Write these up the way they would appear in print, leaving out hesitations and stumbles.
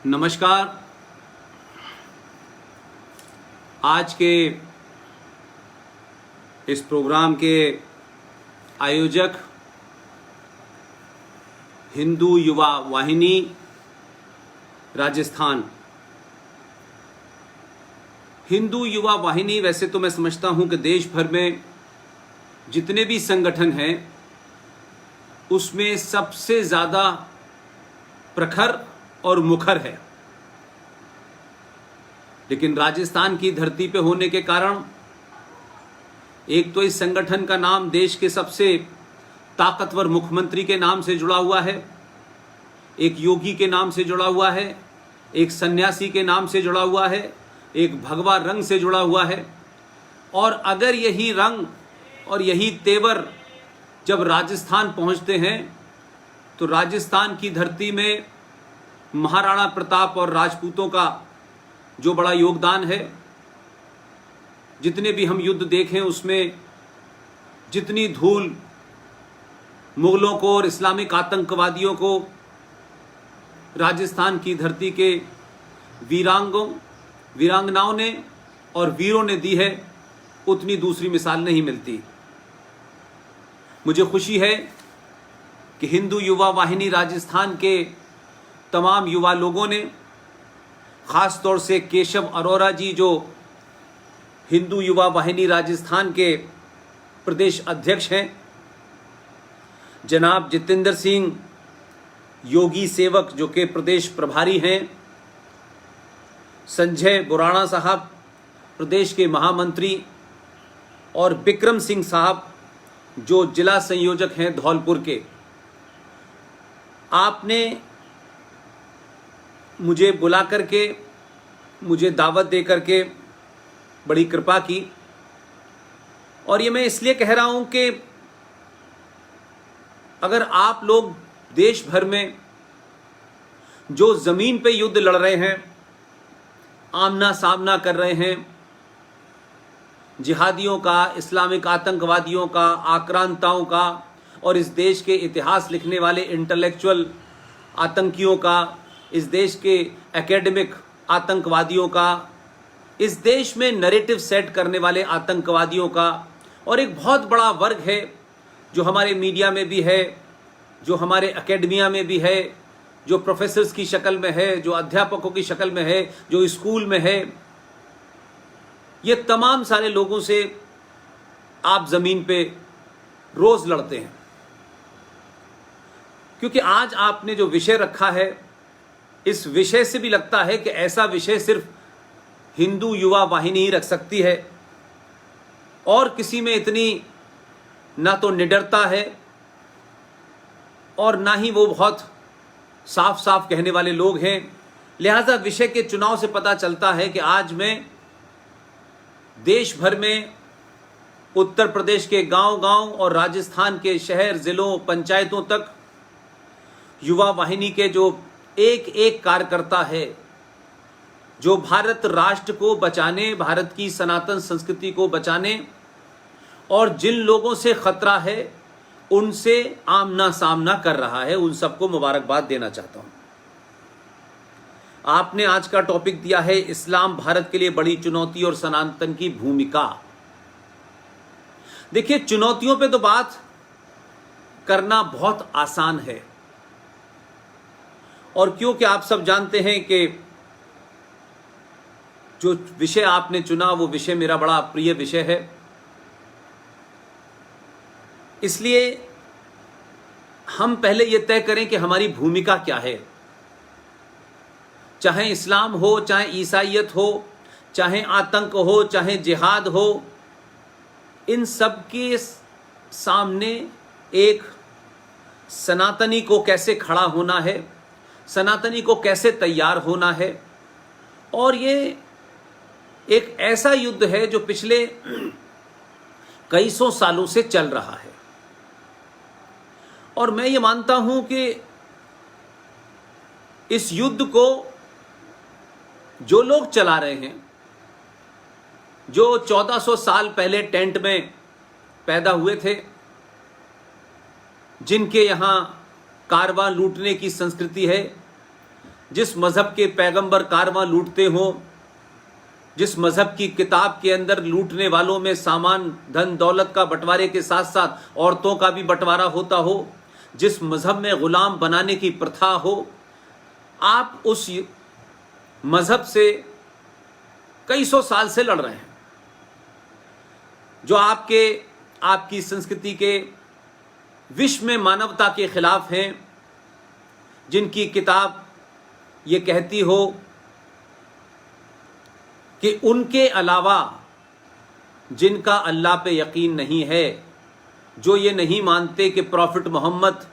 नमस्कार। आज के इस प्रोग्राम के आयोजक हिंदू युवा वाहिनी राजस्थान। हिंदू युवा वाहिनी, वैसे तो मैं समझता हूं कि देश भर में जितने भी संगठन हैं उसमें सबसे ज़्यादा प्रखर और मुखर है, लेकिन राजस्थान की धरती पे होने के कारण एक तो इस संगठन का नाम देश के सबसे ताकतवर मुख्यमंत्री के नाम से जुड़ा हुआ है, एक योगी के नाम से जुड़ा हुआ है, एक सन्यासी के नाम से जुड़ा हुआ है, एक भगवा रंग से जुड़ा हुआ है। और अगर यही रंग और यही तेवर जब राजस्थान पहुंचते हैं तो राजस्थान की धरती में महाराणा प्रताप और राजपूतों का जो बड़ा योगदान है, जितने भी हम युद्ध देखें उसमें जितनी धूल मुगलों को और इस्लामिक आतंकवादियों को राजस्थान की धरती के वीरांगनाओं ने और वीरों ने दी है, उतनी दूसरी मिसाल नहीं मिलती। मुझे खुशी है कि हिंदू युवा वाहिनी राजस्थान के तमाम युवा लोगों ने, ख़ास तौर से केशव अरोरा जी जो हिंदू युवा वाहिनी राजस्थान के प्रदेश अध्यक्ष हैं, जनाब जितेंद्र सिंह योगी सेवक जो कि प्रदेश प्रभारी हैं, संजय बुराणा साहब प्रदेश के महामंत्री और बिक्रम सिंह साहब जो जिला संयोजक हैं धौलपुर के। आपने मुझे बुला करके, मुझे दावत दे करके बड़ी कृपा की, और ये मैं इसलिए कह रहा हूं कि अगर आप लोग देश भर में जो जमीन पे युद्ध लड़ रहे हैं, आमना सामना कर रहे हैं, जिहादियों का, इस्लामिक आतंकवादियों का, आक्रांताओं का और इस देश के इतिहास लिखने वाले इंटेलेक्चुअल आतंकियों का, इस देश के एकेडमिक आतंकवादियों का, इस देश में नैरेटिव सेट करने वाले आतंकवादियों का, और एक बहुत बड़ा वर्ग है जो हमारे मीडिया में भी है, जो हमारे एकेडमिया में भी है, जो प्रोफेसर्स की शक्ल में है, जो अध्यापकों की शक्ल में है, जो स्कूल में है। ये तमाम सारे लोगों से आप जमीन पे रोज लड़ते हैं, क्योंकि आज आपने जो विषय रखा है, इस विषय से भी लगता है कि ऐसा विषय सिर्फ हिंदू युवा वाहिनी ही रख सकती है, और किसी में इतनी ना तो निडरता है और ना ही वो बहुत साफ साफ कहने वाले लोग हैं। लिहाजा विषय के चुनाव से पता चलता है कि आज मैं देश भर में उत्तर प्रदेश के गांव-गांव और राजस्थान के शहर, जिलों, पंचायतों तक युवा वाहिनी के जो एक एक कार्यकर्ता है, जो भारत राष्ट्र को बचाने, भारत की सनातन संस्कृति को बचाने और जिन लोगों से खतरा है उनसे आमना सामना कर रहा है, उन सबको मुबारकबाद देना चाहता हूं। आपने आज का टॉपिक दिया है इस्लाम भारत के लिए बड़ी चुनौती और सनातन की भूमिका। देखिए, चुनौतियों पे तो बात करना बहुत आसान है, और क्योंकि आप सब जानते हैं कि जो विषय आपने चुना वो विषय मेरा बड़ा प्रिय विषय है, इसलिए हम पहले ये तय करें कि हमारी भूमिका क्या है। चाहे इस्लाम हो, चाहे ईसाइयत हो, चाहे आतंक हो, चाहे जिहाद हो, इन सब के सामने एक सनातनी को कैसे खड़ा होना है, सनातनी को कैसे तैयार होना है। और ये एक ऐसा युद्ध है जो पिछले कई सौ सालों से चल रहा है, और मैं ये मानता हूं कि इस युद्ध को जो लोग चला रहे हैं, जो 1400 साल पहले टेंट में पैदा हुए थे, जिनके यहाँ कारवां लूटने की संस्कृति है, जिस मज़हब के पैगंबर कारवां लूटते हों, जिस मज़हब की किताब के अंदर लूटने वालों में सामान धन दौलत का बंटवारे के साथ साथ औरतों का भी बंटवारा होता हो, जिस मज़हब में ग़ुलाम बनाने की प्रथा हो, आप उस मज़हब से कई सौ साल से लड़ रहे हैं, जो आपकी संस्कृति के विश्व में मानवता के खिलाफ हैं, जिनकी किताब ये कहती हो कि उनके अलावा जिनका अल्लाह पे यकीन नहीं है, जो ये नहीं मानते कि प्रॉफिट मोहम्मद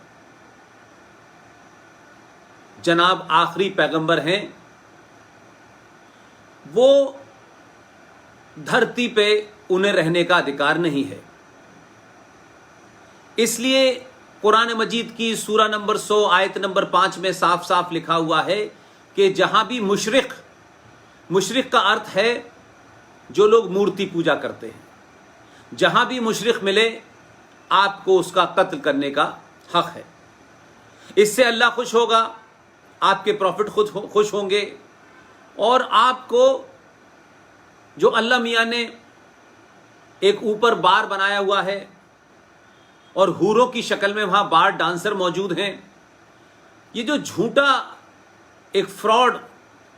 जनाब आखिरी पैगंबर हैं, वो धरती पे उन्हें रहने का अधिकार नहीं है। इसलिए कुरान मजीद की सूरा नंबर 100 आयत नंबर 5 में साफ साफ लिखा हुआ है कि जहां भी मुशरिक का अर्थ है जो लोग मूर्ति पूजा करते हैं, जहां भी मुशरिक मिले आपको उसका कत्ल करने का हक है। इससे अल्लाह खुश होगा, आपके प्रॉफिट खुद खुश होंगे, और आपको जो अल्लाह मियाँ ने एक ऊपर बार बनाया हुआ है और हूरों की शक्ल में वहां बार डांसर मौजूद हैं, ये जो झूठा एक फ्रॉड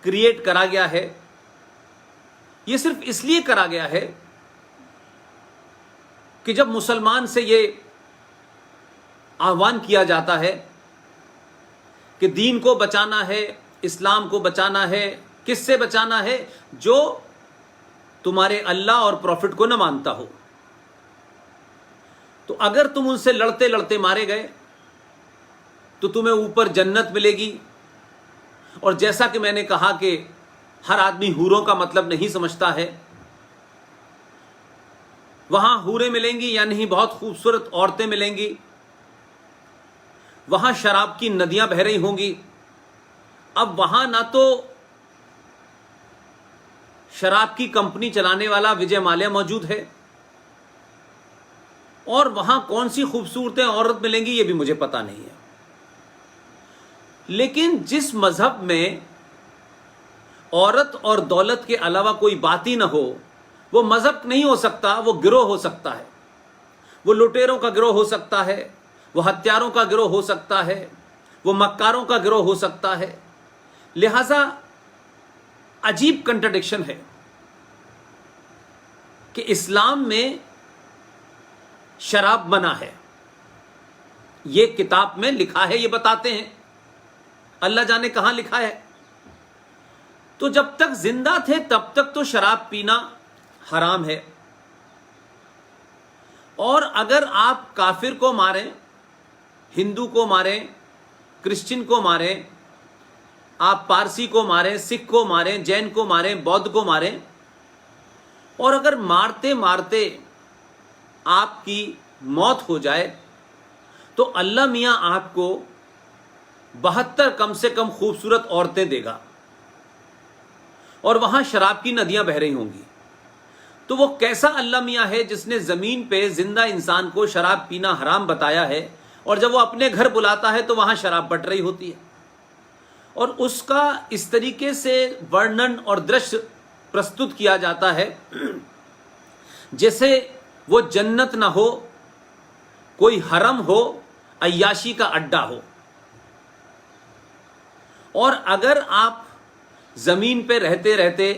क्रिएट करा गया है, ये सिर्फ इसलिए करा गया है कि जब मुसलमान से ये आह्वान किया जाता है कि दीन को बचाना है, इस्लाम को बचाना है, किससे बचाना है? जो तुम्हारे अल्लाह और प्रॉफिट को न मानता हो। तो अगर तुम उनसे लड़ते लड़ते मारे गए तो तुम्हें ऊपर जन्नत मिलेगी। और जैसा कि मैंने कहा कि हर आदमी हूरों का मतलब नहीं समझता है, वहां हूरें मिलेंगी या नहीं, बहुत खूबसूरत औरतें मिलेंगी, वहां शराब की नदियां बह रही होंगी। अब वहां ना तो शराब की कंपनी चलाने वाला विजय माल्या मौजूद है, और वहां कौन सी खूबसूरतें औरत मिलेंगी ये भी मुझे पता नहीं है। लेकिन जिस मजहब में औरत और दौलत के अलावा कोई बात ही ना हो, वो मजहब नहीं हो सकता, वो गिरोह हो सकता है। वो लुटेरों का गिरोह हो सकता है, वो हत्यारों का गिरोह हो सकता है, वो मक्कारों का गिरोह हो सकता है। लिहाजा अजीब कंट्रडिक्शन है कि इस्लाम में शराब मना है, ये किताब में लिखा है, ये बताते हैं, अल्लाह जाने कहां लिखा है। तो जब तक जिंदा थे तब तक तो शराब पीना हराम है, और अगर आप काफिर को मारें, हिंदू को मारें, क्रिश्चियन को मारें, आप पारसी को मारें, सिख को मारें, जैन को मारें, बौद्ध को मारें, और अगर मारते मारते आपकी मौत हो जाए तो अल्लाह मियां आपको 72 कम से कम खूबसूरत औरतें देगा और वहां शराब की नदियां बह रही होंगी। तो वो कैसा अल्लाह मियां है जिसने जमीन पे जिंदा इंसान को शराब पीना हराम बताया है, और जब वो अपने घर बुलाता है तो वहां शराब बट रही होती है। और उसका इस तरीके से वर्णन और दृश्य प्रस्तुत किया जाता है जैसे वो जन्नत ना हो, कोई हरम हो, अय्याशी का अड्डा हो। और अगर आप जमीन पे रहते रहते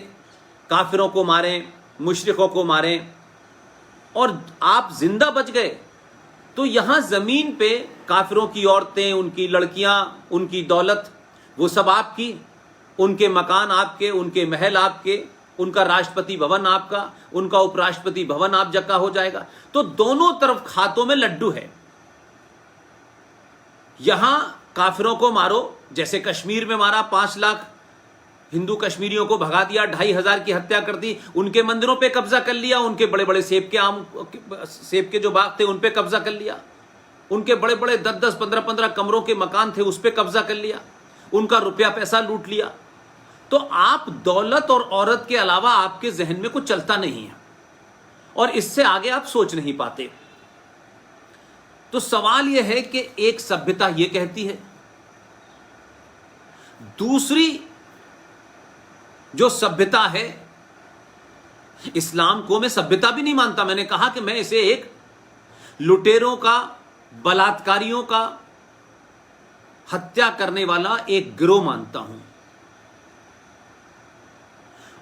काफिरों को मारें, मुशरिकों को मारें, और आप जिंदा बच गए, तो यहां जमीन पे काफिरों की औरतें, उनकी लड़कियां, उनकी दौलत, वो सब आपकी, उनके मकान आपके, उनके महल आपके, उनका राष्ट्रपति भवन आपका, उनका उपराष्ट्रपति भवन आप जगह हो जाएगा। तो दोनों तरफ खातों में लड्डू है। यहां काफिरों को मारो, जैसे कश्मीर में मारा, 5 लाख हिंदू कश्मीरियों को भगा दिया, 2500 की हत्या कर दी, उनके मंदिरों पे कब्जा कर लिया, उनके बड़े बड़े सेब के जो बाग थे उन पे कब्जा कर लिया, उनके बड़े बड़े 10-10, 15-15 कमरों के मकान थे उस पे कब्जा कर लिया, उनका रुपया पैसा लूट लिया। तो आप दौलत और औरत के अलावा आपके जहन में कुछ चलता नहीं है, और इससे आगे आप सोच नहीं पाते। तो सवाल यह है कि एक सभ्यता यह कहती है, दूसरी जो सभ्यता है, इस्लाम को मैं सभ्यता भी नहीं मानता, मैंने कहा कि मैं इसे एक लुटेरों का, बलात्कारियों का, हत्या करने वाला एक गिरोह मानता हूं।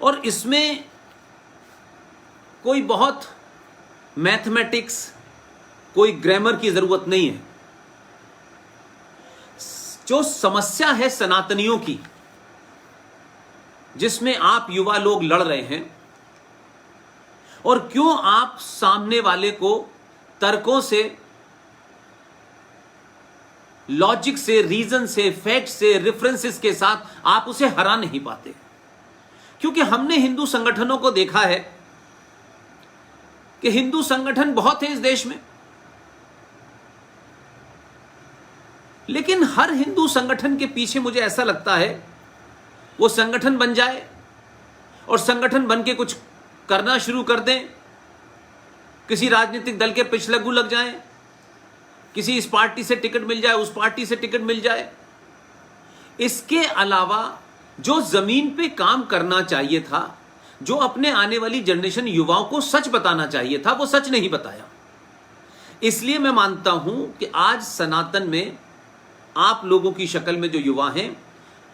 और इसमें कोई बहुत मैथमेटिक्स, कोई ग्रामर की जरूरत नहीं है। जो समस्या है सनातनियों की, जिसमें आप युवा लोग लड़ रहे हैं, और क्यों आप सामने वाले को तर्कों से, लॉजिक से, रीजन से, फैक्ट से, रेफरेंसेस के साथ आप उसे हरा नहीं पाते। क्योंकि हमने हिंदू संगठनों को देखा है कि हिंदू संगठन बहुत है इस देश में, लेकिन हर हिंदू संगठन के पीछे मुझे ऐसा लगता है वो संगठन बन जाए और संगठन बन के कुछ करना शुरू कर दें, किसी राजनीतिक दल के पिछलग्गू लग जाएं, किसी इस पार्टी से टिकट मिल जाए, उस पार्टी से टिकट मिल जाए। इसके अलावा जो जमीन पे काम करना चाहिए था, जो अपने आने वाली जनरेशन युवाओं को सच बताना चाहिए था, वो सच नहीं बताया। इसलिए मैं मानता हूं कि आज सनातन में आप लोगों की शक्ल में जो युवा हैं,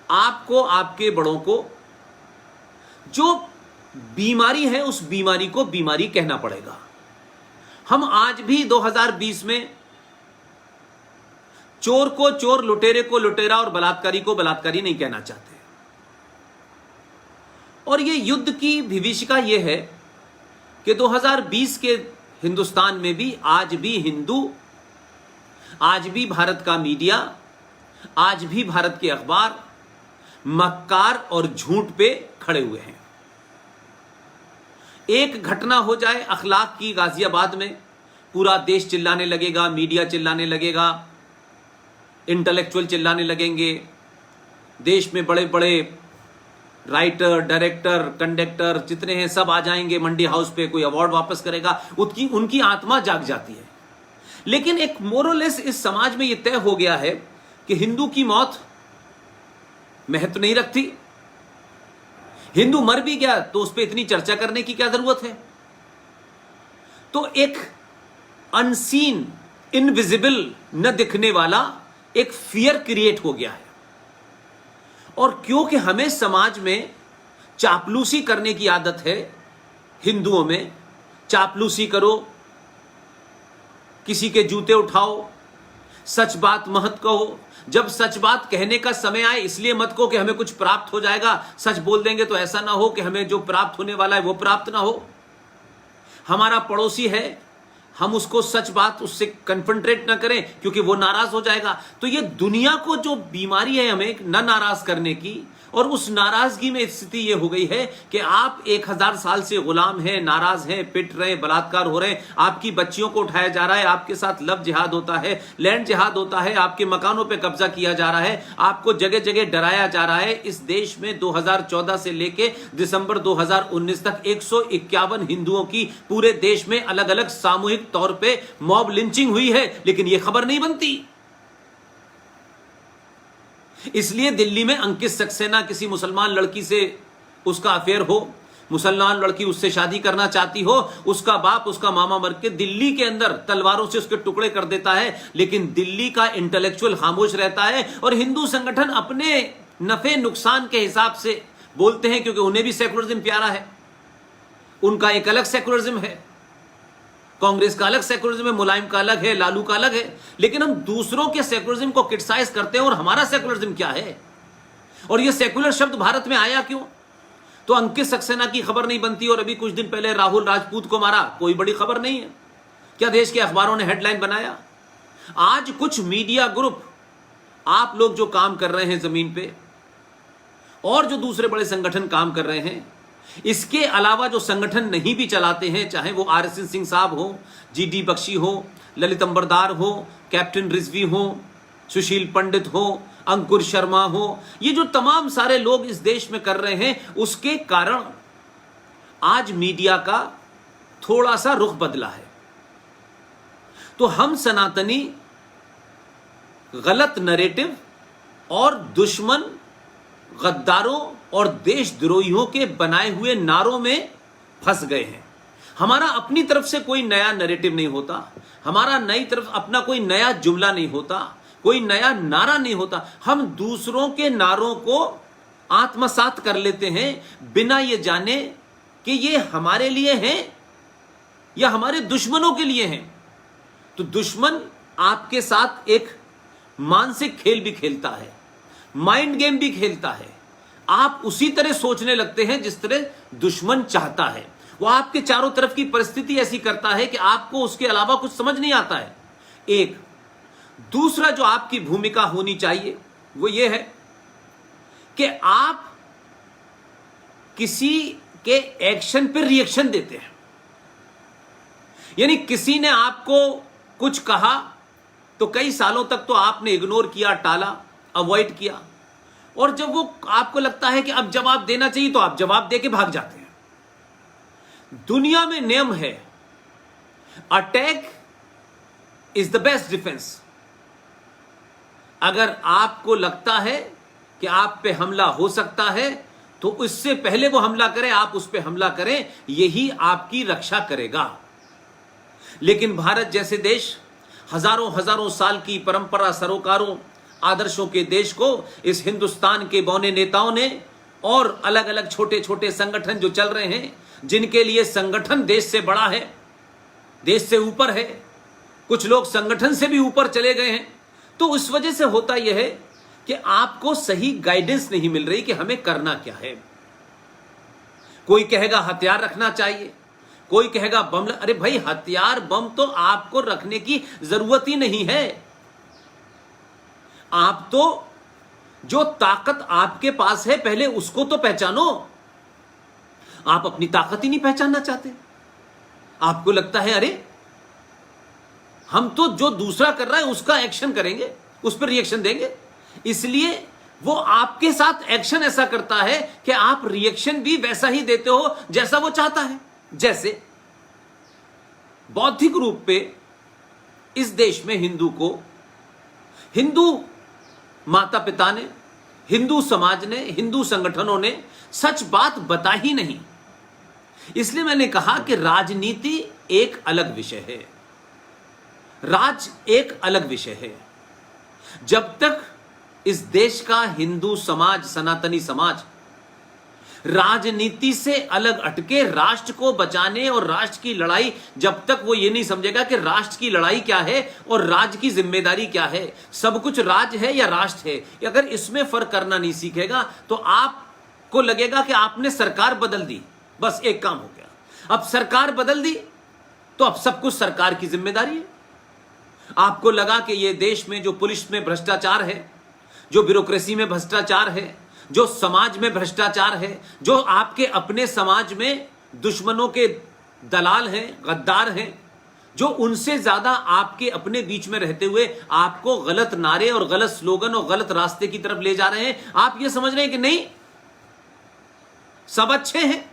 आपको, आपके बड़ों को जो बीमारी है उस बीमारी को बीमारी कहना पड़ेगा। हम आज भी 2020 में चोर को चोर, लुटेरे को लुटेरा और बलात्कारी को बलात्कारी नहीं कहना चाहते। और ये युद्ध की विभीषिका ये है कि 2020 के हिंदुस्तान में भी आज भी हिंदू, आज भी भारत का मीडिया, आज भी भारत के अखबार मक्कार और झूठ पे खड़े हुए हैं। एक घटना हो जाए अखलाक की गाजियाबाद में, पूरा देश चिल्लाने लगेगा, मीडिया चिल्लाने लगेगा, इंटेलेक्चुअल चिल्लाने लगेंगे, देश में बड़े बड़े राइटर, डायरेक्टर, कंडक्टर जितने हैं सब आ जाएंगे मंडी हाउस पे, कोई अवार्ड वापस करेगा, उनकी आत्मा जाग जाती है। लेकिन एक मोरलेस इस समाज में यह तय हो गया है कि हिंदू की मौत महत्व नहीं रखती, हिंदू मर भी गया तो उस पर इतनी चर्चा करने की क्या जरूरत है। तो एक अनसीन, इनविजिबल, न दिखने वाला एक फियर क्रिएट हो गया है। और क्योंकि हमें समाज में चापलूसी करने की आदत है, हिंदुओं में चापलूसी करो, किसी के जूते उठाओ, सच बात मत कहो। जब सच बात कहने का समय आए इसलिए मत कहो कि हमें कुछ प्राप्त हो जाएगा, सच बोल देंगे तो ऐसा ना हो कि हमें जो प्राप्त होने वाला है वो प्राप्त ना हो। हमारा पड़ोसी है, हम उसको सच बात उससे कन्फ्रंट्रेट ना करें क्योंकि वो नाराज हो जाएगा। तो ये दुनिया को जो बीमारी है हमें न नाराज करने की, और उस नाराजगी में स्थिति ये हो गई है कि आप 1000 साल से गुलाम हैं, नाराज हैं, पिट रहे हैं, बलात्कार हो रहे हैं, आपकी बच्चियों को उठाया जा रहा है, आपके साथ लव जिहाद होता है, लैंड जिहाद होता है, आपके मकानों पे कब्जा किया जा रहा है, आपको जगह जगह डराया जा रहा है। इस देश में 2014 से लेके दिसंबर 2019 तक 151 हिंदुओं की पूरे देश में अलग अलग सामूहिक तौर पे मॉब लिंचिंग हुई है, लेकिन यह खबर नहीं बनती। इसलिए दिल्ली में अंकित सक्सेना किसी मुसलमान लड़की से उसका अफेयर हो, मुसलमान लड़की उससे शादी करना चाहती हो, उसका बाप, उसका मामा मर के दिल्ली के अंदर तलवारों से उसके टुकड़े कर देता है, लेकिन दिल्ली का इंटेलेक्चुअल खामोश रहता है। और हिंदू संगठन अपने नफे नुकसान के हिसाब से बोलते हैं, क्योंकि उन्हें भी सेकुलरिज्म प्यारा है, उनका एक अलग सेकुलरिज्म है, कांग्रेस का अलग सेकुलरिज्म है, मुलायम का अलग है, लालू का अलग है। लेकिन हम दूसरों के सेकुलरिज्म को क्रिटिसाइज करते हैं, और हमारा सेकुलरिज्म क्या है, और यह सेकुलर शब्द भारत में आया क्यों? तो अंकित सक्सेना की खबर नहीं बनती, और अभी कुछ दिन पहले राहुल राजपूत को मारा, कोई बड़ी खबर नहीं है। क्या देश के अखबारों ने हेडलाइन बनाया? आज कुछ मीडिया ग्रुप, आप लोग जो काम कर रहे हैं जमीन पे, और जो दूसरे बड़े संगठन काम कर रहे हैं, इसके अलावा जो संगठन नहीं भी चलाते हैं, चाहे वो RSN सिंह साहब हो, GD बख्शी हो, ललित अंबरदार हो, कैप्टन रिजवी हो, सुशील पंडित हो, अंकुर शर्मा हो, ये जो तमाम सारे लोग इस देश में कर रहे हैं, उसके कारण आज मीडिया का थोड़ा सा रुख बदला है। तो हम सनातनी गलत नैरेटिव और दुश्मन, गद्दारों और देशद्रोहियों के बनाए हुए नारों में फंस गए हैं। हमारा अपनी तरफ से कोई नया नैरेटिव नहीं होता, हमारा नई तरफ अपना कोई नया जुमला नहीं होता, कोई नया नारा नहीं होता। हम दूसरों के नारों को आत्मसात कर लेते हैं बिना ये जाने कि ये हमारे लिए हैं या हमारे दुश्मनों के लिए हैं। तो दुश्मन आपके साथ एक मानसिक खेल भी खेलता है, माइंड गेम भी खेलता है। आप उसी तरह सोचने लगते हैं जिस तरह दुश्मन चाहता है। वो आपके चारों तरफ की परिस्थिति ऐसी करता है कि आपको उसके अलावा कुछ समझ नहीं आता है। एक दूसरा जो आपकी भूमिका होनी चाहिए वो ये है कि आप किसी के एक्शन पर रिएक्शन देते हैं। यानी किसी ने आपको कुछ कहा तो कई सालों तक तो आपने इग्नोर किया, टाला, अवॉइड किया, और जब वो आपको लगता है कि अब जवाब देना चाहिए तो आप जवाब देके भाग जाते हैं। दुनिया में नियम है, attack is the best defence. अगर आपको लगता है कि आप पे हमला हो सकता है तो इससे पहले वो हमला करे, आप उस पे हमला करें, यही आपकी रक्षा करेगा। लेकिन भारत जैसे देश, हजारों हजारों साल की परंपरा, सरोकारों, आदर्शों के देश को इस हिंदुस्तान के बौने नेताओं ने और अलग अलग छोटे छोटे संगठन जो चल रहे हैं, जिनके लिए संगठन देश से बड़ा है, देश से ऊपर है, कुछ लोग संगठन से भी ऊपर चले गए हैं। तो उस वजह से होता यह है कि आपको सही गाइडेंस नहीं मिल रही कि हमें करना क्या है। कोई कहेगा हथियार रखना चाहिए, कोई कहेगा बम। अरे भाई, हथियार बम तो आपको रखने की जरूरत ही नहीं है। आप तो जो ताकत आपके पास है पहले उसको तो पहचानो। आप अपनी ताकत ही नहीं पहचानना चाहते। आपको लगता है अरे हम तो जो दूसरा कर रहा है उसका एक्शन करेंगे, उस पर रिएक्शन देंगे, इसलिए वो आपके साथ एक्शन ऐसा करता है कि आप रिएक्शन भी वैसा ही देते हो जैसा वो चाहता है। जैसे बौद्धिक रूप पे इस देश में हिंदू को, हिंदू माता पिता ने, हिंदू समाज ने, हिंदू संगठनों ने सच बात बता ही नहीं। इसलिए मैंने कहा कि राजनीति एक अलग विषय है, राज एक अलग विषय है। जब तक इस देश का हिंदू समाज, सनातनी समाज राजनीति से अलग हटके राष्ट्र को बचाने और राष्ट्र की लड़ाई, जब तक वो ये नहीं समझेगा कि राष्ट्र की लड़ाई क्या है और राज्य की जिम्मेदारी क्या है, सब कुछ राज्य है या राष्ट्र है, अगर इसमें फर्क करना नहीं सीखेगा तो आपको लगेगा कि आपने सरकार बदल दी, बस एक काम हो गया। अब सरकार बदल दी तो अब सब कुछ सरकार की जिम्मेदारी है। आपको लगा कि ये देश में जो पुलिस में भ्रष्टाचार है, जो ब्यूरोक्रेसी में भ्रष्टाचार है, जो समाज में भ्रष्टाचार है, जो आपके अपने समाज में दुश्मनों के दलाल हैं, गद्दार हैं, जो उनसे ज्यादा आपके अपने बीच में रहते हुए आपको गलत नारे और गलत स्लोगन और गलत रास्ते की तरफ ले जा रहे हैं, आप ये समझ रहे हैं कि नहीं सब अच्छे हैं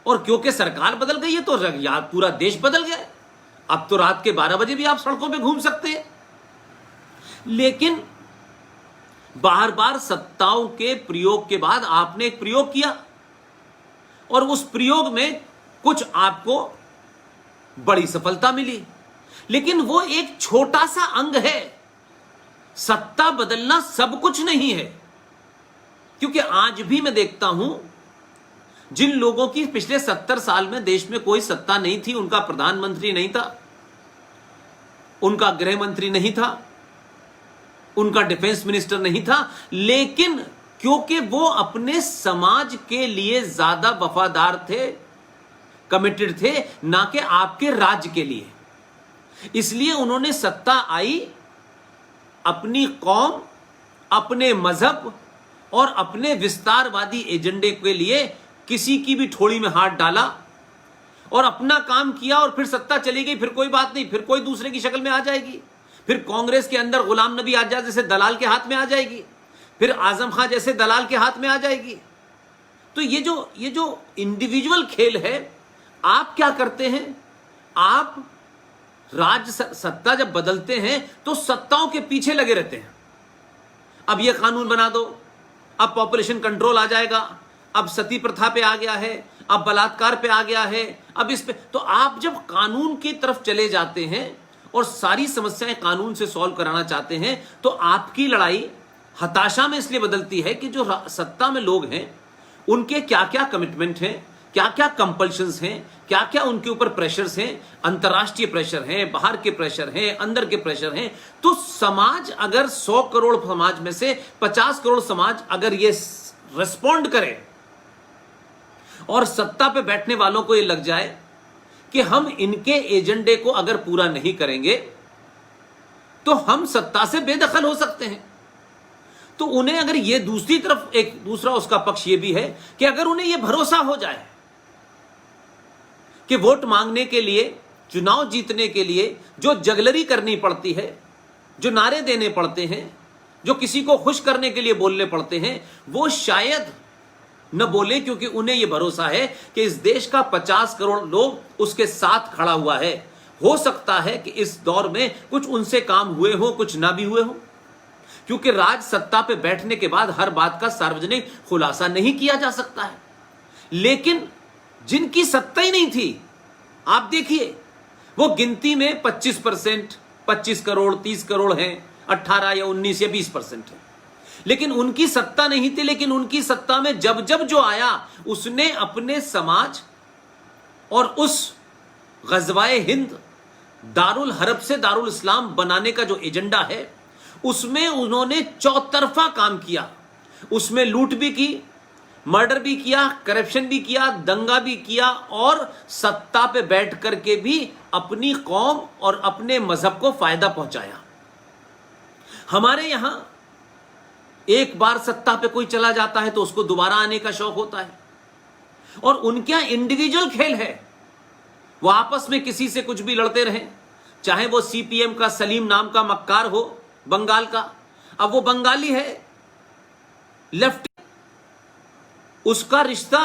और क्योंकि सरकार बदल गई है तो यार पूरा देश बदल गया है, अब तो रात के 12 बजे भी आप सड़कों पे घूम सकते हैं। लेकिन बार बार सत्ताओं के प्रयोग के बाद आपने एक प्रयोग किया और उस प्रयोग में कुछ आपको बड़ी सफलता मिली, लेकिन वो एक छोटा सा अंग है। सत्ता बदलना सब कुछ नहीं है, क्योंकि आज भी मैं देखता हूं जिन लोगों की पिछले 70 साल में देश में कोई सत्ता नहीं थी, उनका प्रधानमंत्री नहीं था, उनका गृह मंत्री नहीं था, उनका डिफेंस मिनिस्टर नहीं था, लेकिन क्योंकि वो अपने समाज के लिए ज्यादा वफादार थे, कमिटेड थे, ना कि आपके राज्य के लिए, इसलिए उन्होंने सत्ता आई अपनी कौम, अपने मजहब और अपने विस्तारवादी एजेंडे के लिए किसी की भी ठोड़ी में हाथ डाला और अपना काम किया और फिर सत्ता चली गई, फिर कोई बात नहीं, फिर कोई दूसरे की शक्ल में आ जाएगी, फिर कांग्रेस के अंदर गुलाम नबी आजाद जैसे दलाल के हाथ में आ जाएगी, फिर आजम खां जैसे दलाल के हाथ में आ जाएगी। तो ये जो इंडिविजुअल खेल है, आप क्या करते हैं, आप सत्ता जब बदलते हैं तो सत्ताओं के पीछे लगे रहते हैं। अब ये कानून बना दो, अब पॉपुलेशन कंट्रोल आ जाएगा, अब सती प्रथा पे आ गया है, अब बलात्कार पे आ गया है, अब इस पे। तो आप जब कानून की तरफ चले जाते हैं और सारी समस्याएं कानून से सॉल्व कराना चाहते हैं, तो आपकी लड़ाई हताशा में इसलिए बदलती है कि जो सत्ता में लोग हैं उनके क्या क्या कमिटमेंट हैं, क्या क्या कंपल्शंस हैं, क्या क्या उनके ऊपर प्रेशर्स हैं, अंतर्राष्ट्रीय प्रेशर हैं, बाहर के प्रेशर हैं, अंदर के प्रेशर हैं। तो समाज अगर 100 करोड़ समाज में से 50 करोड़ समाज अगर ये रिस्पॉन्ड करे और सत्ता पे बैठने वालों को ये लग जाए कि हम इनके एजेंडे को अगर पूरा नहीं करेंगे तो हम सत्ता से बेदखल हो सकते हैं। तो उन्हें अगर ये दूसरी तरफ एक दूसरा उसका पक्ष ये भी है कि अगर उन्हें ये भरोसा हो जाए कि वोट मांगने के लिए, चुनाव जीतने के लिए जो जगलरी करनी पड़ती है, जो नारे देने पड़ते हैं, जो किसी को खुश करने के लिए बोलने पड़ते हैं, वो शायद न बोले, क्योंकि उन्हें यह भरोसा है कि इस देश का 50 करोड़ लोग उसके साथ खड़ा हुआ है। हो सकता है कि इस दौर में कुछ उनसे काम हुए हो, कुछ ना भी हुए हो, क्योंकि राज सत्ता पे बैठने के बाद हर बात का सार्वजनिक खुलासा नहीं किया जा सकता है। लेकिन जिनकी सत्ता ही नहीं थी, आप देखिए वो गिनती में 25%, 25 करोड़ 30 करोड़ हैं, 18 या 19 या 20% है, लेकिन उनकी सत्ता नहीं थी। लेकिन उनकी सत्ता में जब जब जो आया उसने अपने समाज और उस गजवाए हिंद दारुल हरब से दारुल इस्लाम बनाने का जो एजेंडा है उसमें उन्होंने चौतरफा काम किया। उसमें लूट भी की, मर्डर भी किया, करप्शन भी किया, दंगा भी किया और सत्ता पे बैठ करके भी अपनी कौम और अपने मजहब को फायदा पहुंचाया। हमारे यहां एक बार सत्ता पे कोई चला जाता है तो उसको दोबारा आने का शौक होता है, और उनके यहां इंडिविजुअल खेल है। वो आपस में किसी से कुछ भी लड़ते रहे, चाहे वो सीपीएम का सलीम नाम का मक्कार हो बंगाल का, अब वो बंगाली है, लेफ्ट, उसका रिश्ता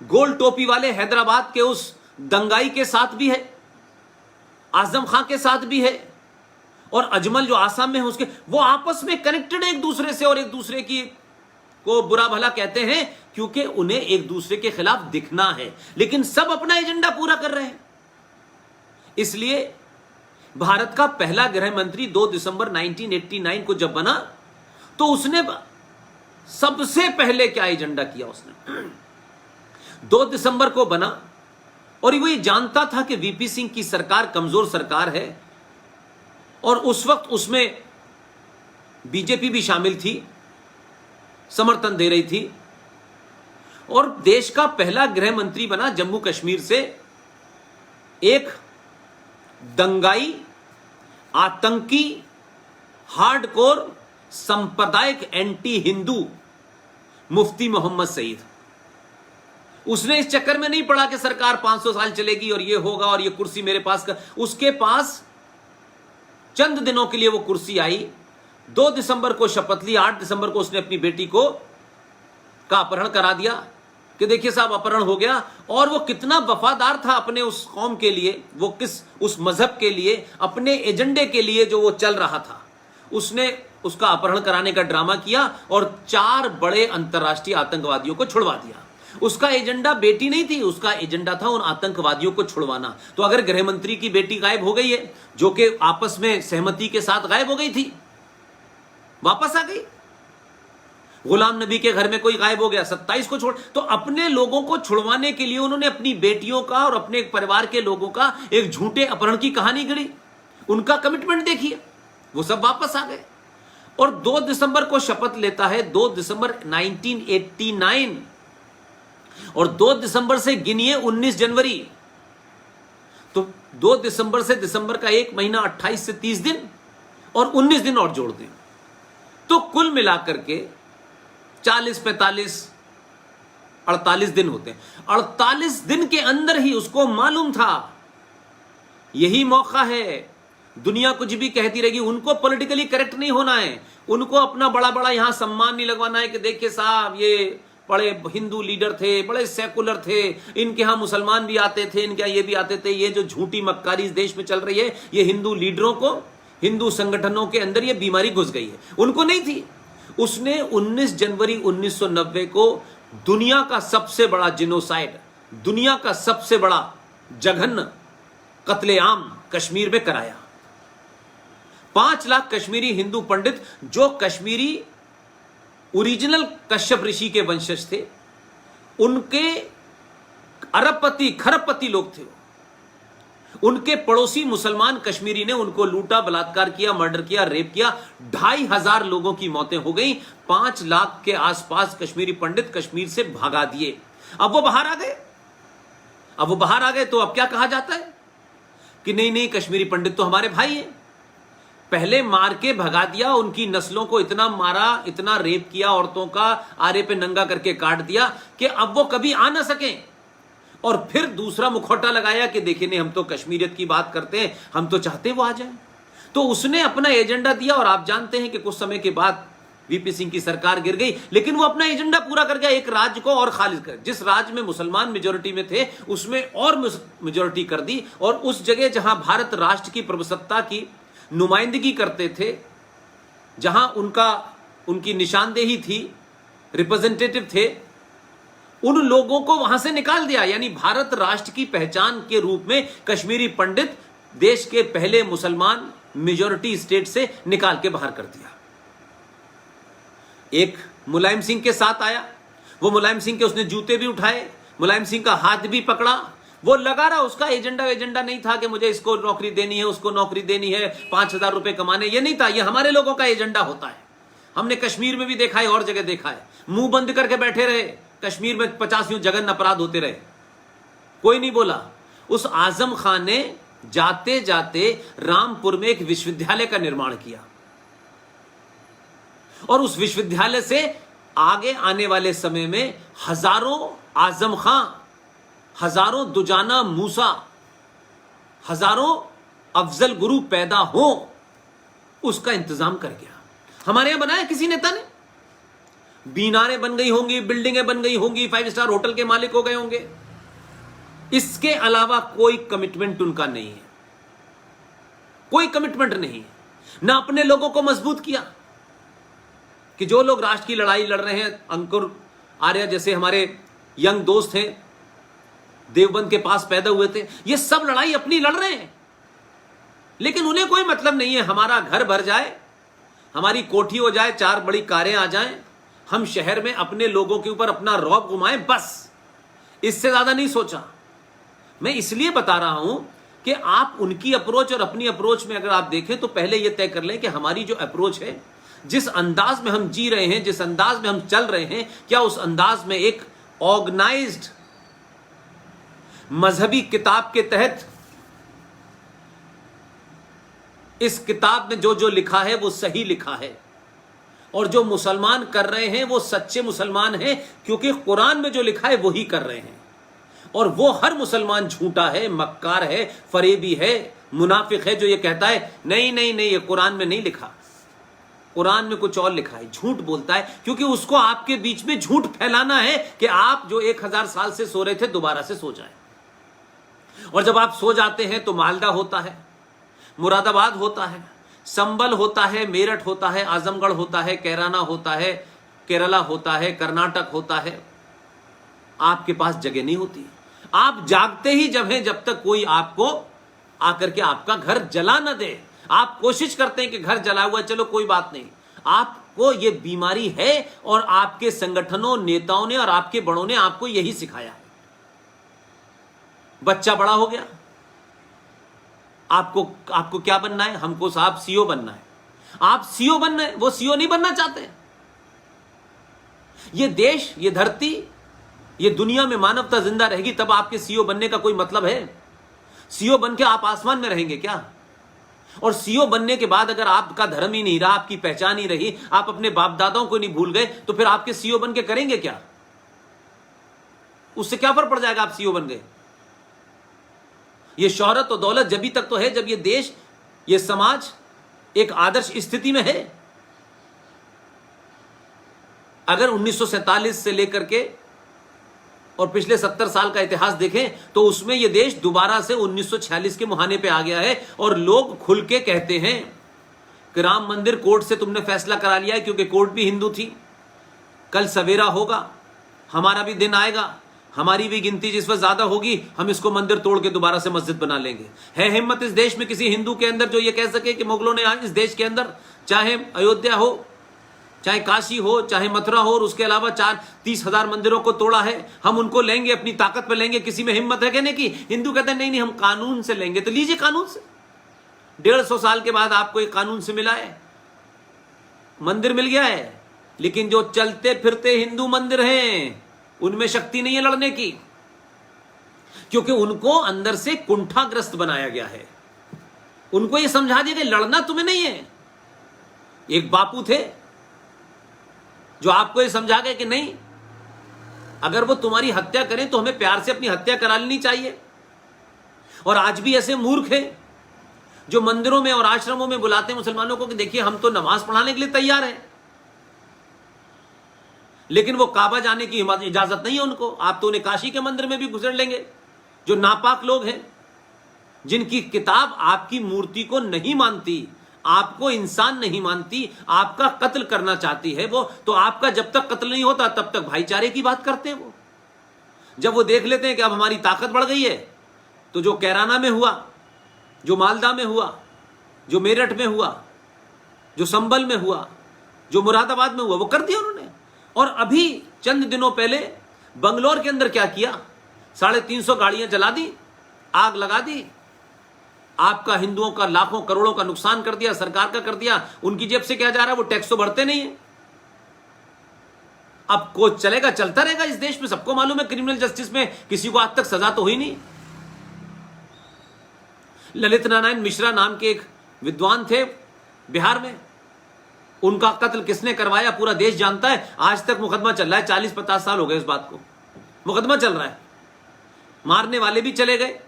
गोल टोपी वाले हैदराबाद के उस दंगाई के साथ भी है, आजम खां के साथ भी है, और अजमल जो आसाम में है उसके, वो आपस में कनेक्टेड है एक दूसरे से, और एक दूसरे की को बुरा भला कहते हैं क्योंकि उन्हें एक दूसरे के खिलाफ दिखना है, लेकिन सब अपना एजेंडा पूरा कर रहे हैं। इसलिए भारत का पहला गृह मंत्री 2 दिसंबर 1989 को जब बना तो उसने सबसे पहले क्या एजेंडा किया, उसने 2 दिसंबर को बना और वो ये जानता था कि वीपी सिंह की सरकार कमजोर सरकार है, और उस वक्त उसमें बीजेपी भी शामिल थी, समर्थन दे रही थी, और देश का पहला गृह मंत्री बना जम्मू कश्मीर से एक दंगाई, आतंकी, हार्डकोर, सांप्रदायिक एंटी हिंदू मुफ्ती मोहम्मद सईद। उसने इस चक्कर में नहीं पड़ा कि सरकार 500 साल चलेगी और ये होगा और ये कुर्सी मेरे पास का, उसके पास चंद दिनों के लिए वो कुर्सी आई। 2 दिसंबर को शपथ ली, 8 दिसंबर को उसने अपनी बेटी को का अपहरण करा दिया कि देखिए साहब अपहरण हो गया, और वो कितना वफादार था अपने उस कौम के लिए, वो किस उस मजहब के लिए, अपने एजेंडे के लिए जो वो चल रहा था, उसने उसका अपहरण कराने का ड्रामा किया और 4 बड़े अंतर्राष्ट्रीय आतंकवादियों को छुड़वा दिया। उसका एजेंडा बेटी नहीं थी, उसका एजेंडा था उन आतंकवादियों को छुड़वाना। तो अगर गृह मंत्री की बेटी गायब हो गई है, जो कि आपस में सहमति के साथ गायब हो गई थी, वापस आ गई, गुलाम नबी के घर में कोई गायब हो गया, 27 को छोड़, तो अपने लोगों को छुड़वाने के लिए उन्होंने अपनी बेटियों का और अपने परिवार के लोगों का एक झूठे अपहरण की कहानी गढ़ी। उनका कमिटमेंट देखिए, वो सब वापस आ गए। और 2 दिसंबर को शपथ लेता है, 2 दिसंबर 1989, और 2 दिसंबर से गिनिए 19 जनवरी, तो 2 दिसंबर से दिसंबर का 1 महीना 28 से 30 दिन और 19 दिन और जोड़ दें तो कुल मिलाकर के 40, 45, 48 दिन होते हैं। 48 दिन के अंदर ही उसको मालूम था यही मौका है। दुनिया कुछ भी कहती रहेगी, उनको पॉलिटिकली करेक्ट नहीं होना है, उनको अपना बड़ा बड़ा यहां सम्मान नहीं लगवाना है कि देखिए साहब ये बड़े हिंदू लीडर थे, बड़े सेकुलर थे, इनके यहां मुसलमान भी आते थे, इनके यहां ये भी आते थे। ये जो झूठी मक्कारी इस देश में चल रही है, ये हिंदू लीडरों को, हिंदू संगठनों के अंदर ये बीमारी घुस गई है, उनको नहीं थी। उसने 19 जनवरी 1990 को दुनिया का सबसे बड़ा जिनोसाइड, दुनिया का सबसे बड़ा जघन्य कत्लेआम कश्मीर में कराया। 5 लाख कश्मीरी हिंदू पंडित, जो कश्मीरी ओरिजिनल कश्यप ऋषि के वंशज थे, उनके अरबपति खरबपति लोग थे, उनके पड़ोसी मुसलमान कश्मीरी ने उनको लूटा, बलात्कार किया, मर्डर किया, रेप किया। 2,500 लोगों की मौतें हो गई। 5 लाख के आसपास कश्मीरी पंडित कश्मीर से भगा दिए। अब वो बाहर आ गए, अब वो बाहर आ गए तो अब क्या कहा जाता है कि नहीं नहीं, कश्मीरी पंडित तो हमारे भाई हैं। पहले मार के भगा दिया, उनकी नस्लों को इतना मारा, इतना रेप किया, औरतों का आरे पे नंगा करके काट दिया कि अब वो कभी आ ना सकें। और फिर दूसरा मुखौटा लगाया कि देखिए नहीं, हम तो कश्मीरियत की बात करते हैं, हम तो चाहते हैं वो आ जाए। तो उसने अपना एजेंडा दिया और आप जानते हैं कि कुछ समय के बाद वीपी सिंह की सरकार गिर गई, लेकिन वो अपना एजेंडा पूरा कर गया, एक राज्य को और खालिज कर। जिस राज्य में मुसलमान मेजोरिटी में थे उसमें और मेजोरिटी कर दी, और उस जगह जहां भारत राष्ट्र की प्रभुसत्ता की नुमाइंदगी करते थे, जहां उनकी निशानदेही थी, रिप्रेजेंटेटिव थे, उन लोगों को वहां से निकाल दिया। यानी भारत राष्ट्र की पहचान के रूप में कश्मीरी पंडित देश के पहले मुसलमान मेजोरिटी स्टेट से निकाल के बाहर कर दिया। एक मुलायम सिंह के साथ आया, वो मुलायम सिंह के उसने जूते भी उठाए, मुलायम सिंह का हाथ भी पकड़ा, वो लगा रहा। उसका एजेंडा नहीं था कि मुझे इसको नौकरी देनी है, उसको नौकरी देनी है, 5,000 रुपए कमाने, ये नहीं था। ये हमारे लोगों का एजेंडा होता है। हमने कश्मीर में भी देखा है और जगह देखा है। मुंह बंद करके बैठे रहे, कश्मीर में 50 जघन्य अपराध होते रहे, कोई नहीं बोला। उस आजम खान ने जाते जाते रामपुर में एक विश्वविद्यालय का निर्माण किया, और उस विश्वविद्यालय से आगे आने वाले समय में हजारों आजम खां, हजारों दुजाना मूसा, हजारों अफजल गुरु पैदा हो, उसका इंतजाम कर गया। हमारे यहां बनाया किसी नेता ने? बीनारें बन गई होंगी, बिल्डिंगें बन गई होंगी, 5 स्टार होटल के मालिक हो गए होंगे। इसके अलावा कोई कमिटमेंट उनका नहीं है, कोई कमिटमेंट नहीं है। ना अपने लोगों को मजबूत किया कि जो लोग राष्ट्र की लड़ाई लड़ रहे हैं, अंकुर आर्या जैसे हमारे यंग दोस्त हैं, देवबंद के पास पैदा हुए थे, ये सब लड़ाई अपनी लड़ रहे हैं, लेकिन उन्हें कोई मतलब नहीं है हमारा घर भर जाए, हमारी कोठी हो जाए, 4 बड़ी कारें आ जाएं, हम शहर में अपने लोगों के ऊपर अपना रौब घुमाएं, बस। इससे ज्यादा नहीं सोचा। मैं इसलिए बता रहा हूं कि आप उनकी अप्रोच और अपनी अप्रोच में अगर आप देखें तो पहले यह तय कर लें कि हमारी जो अप्रोच है, जिस अंदाज में हम जी रहे हैं, जिस अंदाज में हम चल रहे हैं, क्या उस अंदाज में एक ऑर्गेनाइज्ड मजहबी किताब के तहत, इस किताब में जो जो लिखा है वो सही लिखा है, और जो मुसलमान कर रहे हैं वो सच्चे मुसलमान हैं, क्योंकि कुरान में जो लिखा है वही कर रहे हैं। और वो हर मुसलमान झूठा है, मक्कार है, फरेबी है, मुनाफिक है, जो ये कहता है नहीं नहीं नहीं, ये कुरान में नहीं लिखा, कुरान में कुछ और लिखा है, झूठ बोलता है, क्योंकि उसको आपके बीच में झूठ फैलाना है कि आप जो 1000 साल से सो रहे थे दोबारा से सो जाए। और जब आप सो जाते हैं तो मालदा होता है, मुरादाबाद होता है, संबल होता है, मेरठ होता है, आजमगढ़ होता है, कैराना होता है, केरला होता है, कर्नाटक होता है। आपके पास जगह नहीं होती। आप जागते ही जब हैं जब तक कोई आपको आकर के आपका घर जला न दे। आप कोशिश करते हैं कि घर जला हुआ, चलो कोई बात नहीं, आपको ये बीमारी है, और आपके संगठनों, नेताओं ने और आपके बड़ों ने आपको यही सिखाया है। बच्चा बड़ा हो गया, आपको क्या बनना है? हमको साहब सीओ बनना है। आप सीओ बनना है, वो सीओ नहीं बनना चाहते। ये देश, ये धरती, ये दुनिया में मानवता जिंदा रहेगी तब आपके सीओ बनने का कोई मतलब है? सीओ बन के आप आसमान में रहेंगे क्या? और सीओ बनने के बाद अगर आपका धर्म ही नहीं रहा, आपकी पहचान ही रही, आप अपने बाप दादाओं को नहीं भूल गए, तो फिर आपके सीओ बन के करेंगे क्या? उससे क्या फर्क पड़ जाएगा आप सीओ बन गए? ये शोहरत और दौलत जब तक तो है जब ये देश, ये समाज एक आदर्श स्थिति में है। अगर 1947 से लेकर के और पिछले 70 साल का इतिहास देखें तो उसमें यह देश दोबारा से 1946 के मुहाने पे आ गया है। और लोग खुल के कहते हैं कि राम मंदिर कोर्ट से तुमने फैसला करा लिया है, क्योंकि कोर्ट भी हिंदू थी। कल सवेरा होगा, हमारा भी दिन आएगा, हमारी भी गिनती जिस वक्त ज्यादा होगी, हम इसको मंदिर तोड़ के दोबारा से मस्जिद बना लेंगे। है हिम्मत इस देश में किसी हिंदू के अंदर जो ये कह सके कि मुगलों ने आज इस देश के अंदर, चाहे अयोध्या हो, चाहे काशी हो, चाहे मथुरा हो, और उसके अलावा 30,000 मंदिरों को तोड़ा है, हम उनको लेंगे, अपनी ताकत पे लेंगे? किसी में हिम्मत है कहने की? हिंदू कहते हैं नहीं नहीं, हम कानून से लेंगे। तो लीजिए कानून से। 150 साल के बाद आपको एक कानून से मिला है, मंदिर मिल गया है, लेकिन जो चलते फिरते हिंदू मंदिर हैं उनमें शक्ति नहीं है लड़ने की, क्योंकि उनको अंदर से कुंठाग्रस्त बनाया गया है। उनको यह समझा दिया कि लड़ना तुम्हें नहीं है। एक बापू थे जो आपको यह समझा गए कि नहीं, अगर वो तुम्हारी हत्या करें तो हमें प्यार से अपनी हत्या करा लेनी चाहिए। और आज भी ऐसे मूर्ख हैं जो मंदिरों में और आश्रमों में बुलाते हैं मुसलमानों को कि देखिए हम तो नमाज पढ़ाने के लिए तैयार हैं, लेकिन वो काबा जाने की इजाजत नहीं है उनको। आप तो उन्हें काशी के मंदिर में भी घुसेड़ लेंगे। जो नापाक लोग हैं, जिनकी किताब आपकी मूर्ति को नहीं मानती, आपको इंसान नहीं मानती, आपका कत्ल करना चाहती है वो, तो आपका जब तक कत्ल नहीं होता तब तक भाईचारे की बात करते हैं वो। जब वो देख लेते हैं कि अब हमारी ताकत बढ़ गई है, तो जो कैराना में हुआ, जो मालदा में हुआ, जो मेरठ में हुआ, जो संभल में हुआ, जो मुरादाबाद में हुआ, वो कर दिया उन्होंने। और अभी चंद दिनों पहले बंगलौर के अंदर क्या किया? 350 गाड़ियां जला दी, आग लगा दी, आपका हिंदुओं का लाखों करोड़ों का नुकसान कर दिया, सरकार का कर दिया। उनकी जेब से क्या जा रहा है? वो टैक्स तो भरते नहीं है। अब कोच चलेगा, चलता रहेगा इस देश में। सबको मालूम है क्रिमिनल जस्टिस में किसी को आज तक सजा तो हुई नहीं। ललित नारायण मिश्रा नाम के एक विद्वान थे बिहार में, उनका कत्ल किसने करवाया पूरा देश जानता है। आज तक मुकदमा चल रहा है, 40-50 साल हो गए इस बात को, मुकदमा चल रहा है। मारने वाले भी चले गए,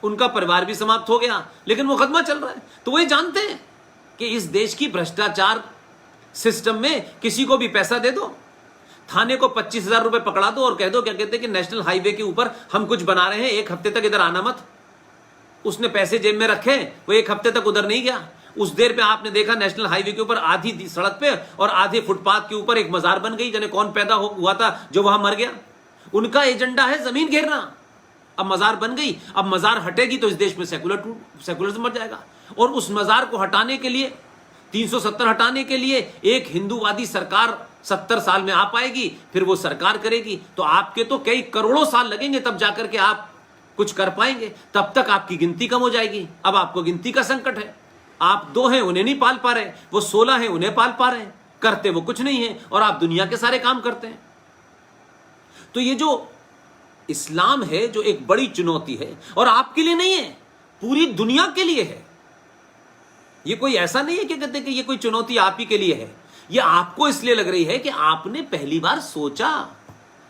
उनका परिवार भी समाप्त हो गया, लेकिन मुकदमा चल रहा है। तो वे जानते हैं कि इस देश की भ्रष्टाचार सिस्टम में किसी को भी पैसा दे दो, थाने को 25,000 रुपए पकड़ा दो और कह दो, क्या कहते हैं कि नेशनल हाईवे के ऊपर हम कुछ बना रहे हैं, 1 हफ्ते तक इधर आना मत। उसने पैसे जेब में रखे, वो 1 हफ्ते तक उधर नहीं गया। उस देर पे आपने देखा नेशनल हाईवे के ऊपर आधी सड़क पे और आधे फुटपाथ के ऊपर एक मजार बन गई। जाने कौन पैदा हुआ था जो वहां मर गया। उनका एजेंडा है जमीन घेरना। अब मजार बन गई, अब मजार हटेगी तो इस देश में सेकुलरिज्म मर जाएगा। और उस मजार को हटाने के लिए, 370 हटाने के लिए एक हिंदूवादी सरकार 70 साल में आ पाएगी, फिर वो सरकार करेगी। तो आपके तो कई करोड़ों साल लगेंगे तब जाकर के आप कुछ कर पाएंगे। तब तक आपकी गिनती कम हो जाएगी। अब आपको गिनती का संकट है। आप 2 हैं, उन्हें नहीं पाल पा रहे, वो 16 हैं, उन्हें पाल पा रहे हैं। करते वो कुछ नहीं है और आप दुनिया के सारे काम करते हैं। तो ये जो इस्लाम है, जो एक बड़ी चुनौती है, और आपके लिए नहीं है, पूरी दुनिया के लिए है। ये कोई ऐसा नहीं है कि कहते कि ये कोई चुनौती आप ही के लिए है। ये आपको इसलिए लग रही है कि आपने पहली बार सोचा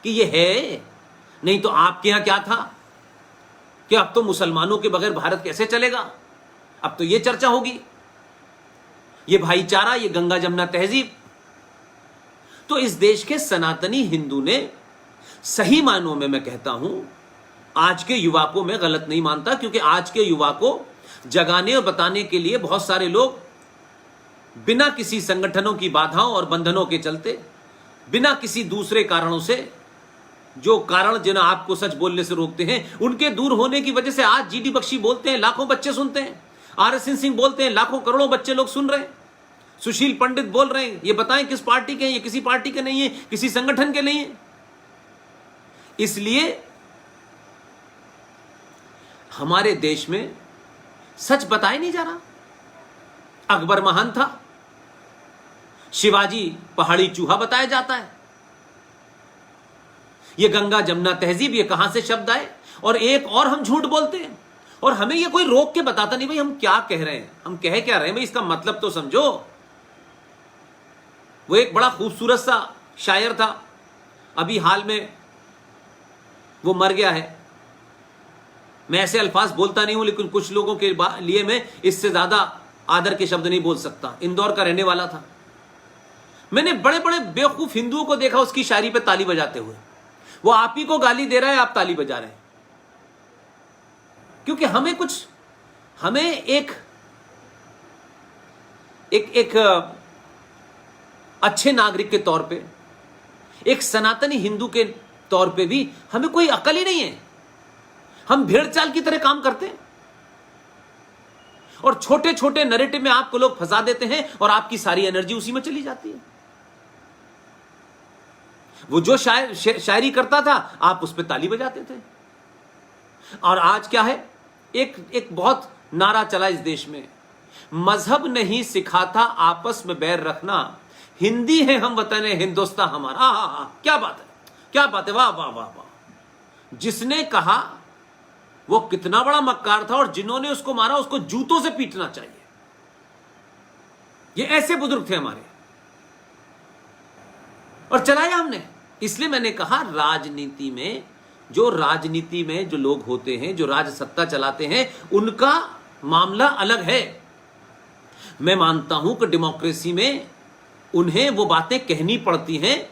कि ये है। नहीं तो आपके यहां क्या था कि अब तो मुसलमानों के बगैर भारत कैसे चलेगा। अब तो ये चर्चा होगी, ये भाईचारा, ये गंगा जमुना तहजीब। तो इस देश के सनातनी हिंदू ने सही मायनों में, मैं कहता हूं, आज के युवा को मैं गलत नहीं मानता, क्योंकि आज के युवा को जगाने और बताने के लिए बहुत सारे लोग बिना किसी संगठनों की बाधाओं और बंधनों के चलते, बिना किसी दूसरे कारणों से, जो कारण जिन्हें आपको सच बोलने से रोकते हैं, उनके दूर होने की वजह से आज जीडी बख्शी बोलते हैं, लाखों बच्चे सुनते हैं। RS सिंह बोलते हैं, लाखों करोड़ों बच्चे लोग सुन रहे हैं। सुशील पंडित बोल रहे हैं। ये बताएं किस पार्टी के हैं? ये किसी पार्टी के नहीं है, किसी संगठन के नहीं है। इसलिए हमारे देश में सच बताया नहीं जा रहा। अकबर महान था, शिवाजी पहाड़ी चूहा बताया जाता है। ये गंगा जमुना तहजीब, ये कहां से शब्द आए? और एक और हम झूठ बोलते हैं और हमें ये कोई रोक के बताता नहीं भाई हम क्या कह रहे हैं, हम कह क्या रहे हैं भाई, इसका मतलब तो समझो। वो एक बड़ा खूबसूरत सा शायर था, अभी हाल में वो मर गया है। मैं ऐसे अल्फाज बोलता नहीं हूं, लेकिन कुछ लोगों के लिए मैं इससे ज्यादा आदर के शब्द नहीं बोल सकता। इंदौर का रहने वाला था, मैंने बड़े बड़े बेवकूफ हिंदुओं को देखा उसकी शायरी पे ताली बजाते हुए। वो आप ही को गाली दे रहा है, आप ताली बजा रहे हैं। क्योंकि हमें एक अच्छे नागरिक के तौर पे, एक सनातनी हिंदू के तौर पे भी हमें कोई अकल ही नहीं है। हम भेड़ चाल की तरह काम करते हैं और छोटे छोटे नैरेटिव में आपको लोग फंसा देते हैं और आपकी सारी एनर्जी उसी में चली जाती है। वो जो शायरी करता था आप उस पर ताली बजाते थे। और आज क्या है, एक बहुत नारा चला इस देश में, मजहब नहीं सिखाता आपस में बैर रखना, हिंदी है हम वतन हिंदुस्तान हमारा। क्या बात है, क्या बात है, वाह वाह वाह वाह। जिसने कहा वो कितना बड़ा मक्कार था और जिन्होंने उसको मारा उसको जूतों से पीटना चाहिए। ये ऐसे बुजुर्ग थे हमारे और चलाया हमने। इसलिए मैंने कहा राजनीति में जो लोग होते हैं, जो राज सत्ता चलाते हैं, उनका मामला अलग है। मैं मानता हूं कि डेमोक्रेसी में उन्हें वो बातें कहनी पड़ती हैं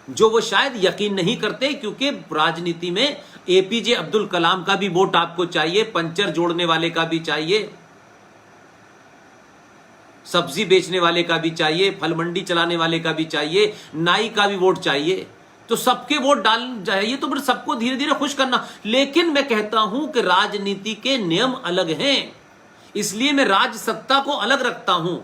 जो वो शायद यकीन नहीं करते, क्योंकि राजनीति में एपीजे अब्दुल कलाम का भी वोट आपको चाहिए, पंचर जोड़ने वाले का भी चाहिए, सब्जी बेचने वाले का भी चाहिए, फल मंडी चलाने वाले का भी चाहिए, नाई का भी वोट चाहिए। तो सबके वोट डाल चाहिए, तो फिर सबको धीरे धीरे खुश करना। लेकिन मैं कहता हूं कि राजनीति के नियम अलग हैं, इसलिए मैं राज सत्ता को अलग रखता हूं।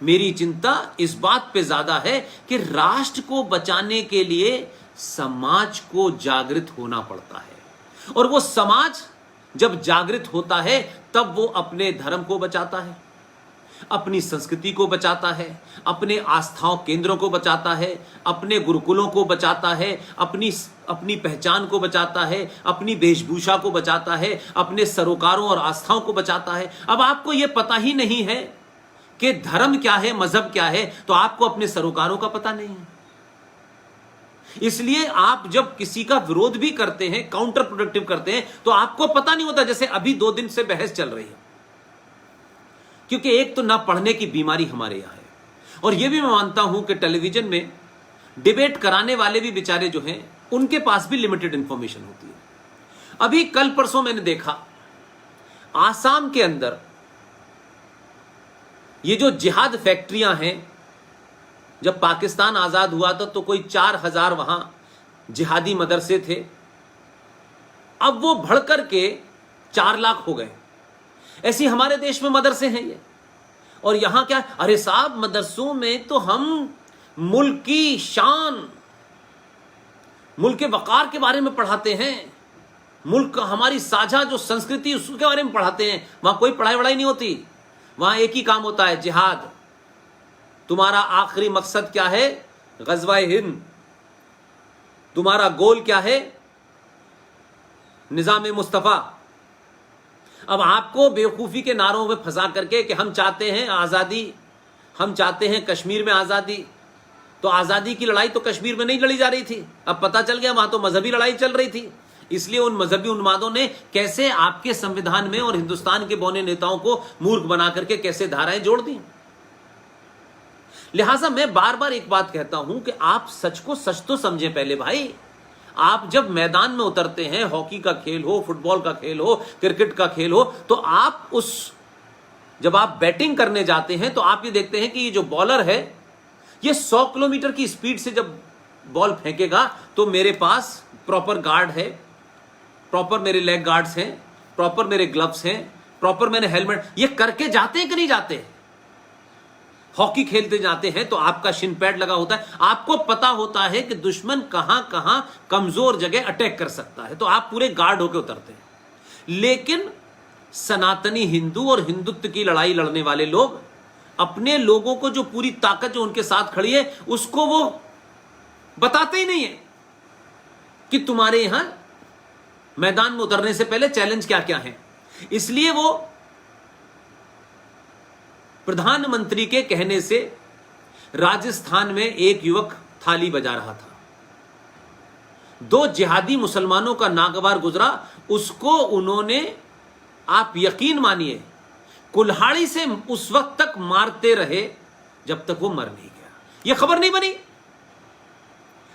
मेरी चिंता इस बात पे ज्यादा है कि राष्ट्र को बचाने के लिए समाज को जागृत होना पड़ता है, और वो समाज जब जागृत होता है तब वो अपने धर्म को बचाता है, अपनी संस्कृति को बचाता है, अपने आस्थाओं केंद्रों को बचाता है, अपने गुरुकुलों को बचाता है, अपनी पहचान को बचाता है, अपनी वेशभूषा को बचाता है, अपने सरोकारों और आस्थाओं को बचाता है। अब आपको यह पता ही नहीं है कि धर्म क्या है, मजहब क्या है, तो आपको अपने सरोकारों का पता नहीं है। इसलिए आप जब किसी का विरोध भी करते हैं, काउंटर प्रोडक्टिव करते हैं, तो आपको पता नहीं होता। जैसे अभी 2 दिन से बहस चल रही है, क्योंकि एक तो ना पढ़ने की बीमारी हमारे यहां है, और यह भी मैं मानता हूं कि टेलीविजन में डिबेट कराने वाले भी बेचारे जो हैं, उनके पास भी लिमिटेड इंफॉर्मेशन होती है। अभी कल परसों मैंने देखा आसाम के अंदर ये जो जिहाद फैक्ट्रियां हैं, जब पाकिस्तान आजाद हुआ था तो कोई 4000 वहां जिहादी मदरसे थे, अब वो बढ़कर के 4 लाख हो गए। ऐसी हमारे देश में मदरसे हैं ये, और यहां क्या, अरे साहब मदरसों में तो हम मुल्क की शान, मुल्क के वकार के बारे में पढ़ाते हैं, मुल्क का हमारी साझा जो संस्कृति उसके बारे में पढ़ाते हैं। वहां कोई पढ़ाई वढ़ाई नहीं होती, वहां एक ही काम होता है, जिहाद। तुम्हारा आखिरी मकसद क्या है, गज़वाए हिंद। तुम्हारा गोल क्या है, निजाम मुस्तफा। अब आपको बेवकूफी के नारों में फंसा करके कि हम चाहते हैं आजादी, हम चाहते हैं कश्मीर में आजादी, तो आजादी की लड़ाई तो कश्मीर में नहीं लड़ी जा रही थी। अब पता चल गया वहां तो मजहबी लड़ाई चल रही थी। इसलिए उन मजहबी उन्मादों ने कैसे आपके संविधान में और हिंदुस्तान के बौने नेताओं को मूर्ख बना करके कैसे धाराएं जोड़ दी। लिहाजा मैं बार बार एक बात कहता हूं कि आप सच को सच तो समझें पहले भाई। आप जब मैदान में उतरते हैं, हॉकी का खेल हो, फुटबॉल का खेल हो, क्रिकेट का खेल हो, तो आप जब आप बैटिंग करने जाते हैं तो आप ये देखते हैं कि ये जो बॉलर है ये 100 किलोमीटर की स्पीड से जब बॉल फेंकेगा तो मेरे पास प्रॉपर गार्ड है, प्रॉपर मेरे लेग गार्ड्स हैं, प्रॉपर मेरे ग्लव्स हैं, प्रॉपर मैंने हेलमेट, ये करके जाते हैं कि नहीं जाते। हॉकी खेलते जाते हैं तो आपका शिन पैड लगा होता है, आपको पता होता है कि दुश्मन कहां कहां कमजोर जगह अटैक कर सकता है, तो आप पूरे गार्ड होकर उतरते हैं। लेकिन सनातनी हिंदू और हिंदुत्व की लड़ाई लड़ने वाले लोग अपने लोगों को जो पूरी ताकत जो उनके साथ खड़ी है उसको वो बताते ही नहीं है कि तुम्हारे यहां मैदान में उतरने से पहले चैलेंज क्या क्या है। इसलिए वो प्रधानमंत्री के कहने से राजस्थान में एक युवक थाली बजा रहा था, 2 जिहादी मुसलमानों का नागवार गुजरा, उसको उन्होंने, आप यकीन मानिए, कुल्हाड़ी से उस वक्त तक मारते रहे जब तक वो मर नहीं गया। यह खबर नहीं बनी।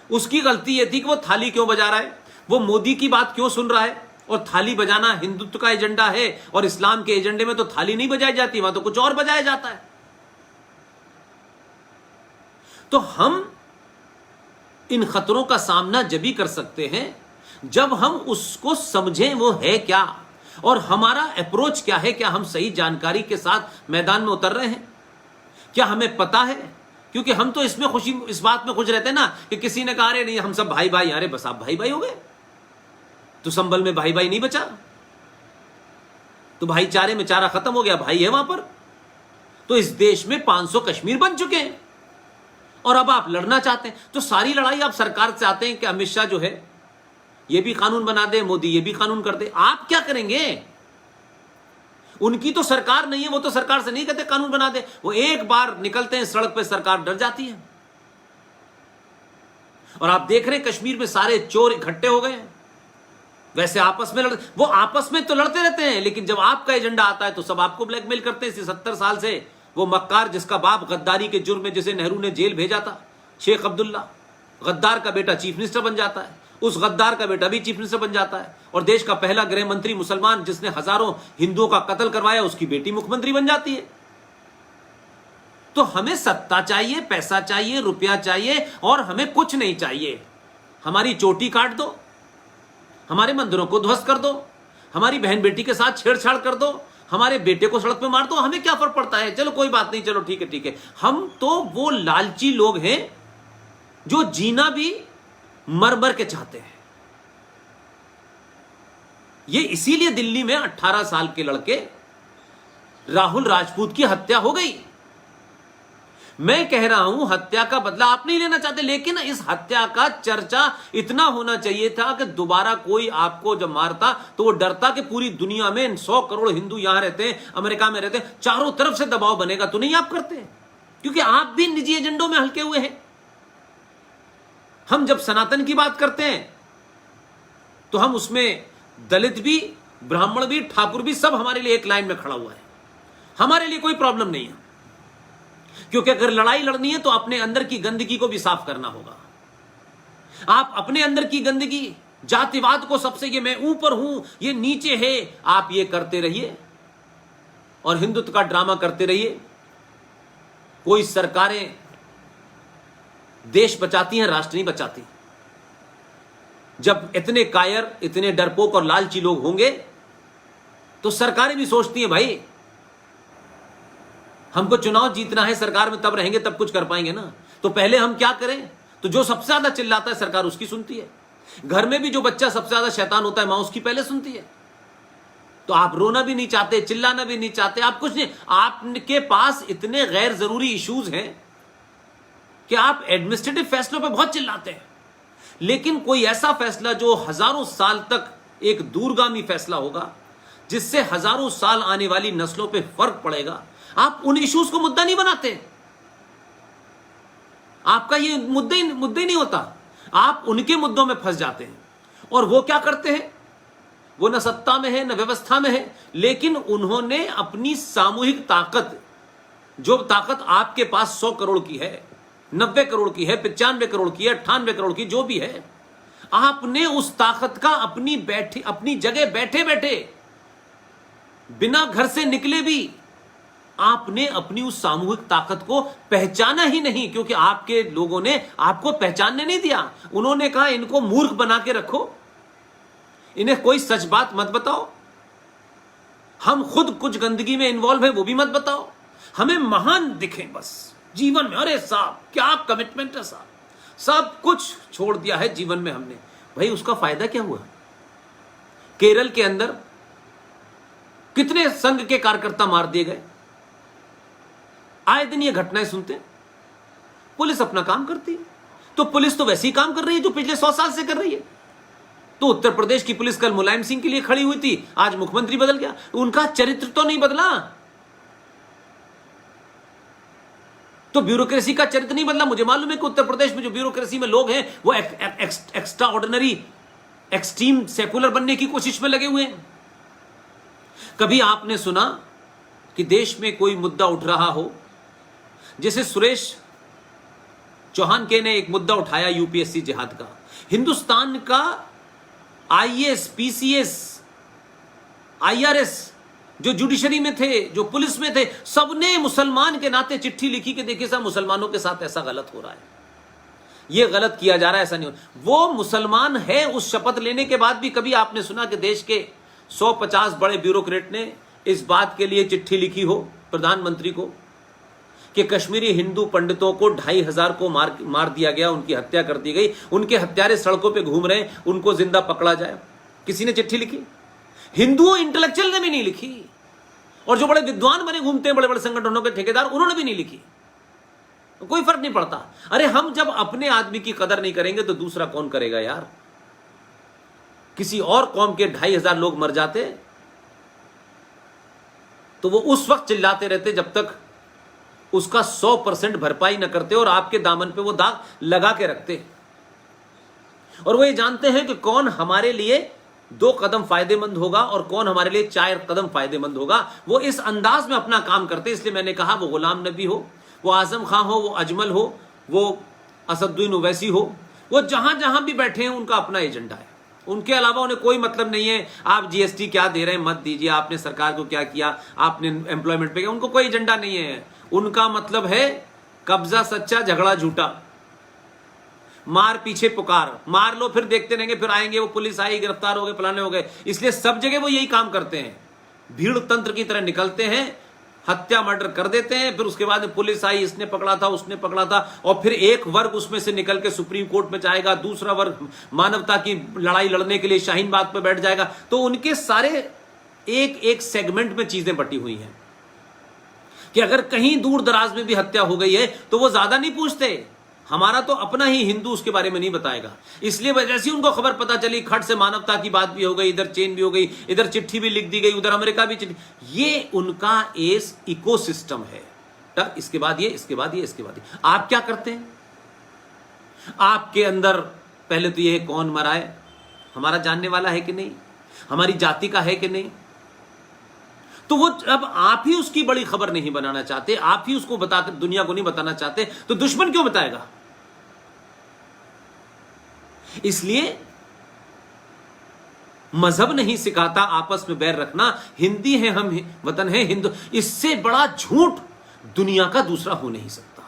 उसकी गलती यह थी कि वो थाली क्यों बजा रहा है, वो मोदी की बात क्यों सुन रहा है। और थाली बजाना हिंदुत्व का एजेंडा है और इस्लाम के एजेंडे में तो थाली नहीं बजाई जाती, वहां तो कुछ और बजाया जाता है। तो हम इन खतरों का सामना जब भी कर सकते हैं जब हम उसको समझें वो है क्या और हमारा अप्रोच क्या है। क्या हम सही जानकारी के साथ मैदान में उतर रहे हैं, क्या हमें पता है। क्योंकि हम तो इसमें खुशी, इस बात में खुश रहते हैं ना कि किसी ने कहा अरे नहीं हम सब भाई भाई, अरे बस आप भाई भाई हो गए तो संभल में भाई भाई नहीं बचा, तो भाईचारे में चारा खत्म हो गया, भाई है वहां पर। तो इस देश में 500 कश्मीर बन चुके हैं और अब आप लड़ना चाहते हैं। तो सारी लड़ाई आप सरकार से चाहते हैं कि अमित शाह जो है ये भी कानून बना दे, मोदी ये भी कानून कर दे। आप क्या करेंगे? उनकी तो सरकार नहीं है, वो तो सरकार से नहीं कहते कानून बना दे। वो एक बार निकलते हैं सड़क पे सरकार डर जाती है। और आप देख रहे हैं कश्मीर में सारे चोर इकट्ठे हो गए हैं। वैसे आपस में वो आपस में तो लड़ते रहते हैं, लेकिन जब आपका एजेंडा आता है तो सब आपको ब्लैकमेल करते हैं। 70 साल से वो मक्कार जिसका बाप गद्दारी के जुर्म में जिसे नेहरू ने जेल भेजा था, शेख अब्दुल्ला, गद्दार का बेटा चीफ मिनिस्टर बन जाता है, उस गद्दार का बेटा भी चीफ मिनिस्टर बन जाता है। और देश का पहला गृह मंत्री मुसलमान जिसने हजारों हिंदुओं का कत्ल करवाया, उसकी बेटी मुख्यमंत्री बन जाती है। तो हमें सत्ता चाहिए, पैसा चाहिए, रुपया चाहिए और हमें कुछ नहीं चाहिए। हमारी चोटी काट दो, हमारे मंदिरों को ध्वस्त कर दो, हमारी बहन बेटी के साथ छेड़छाड़ कर दो, हमारे बेटे को सड़क पे मार दो, हमें क्या फर्क पड़ता है। चलो कोई बात नहीं, चलो ठीक है ठीक है। हम तो वो लालची लोग हैं जो जीना भी मर मर के चाहते हैं। ये इसीलिए दिल्ली में 18 साल के लड़के राहुल राजपूत की हत्या हो गई। मैं कह रहा हूं हत्या का बदला आप नहीं लेना चाहते, लेकिन इस हत्या का चर्चा इतना होना चाहिए था कि दोबारा कोई आपको जब मारता तो वो डरता कि पूरी दुनिया में 100 करोड़ हिंदू यहां रहते हैं, अमेरिका में रहते हैं, चारों तरफ से दबाव बनेगा। तो नहीं आप करते, क्योंकि आप भी निजी एजेंडों में हल्के हुए हैं। हम जब सनातन की बात करते हैं तो हम उसमें दलित भी, ब्राह्मण भी, ठाकुर भी, सब हमारे लिए एक लाइन में खड़ा हुआ है। हमारे लिए कोई प्रॉब्लम नहीं है, क्योंकि अगर लड़ाई लड़नी है तो अपने अंदर की गंदगी को भी साफ करना होगा। आप अपने अंदर की गंदगी, जातिवाद को सबसे, ये मैं ऊपर हूं ये नीचे है, आप ये करते रहिए और हिंदुत्व का ड्रामा करते रहिए। कोई सरकारें देश बचाती हैं, राष्ट्र नहीं बचाती। जब इतने कायर, इतने डरपोक और लालची लोग होंगे तो सरकारें भी सोचती हैं भाई हमको चुनाव जीतना है, सरकार में तब रहेंगे तब कुछ कर पाएंगे ना, तो पहले हम क्या करें। तो जो सबसे ज्यादा चिल्लाता है सरकार उसकी सुनती है। घर में भी जो बच्चा सबसे ज्यादा शैतान होता है मां उसकी पहले सुनती है। तो आप रोना भी नहीं चाहते, चिल्लाना भी नहीं चाहते, आप कुछ नहीं। आपके पास इतने गैर जरूरी इश्यूज हैं कि आप एडमिनिस्ट्रेटिव फैसलों पे बहुत चिल्लाते हैं, लेकिन कोई ऐसा फैसला जो हजारों साल तक एक दूरगामी फैसला होगा, जिससे हजारों साल आने वाली नस्लों पे फर्क पड़ेगा, आप उन इश्यूज को मुद्दा नहीं बनाते। आपका ये मुद्दा ही नहीं होता। आप उनके मुद्दों में फंस जाते हैं। और वो क्या करते हैं, वो न सत्ता में है न व्यवस्था में है, लेकिन उन्होंने अपनी सामूहिक ताकत, जो ताकत आपके पास 100 करोड़ की है, 90 करोड़ की है, 95 करोड़ की है, 98 करोड़ की, जो भी है, आपने उस ताकत का अपनी जगह बैठे बैठे, बिना घर से निकले भी आपने अपनी उस सामूहिक ताकत को पहचाना ही नहीं, क्योंकि आपके लोगों ने आपको पहचानने नहीं दिया। उन्होंने कहा इनको मूर्ख बना के रखो, इन्हें कोई सच बात मत बताओ, हम खुद कुछ गंदगी में इन्वॉल्व है वो भी मत बताओ, हमें महान दिखें बस जीवन में। अरे साहब क्या कमिटमेंट है साहब, सब कुछ छोड़ दिया है जीवन में हमने। भाई उसका फायदा क्या हुआ? केरल के अंदर कितने संघ के कार्यकर्ता मार दिए गए, आए दिन ये घटनाएं सुनते हैं। पुलिस अपना काम करती है, तो पुलिस तो वैसे ही काम कर रही है जो पिछले 100 साल से कर रही है। तो उत्तर प्रदेश की पुलिस कल मुलायम सिंह के लिए खड़ी हुई थी, आज मुख्यमंत्री बदल गया, उनका चरित्र तो नहीं बदला। तो ब्यूरोक्रेसी का चरित्र नहीं बदला। मुझे मालूम है कि उत्तर प्रदेश में जो ब्यूरोक्रेसी में लोग हैं वो एक्स्ट्रा ऑर्डिनरी, एक्सट्रीम सेकुलर बनने की कोशिश में लगे हुए हैं। कभी आपने सुना कि देश में कोई मुद्दा उठ रहा हो, जैसे सुरेश चौहान के ने एक मुद्दा उठाया यूपीएससी जिहाद का। हिंदुस्तान का आईएएस, पीसीएस, आईआरएस जो जुडिशरी में थे, जो पुलिस में थे, सबने मुसलमान के नाते चिट्ठी लिखी कि देखिए साहब मुसलमानों के साथ ऐसा गलत हो रहा है, ये गलत किया जा रहा है, ऐसा नहीं हो। वो मुसलमान है उस शपथ लेने के बाद भी कभी आपने सुना कि देश के 150 बड़े ब्यूरोक्रेट ने इस बात के लिए चिट्ठी लिखी हो प्रधानमंत्री को कि कश्मीरी हिंदू पंडितों को 2500 को मार दिया गया, उनकी हत्या कर दी गई, उनके हत्यारे सड़कों पे घूम रहे हैं, उनको जिंदा पकड़ा जाए? किसी ने चिट्ठी लिखी? हिंदुओं इंटेलेक्चुअल ने भी नहीं लिखी, और जो बड़े विद्वान बने घूमते हैं बड़े बड़े संगठनों के ठेकेदार, उन्होंने भी नहीं लिखी। कोई फर्क नहीं पड़ता। अरे हम जब अपने आदमी की कदर नहीं करेंगे तो दूसरा कौन करेगा यार? किसी और कौम के 2500 लोग मर जाते तो वो उस वक्त चिल्लाते रहते जब तक उसका 100% भरपाई न करते और आपके दामन पे वो दाग लगा के रखते। और वो ये जानते हैं कि कौन हमारे लिए 2 कदम फायदेमंद होगा और कौन हमारे लिए 4 कदम फायदेमंद होगा। वो इस अंदाज में अपना काम करते। इसलिए मैंने कहा वो गुलाम नबी हो, वो आजम खां हो, वो अजमल हो, वो असदुद्दीन ओवैसी हो, वो जहां जहां भी बैठे हैं उनका अपना एजेंडा है। उनके अलावा उन्हें कोई मतलब नहीं है आप जीएसटी क्या दे रहे हैं मत दीजिए, आपने सरकार को क्या किया, आपने एम्प्लॉयमेंट पे किया, उनको कोई एजेंडा नहीं है। उनका मतलब है कब्जा सच्चा, झगड़ा झूठा, मार पीछे पुकार, मार लो फिर देखते रहेंगे, फिर आएंगे वो पुलिस आई, गिरफ्तार हो गए, फलाने हो गए। इसलिए सब जगह वो यही काम करते हैं, भीड़ तंत्र की तरह निकलते हैं, हत्या मर्डर कर देते हैं, फिर उसके बाद पुलिस आई, इसने पकड़ा था, उसने पकड़ा था, और फिर एक वर्ग उसमें से निकल के सुप्रीम कोर्ट में जाएगा, दूसरा वर्ग मानवता की लड़ाई लड़ने के लिए शाहीन बाग पे बैठ जाएगा। तो उनके सारे एक एक सेगमेंट में चीजें बटी हुई हैं कि अगर कहीं दूर दराज में भी हत्या हो गई है तो वो ज्यादा नहीं पूछते, हमारा तो अपना ही हिंदू उसके बारे में नहीं बताएगा। इसलिए जैसे ही उनको खबर पता चली, खट से मानवता की बात भी हो गई, इधर चेन भी हो गई, इधर चिट्ठी भी लिख दी गई, उधर अमेरिका भी चिट्ठी, ये उनका एस इकोसिस्टम है। इसके बाद ये, इसके बाद ये, इसके बाद ये। आप क्या करते हैं? आपके अंदर पहले तो ये है कौन मरा है, हमारा जानने वाला है कि नहीं, हमारी जाति का है कि नहीं। तो वो अब आप ही उसकी बड़ी खबर नहीं बनाना चाहते, आप ही उसको बताकर दुनिया को नहीं बताना चाहते, तो दुश्मन क्यों बताएगा? इसलिए मजहब नहीं सिखाता आपस में बैर रखना, हिंदी है हम, वतन है हिंदू, इससे बड़ा झूठ दुनिया का दूसरा हो नहीं सकता।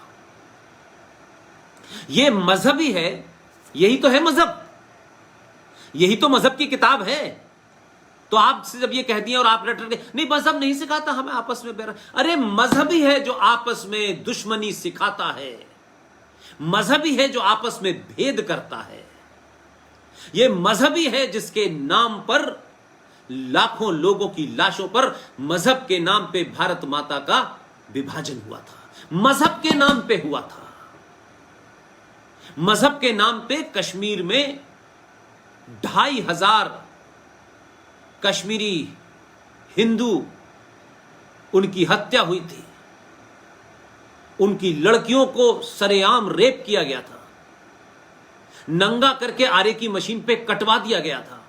यह मजहब ही है, यही तो है मजहब, यही तो मजहब की किताब है। तो आपसे जब ये कह दिया और आप रट के नहीं मजहब नहीं सिखाता हमें आपस में बैर, अरे मजहब ही है जो आपस में दुश्मनी सिखाता है, मजहब ही है जो आपस में भेद करता है। यह मजहबी है जिसके नाम पर लाखों लोगों की लाशों पर मजहब के नाम पे भारत माता का विभाजन हुआ था, मजहब के नाम पे हुआ था। मजहब के नाम पे कश्मीर में 2500 कश्मीरी हिंदू उनकी हत्या हुई थी, उनकी लड़कियों को सरेआम रेप किया गया था, नंगा करके आरे की मशीन पे कटवा दिया गया था।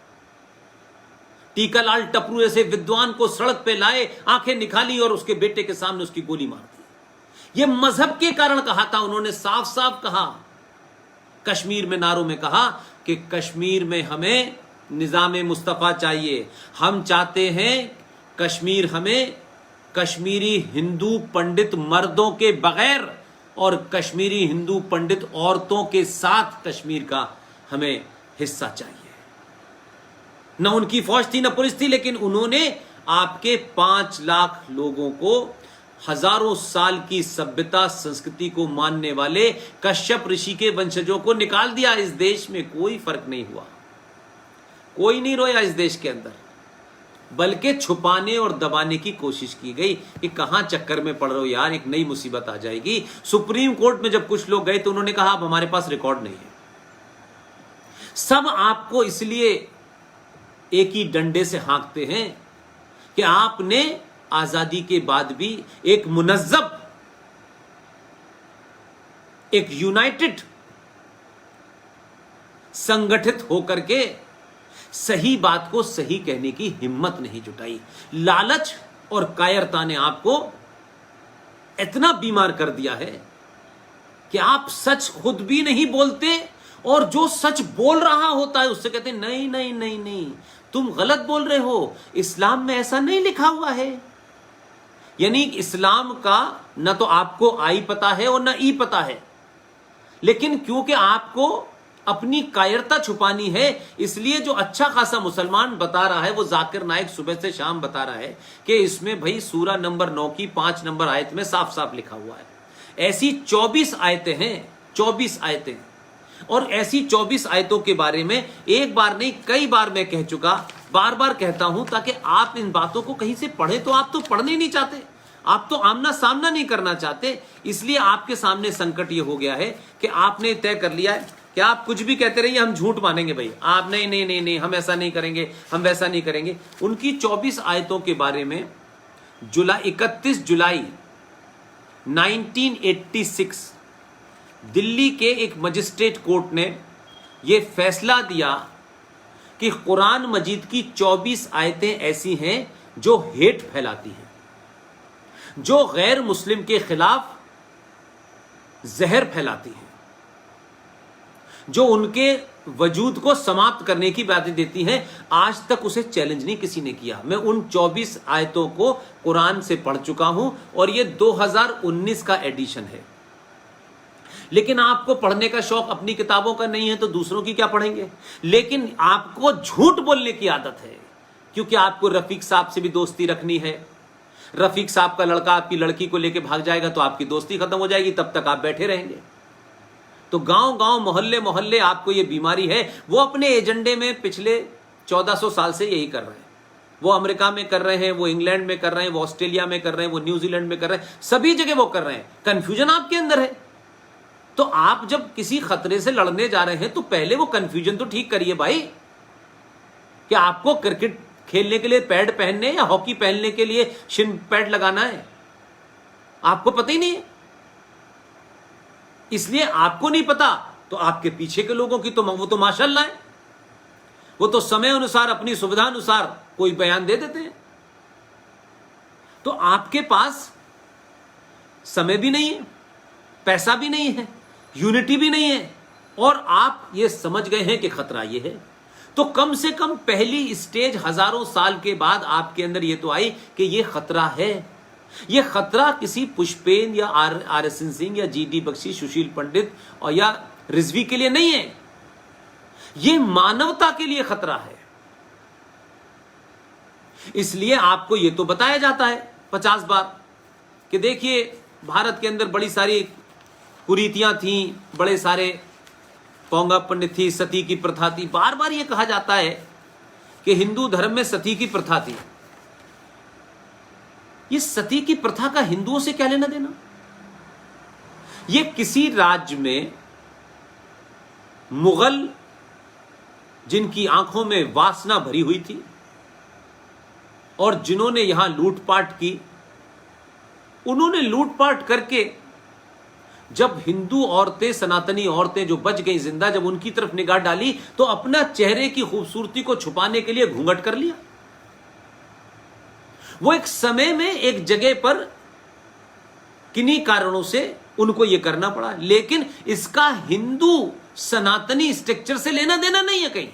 टीकालाल टपरू ऐसे विद्वान को सड़क पे लाए, आंखें निकाली और उसके बेटे के सामने उसकी गोली मार दी। यह मजहब के कारण कहा था उन्होंने, साफ साफ कहा, कश्मीर में नारों में कहा कि कश्मीर में हमें निजाम मुस्तफा चाहिए, हम चाहते हैं कश्मीर हमें कश्मीरी हिंदू पंडित मर्दों के बगैर और कश्मीरी हिंदू पंडित औरतों के साथ कश्मीर का हमें हिस्सा चाहिए। न उनकी फौज थी न पुलिस थी, लेकिन उन्होंने आपके 5 लाख लोगों को, हजारों साल की सभ्यता संस्कृति को मानने वाले कश्यप ऋषि के वंशजों को निकाल दिया। इस देश में कोई फर्क नहीं हुआ, कोई नहीं रोया इस देश के अंदर, बल्कि छुपाने और दबाने की कोशिश की गई कि कहां चक्कर में पड़ रहे हो यार, एक नई मुसीबत आ जाएगी। सुप्रीम कोर्ट में जब कुछ लोग गए तो उन्होंने कहा अब हमारे पास रिकॉर्ड नहीं है। सब आपको इसलिए एक ही डंडे से हाँकते हैं कि आपने आजादी के बाद भी एक मुनज़्ज़ब, एक यूनाइटेड, संगठित होकर के सही बात को सही कहने की हिम्मत नहीं जुटाई। लालच और कायरता ने आपको इतना बीमार कर दिया है कि आप सच खुद भी नहीं बोलते और जो सच बोल रहा होता है उससे कहते नहीं नहीं नहीं नहीं, तुम गलत बोल रहे हो, इस्लाम में ऐसा नहीं लिखा हुआ है। यानी इस्लाम का ना तो आपको आई पता है और ना ई पता है, लेकिन क्योंकि आपको अपनी कायरता छुपानी है, इसलिए जो अच्छा खासा मुसलमान बता रहा है, वो जाकिर नाइक सुबह से शाम बता रहा है कि इसमें भाई सूरा नंबर 9 की 5 नंबर आयत में साफ साफ लिखा हुआ है। ऐसी 24 आयतें हैं, 24 आयतें, और ऐसी 24 आयतों के बारे में एक बार नहीं कई बार मैं कह चुका, बार बार कहता हूं ताकि आप इन बातों को कहीं से पढ़े। तो आप तो पढ़ने नहीं चाहते, आप तो आमना सामना नहीं करना चाहते, इसलिए आपके सामने संकट ये हो गया है कि आपने तय कर लिया है कि आप कुछ भी कहते रहिए, हम झूठ मानेंगे भाई, आप नहीं नहीं नहीं नहीं, हम ऐसा नहीं करेंगे, हम वैसा नहीं करेंगे। उनकी 24 आयतों के बारे में 31 जुलाई 1986 दिल्ली के एक मजिस्ट्रेट कोर्ट ने यह फैसला दिया कि कुरान मजीद की 24 आयतें ऐसी हैं जो हेट फैलाती हैं, जो गैर मुस्लिम के खिलाफ जहर फैलाती हैं, जो उनके वजूद को समाप्त करने की बातें देती हैं। आज तक उसे चैलेंज नहीं किसी ने किया। मैं उन 24 आयतों को कुरान से पढ़ चुका हूं और यह 2019 का एडिशन है। लेकिन आपको पढ़ने का शौक अपनी किताबों का नहीं है तो दूसरों की क्या पढ़ेंगे। लेकिन आपको झूठ बोलने की आदत है, क्योंकि आपको रफीक साहब से भी दोस्ती रखनी है। रफीक साहब का लड़का आपकी लड़की को लेकर भाग जाएगा तो आपकी दोस्ती खत्म हो जाएगी, तब तक आप बैठे रहेंगे। तो गांव गांव मोहल्ले मोहल्ले आपको ये बीमारी है। वो अपने एजेंडे में पिछले 1400 साल से यही कर रहे हैं। वो अमेरिका में कर रहे हैं, वो इंग्लैंड में कर रहे हैं, वो ऑस्ट्रेलिया में कर रहे हैं, वो न्यूजीलैंड में कर रहे हैं, सभी जगह वो कर रहे हैं। कंफ्यूजन आपके अंदर है। तो आप जब किसी खतरे से लड़ने जा रहे हैं तो पहले वो कंफ्यूजन तो ठीक करिए भाई, कि आपको क्रिकेट खेलने के लिए पैड पहनने या हॉकी पहनने के लिए शिन पैड लगाना है, आपको पता ही नहीं है। इसलिए आपको नहीं पता तो आपके पीछे के लोगों की तो वो तो माशाल्लाह है, वो तो समय अनुसार अपनी सुविधा अनुसार कोई बयान दे देते हैं। तो आपके पास समय भी नहीं है, पैसा भी नहीं है, यूनिटी भी नहीं है, और आप ये समझ गए हैं कि खतरा ये है। तो कम से कम पहली स्टेज हजारों साल के बाद आपके अंदर ये तो आई कि ये खतरा है। ये खतरा किसी पुष्पेन या आर.एस.एन. सिंह या जी.डी. बख्शी, सुशील पंडित और या रिजवी के लिए नहीं है, ये मानवता के लिए खतरा है। इसलिए आपको ये तो बताया जाता है 50 बार कि देखिए भारत के अंदर बड़ी सारी कुरीतियां थी, बड़े सारे पौंगा पंडित थी, सती की प्रथा थी। बार बार ये कहा जाता है कि हिंदू धर्म में सती की प्रथा थी। ये सती की प्रथा का हिंदुओं से क्या लेना देना। ये किसी राज्य में मुगल जिनकी आंखों में वासना भरी हुई थी और जिन्होंने यहां लूटपाट की, उन्होंने लूटपाट करके जब हिंदू औरतें, सनातनी औरतें जो बच गई जिंदा, जब उनकी तरफ निगाह डाली तो अपना चेहरे की खूबसूरती को छुपाने के लिए घूंघट कर लिया। वो एक समय में एक जगह पर किन्हीं कारणों से उनको यह करना पड़ा, लेकिन इसका हिंदू सनातनी स्ट्रक्चर से लेना देना नहीं है कहीं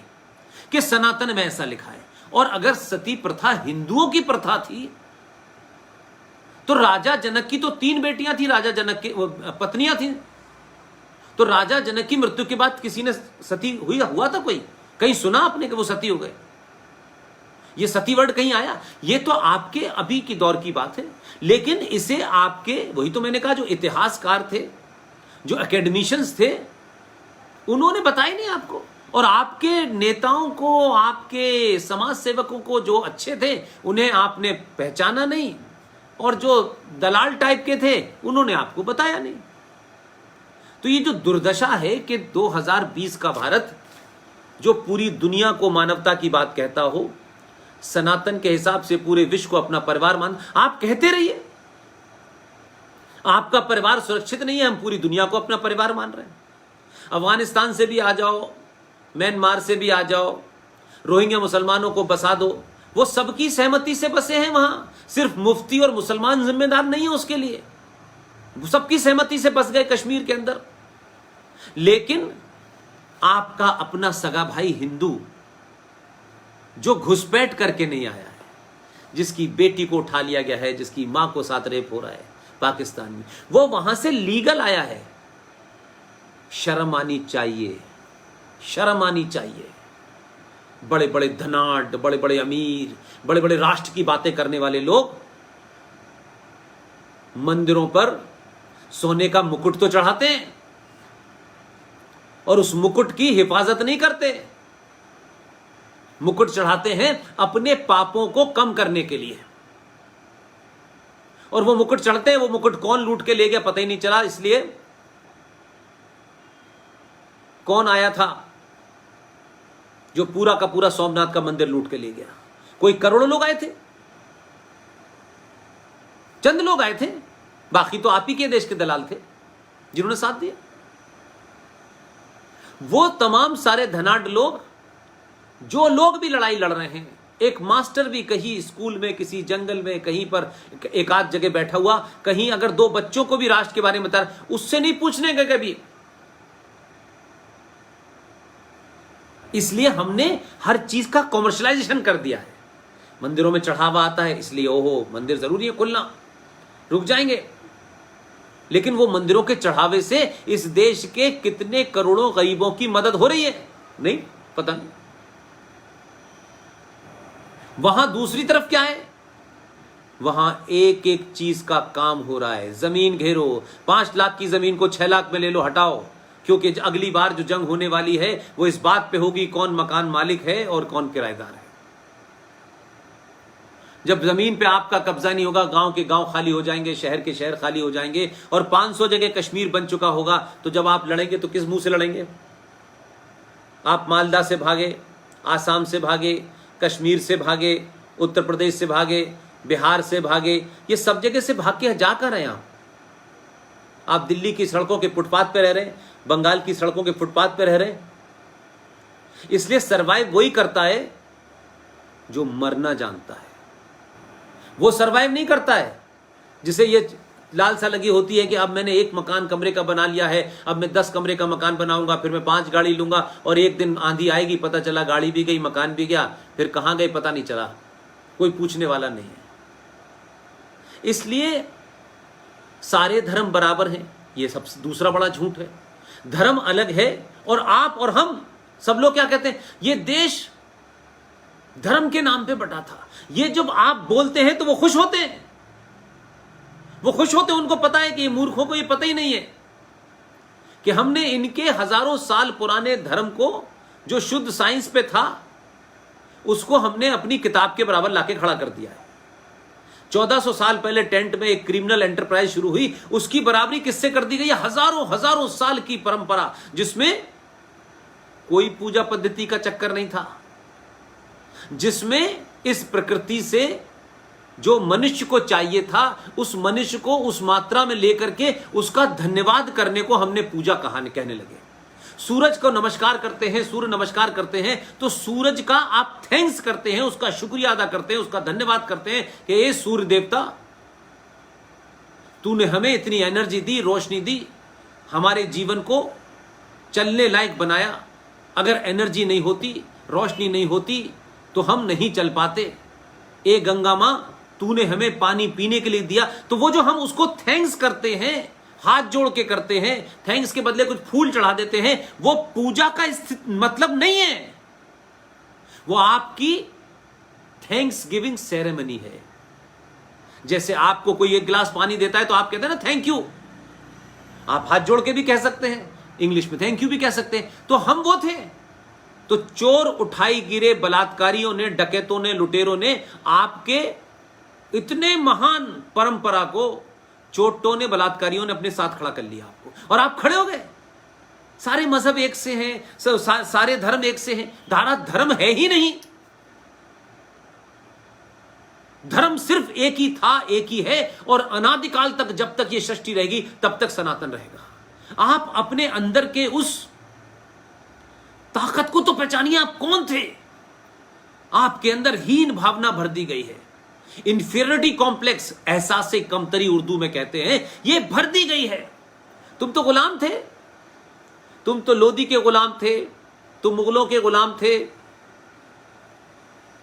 कि सनातन में ऐसा लिखा है। और अगर सती प्रथा हिंदुओं की प्रथा थी तो राजा जनक की तो 3 बेटियां थी, राजा जनक की पत्नियां थी। तो राजा जनक की मृत्यु के बाद किसी ने सती हुआ था कोई? कहीं सुना आपने कि वो सती हो गए? ये सती वर्ड कहीं आया? ये तो आपके अभी की दौर की बात है, लेकिन इसे आपके, वही तो मैंने कहा, जो इतिहासकार थे, जो एकेडमिशियंस थे, उन्होंने बताया नहीं आपको। और आपके नेताओं को, आपके समाज सेवकों को जो अच्छे थे उन्हें आपने पहचाना नहीं, और जो दलाल टाइप के थे उन्होंने आपको बताया नहीं। तो ये जो दुर्दशा है कि 2020 का भारत जो पूरी दुनिया को मानवता की बात कहता हो, सनातन के हिसाब से पूरे विश्व को अपना परिवार मान, आप कहते रहिए आपका परिवार सुरक्षित नहीं है, हम पूरी दुनिया को अपना परिवार मान रहे हैं। अफगानिस्तान से भी आ जाओ, म्यांमार से भी आ जाओ, रोहिंग्या मुसलमानों को बसा दो, वो सबकी सहमति से बसे हैं वहां। सिर्फ मुफ्ती और मुसलमान जिम्मेदार नहीं है उसके लिए, सबकी सहमति से बस गए कश्मीर के अंदर। लेकिन आपका अपना सगा भाई हिंदू जो घुसपैठ करके नहीं आया है, जिसकी बेटी को उठा लिया गया है, जिसकी मां को साथ रेप हो रहा है पाकिस्तान में, वो वहां से लीगल आया है। शर्म आनी चाहिए, शर्म आनी चाहिए। बड़े बड़े धनाढ्य, बड़े बड़े अमीर, बड़े बड़े राष्ट्र की बातें करने वाले लोग मंदिरों पर सोने का मुकुट तो चढ़ाते हैं और उस मुकुट की हिफाजत नहीं करते। मुकुट चढ़ाते हैं अपने पापों को कम करने के लिए, और वो मुकुट चढ़ते हैं, वो मुकुट कौन लूट के ले गया पता ही नहीं चला। इसलिए कौन आया था जो पूरा का पूरा सोमनाथ का मंदिर लूट के ले गया? कोई करोड़ों लोग आए थे? चंद लोग आए थे, बाकी तो आप ही के देश के दलाल थे जिन्होंने साथ दिया। वो तमाम सारे धनाढ्य लोग, जो लोग भी लड़ाई लड़ रहे हैं, एक मास्टर भी कहीं स्कूल में, किसी जंगल में, कहीं पर एक आध जगह बैठा हुआ, कहीं अगर दो बच्चों को भी राष्ट्र के बारे में बता, उससे नहीं पूछने का कभी। इसलिए हमने हर चीज का कॉमर्शलाइजेशन कर दिया है। मंदिरों में चढ़ावा आता है, इसलिए ओहो मंदिर जरूरी है खुलना, रुक जाएंगे। लेकिन वो मंदिरों के चढ़ावे से इस देश के कितने करोड़ों गरीबों की मदद हो रही है? नहीं, पता नहीं। वहां दूसरी तरफ क्या है? वहां एक एक चीज का काम हो रहा है। जमीन घेरो, 5 लाख की जमीन को 6 लाख में ले लो, हटाओ, क्योंकि अगली बार जो जंग होने वाली है वो इस बात पे होगी कौन मकान मालिक है और कौन किराएदार है। जब जमीन पे आपका कब्जा नहीं होगा, गांव के गांव खाली हो जाएंगे, शहर के शहर खाली हो जाएंगे, और 500 जगह कश्मीर बन चुका होगा, तो जब आप लड़ेंगे तो किस मुंह से लड़ेंगे? आप मालदा से भागे, आसाम से भागे, कश्मीर से भागे, उत्तर प्रदेश से भागे, बिहार से भागे, ये सब जगह से भाग के जा कर रहे हैं आप दिल्ली की सड़कों के फुटपाथ पे रह रहे हैं, बंगाल की सड़कों के फुटपाथ पे रह रहे हैं। इसलिए सरवाइव वही करता है जो मरना जानता है। वो सरवाइव नहीं करता है जिसे ये लालसा लगी होती है कि अब मैंने 1 मकान कमरे का बना लिया है, अब मैं 10 कमरे का मकान बनाऊंगा, फिर मैं 5 गाड़ी लूंगा, और एक दिन आंधी आएगी, पता चला गाड़ी भी गई, मकान भी गया, फिर कहां गए पता नहीं चला, कोई पूछने वाला नहीं है। इसलिए सारे धर्म बराबर हैं, ये सब दूसरा बड़ा झूठ है। धर्म अलग है, और आप और हम सब लोग क्या कहते हैं? ये देश धर्म के नाम पे बटा था। ये जब आप बोलते हैं तो वो खुश होते हैं, वो खुश होते हैं। उनको पता है कि ये मूर्खों को ये पता ही नहीं है कि हमने इनके हजारों साल पुराने धर्म को, जो शुद्ध साइंस पे था, उसको हमने अपनी किताब के बराबर लाके खड़ा कर दिया है। 1400 साल पहले टेंट में एक क्रिमिनल एंटरप्राइज शुरू हुई, उसकी बराबरी किससे कर दी गई? हजारों हजारों साल की परंपरा, जिसमें कोई पूजा पद्धति का चक्कर नहीं था, जिसमें इस प्रकृति से जो मनुष्य को चाहिए था, उस मनुष्य को उस मात्रा में लेकर के उसका धन्यवाद करने को हमने पूजा कहने लगे। सूरज को नमस्कार करते हैं, सूर्य नमस्कार करते हैं, तो सूरज का आप थैंक्स करते हैं, उसका शुक्रिया अदा करते हैं, उसका धन्यवाद करते हैं कि ये सूर्य देवता, तूने हमें इतनी एनर्जी दी, रोशनी दी, हमारे जीवन को चलने लायक बनाया। अगर एनर्जी नहीं होती, रोशनी नहीं होती, तो हम नहीं चल पाते। ए गंगा मां, तूने हमें पानी पीने के लिए दिया। तो वो जो हम उसको थैंक्स करते हैं, हाथ जोड़ के करते हैं, थैंक्स के बदले कुछ फूल चढ़ा देते हैं, वो पूजा का मतलब नहीं है, वो आपकी थैंक्स गिविंग सेरेमनी है। जैसे आपको कोई एक गिलास पानी देता है तो आप कहते हैं ना थैंक यू, आप हाथ जोड़ के भी कह सकते हैं, इंग्लिश में थैंक यू भी कह सकते हैं। तो हम वो थे। तो चोर उठाई गिरे, बलात्कारियों ने, डकैतों ने, लुटेरों ने आपके इतने महान परंपरा को, चोटों ने, बलात्कारियों ने अपने साथ खड़ा कर लिया आपको, और आप खड़े हो गए। सारे मजहब एक से हैं, सारे धर्म एक से हैं। धारा धर्म है ही नहीं। धर्म सिर्फ एक ही था, एक ही है, और अनादिकाल तक, जब तक ये सृष्टि रहेगी तब तक सनातन रहेगा। आप अपने अंदर के उस ताकत को तो पहचानिए, आप कौन थे। आपके अंदर हीन भावना भर दी गई है, इंफीरियरिटी कॉम्प्लेक्स, एहसास कमतरी उर्दू में कहते हैं, ये भर दी गई है। तुम तो गुलाम थे, तुम तो लोदी के गुलाम थे, तुम मुगलों के गुलाम थे,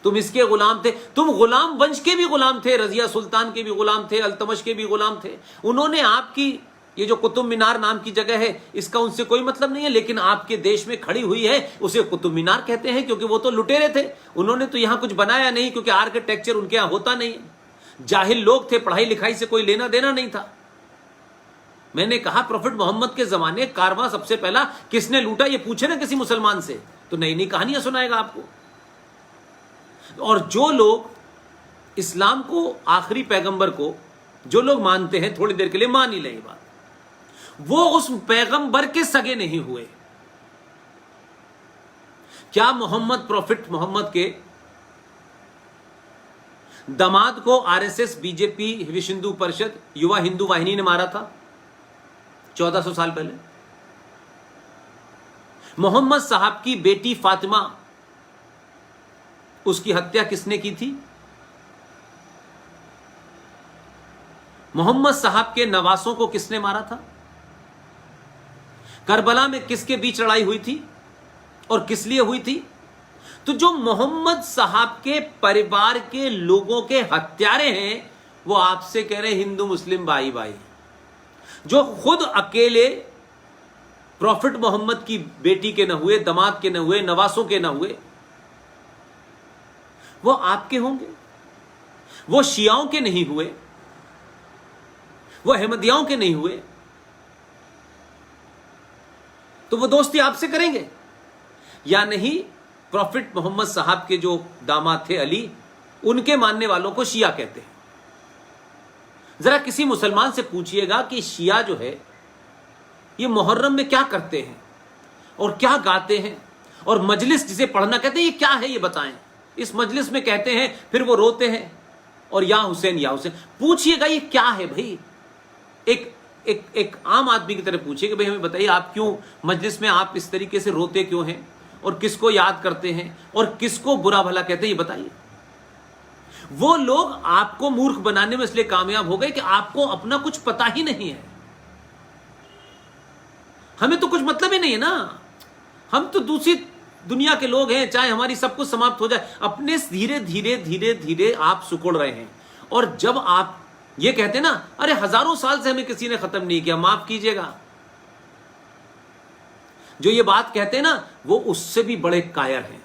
तुम इसके गुलाम थे, तुम गुलाम वंश के भी गुलाम थे, रजिया सुल्तान के भी गुलाम थे, अल्तमश के भी गुलाम थे। उन्होंने आपकी ये जो कुतुब मीनार नाम की जगह है, इसका उनसे कोई मतलब नहीं है, लेकिन आपके देश में खड़ी हुई है, उसे कुतुब मीनार कहते हैं, क्योंकि वो तो लुटेरे थे। उन्होंने तो यहां कुछ बनाया नहीं, क्योंकि आर्किटेक्चर उनके यहां होता नहीं है। जाहिल लोग थे, पढ़ाई लिखाई से कोई लेना देना नहीं था। मैंने कहा प्रॉफिट मोहम्मद के जमाने कारवां सबसे पहला किसने लूटा, ये पूछे ना किसी मुसलमान से, तो नई नई कहानियां सुनाएगा आपको। और जो लोग इस्लाम को, आखिरी पैगंबर को जो लोग मानते हैं, थोड़ी देर के लिए मान ही लें बात, वो उस पैगंबर के सगे नहीं हुए। क्या मोहम्मद, प्रॉफिट मोहम्मद के दामाद को आरएसएस, बीजेपी, विश्व हिंदू परिषद, युवा हिंदू वाहिनी ने मारा था 1400 साल पहले? मोहम्मद साहब की बेटी फातिमा, उसकी हत्या किसने की थी? मोहम्मद साहब के नवासों को किसने मारा था? करबला में किसके बीच लड़ाई हुई थी और किस लिए हुई थी? तो जो मोहम्मद साहब के परिवार के लोगों के हत्यारे हैं, वो आपसे कह रहे हिंदू मुस्लिम भाई भाई। जो खुद अकेले प्रॉफिट मोहम्मद की बेटी के न हुए, दामाद के न हुए, नवासों के न हुए, वो आपके होंगे? वो शियाओं के नहीं हुए, वो अहमदियाओं के नहीं हुए, तो वो दोस्ती आपसे करेंगे या नहीं? प्रॉफिट मोहम्मद साहब के जो दामाद थे अली, उनके मानने वालों को शिया कहते हैं। जरा किसी मुसलमान से पूछिएगा कि शिया जो है ये मुहर्रम में क्या करते हैं और क्या गाते हैं, और मजलिस जिसे पढ़ना कहते हैं, ये क्या है ये बताएं। इस मजलिस में कहते हैं, फिर वो रोते हैं और या हुसैन या हुसैन। पूछिएगा ये क्या है भाई? एक आम आदमी की तरह पूछिए कि भाई हमें बताइए, आप क्यों मजलिस में आप इस तरीके से रोते क्यों हैं, और किसको याद करते हैं, और किसको बुरा भला कहते हैं, ये बताइए। वो लोग आपको मूर्ख बनाने में इसलिए कामयाब हो गए कि आपको अपना कुछ पता ही नहीं है। हमें तो कुछ मतलब ही नहीं है ना, हम तो दूसरी दुनिया के लोग हैं, चाहे हमारी सब कुछ समाप्त हो जाए, अपने धीरे धीरे धीरे धीरे आप सुकुड़ रहे हैं। और जब आप ये कहते हैं ना, अरे हजारों साल से हमें किसी ने खत्म नहीं किया, माफ कीजिएगा, जो ये बात कहते हैं ना, वो उससे भी बड़े कायर हैं।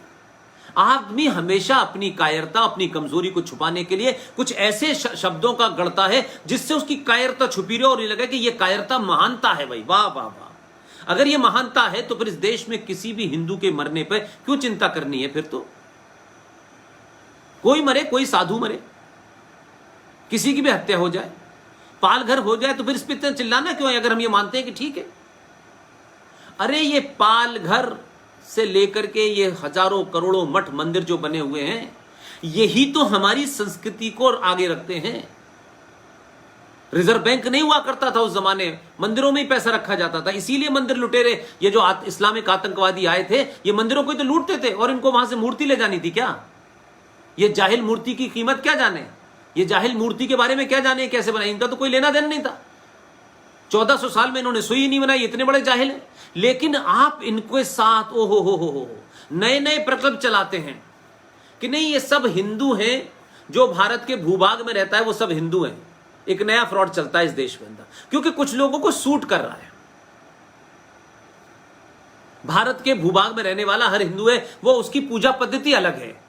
आदमी हमेशा अपनी कायरता, अपनी कमजोरी को छुपाने के लिए कुछ ऐसे शब्दों का गढ़ता है जिससे उसकी कायरता छुपी रहे और ये लगे कि ये कायरता महानता है। भाई वाह वाह वाह, अगर ये महानता है तो फिर इस देश में किसी भी हिंदू के मरने पर क्यों चिंता करनी है? फिर तो कोई मरे, कोई साधु मरे, किसी की भी हत्या हो जाए, पालघर हो जाए, तो फिर इस पर इतना चिल्लाना क्यों है अगर हम ये मानते हैं कि ठीक है? अरे ये पालघर से लेकर के ये हजारों करोड़ों मठ मंदिर जो बने हुए हैं, यही तो हमारी संस्कृति को आगे रखते हैं। रिजर्व बैंक नहीं हुआ करता था उस जमाने, मंदिरों में ही पैसा रखा जाता था, इसीलिए मंदिर लुटेरे, ये जो इस्लामिक आतंकवादी आए थे, ये मंदिरों को तो लूटते थे और इनको वहां से मूर्ति ले जानी थी। क्या ये जाहिल मूर्ति की कीमत क्या जाने, ये जाहिल मूर्ति के बारे में क्या जाने कैसे बनाई? इनका तो कोई लेना देना नहीं था। 1400 साल में इन्होंने सुई नहीं बनाई, इतने बड़े जाहिल हैं। लेकिन आप इनके साथ ओ हो नए नए प्रकल्प चलाते हैं कि नहीं ये सब हिंदू हैं, जो भारत के भूभाग में रहता है वो सब हिंदू हैं। एक नया फ्रॉड चलता है इस देश के अंदर, क्योंकि कुछ लोगों को सूट कर रहा है। भारत के भूभाग में रहने वाला हर हिंदू है, वो उसकी पूजा पद्धति अलग है।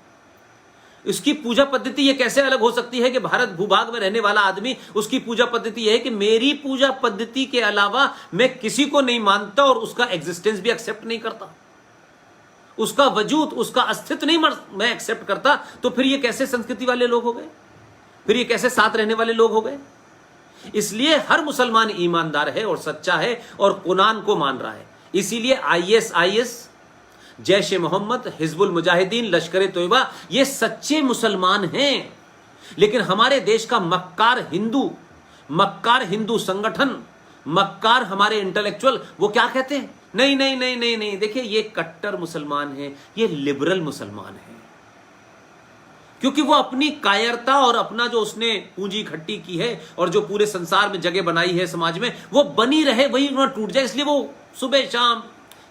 उसकी पूजा पद्धति ये कैसे अलग हो सकती है कि भारत भूभाग में रहने वाला आदमी, उसकी पूजा पद्धति यह है कि मेरी पूजा पद्धति के अलावा मैं किसी को नहीं मानता और उसका एग्जिस्टेंस भी एक्सेप्ट नहीं करता, उसका वजूद, उसका अस्तित्व नहीं मैं एक्सेप्ट करता। तो फिर ये कैसे संस्कृति वाले लोग हो गए? फिर ये कैसे साथ रहने वाले लोग हो गए? इसलिए हर मुसलमान ईमानदार है और सच्चा है और कुरान को मान रहा है। इसीलिए ISIS, जैश मोहम्मद, हिजबुल मुजाहिदीन, लश्कर तोयबा, ये सच्चे मुसलमान हैं। लेकिन हमारे देश का मक्कार हिंदू संगठन, मक्कार हमारे इंटेलेक्चुअल, वो क्या कहते हैं? नहीं नहीं नहीं नहीं नहीं, देखिए ये कट्टर मुसलमान हैं, ये लिबरल मुसलमान हैं, क्योंकि वो अपनी कायरता और अपना जो उसने पूंजी इकट्ठी की है और जो पूरे संसार में जगह बनाई है समाज में, वो बनी रहे, वही ना टूट जाए। इसलिए वो सुबह शाम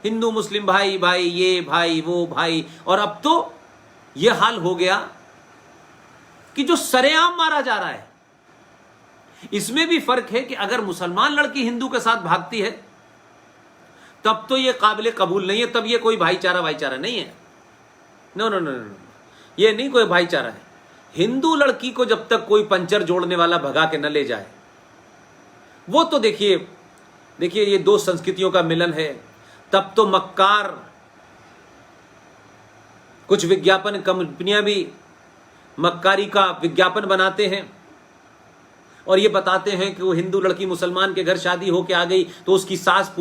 हिंदू मुस्लिम भाई भाई, ये भाई वो भाई। और अब तो यह हाल हो गया कि जो सरेआम मारा जा रहा है, इसमें भी फर्क है कि अगर मुसलमान लड़की हिंदू के साथ भागती है तब तो यह काबिल कबूल नहीं है, तब यह कोई भाईचारा नहीं है। नो नो नो नो, ये नहीं कोई भाईचारा है। हिंदू लड़की को जब तक कोई पंचर जोड़ने वाला भगा के न ले जाए, वो तो देखिए ये दो संस्कृतियों का मिलन है। तब तो मक्कार कुछ विज्ञापन कंपनियां भी मक्कारी का विज्ञापन बनाते हैं और ये बताते हैं कि वो हिंदू लड़की मुसलमान के घर शादी होके आ गई तो उसकी सास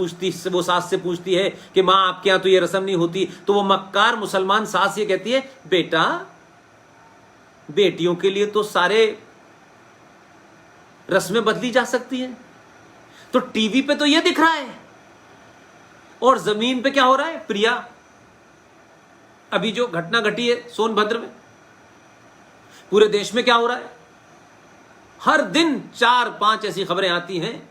से पूछती है कि माँ आपके यहाँ तो ये रस्म नहीं होती। तो वो मक्कार मुसलमान सास ये कहती है, बेटा बेटियों के लिए तो सारे रस्में बदली जा सकती हैं। तो टीवी पे तो ये दिख रहा है और जमीन पे क्या हो रहा है। प्रिया, अभी जो घटना घटी है सोनभद्र में, पूरे देश में क्या हो रहा है, हर दिन 4-5 ऐसी खबरें आती हैं।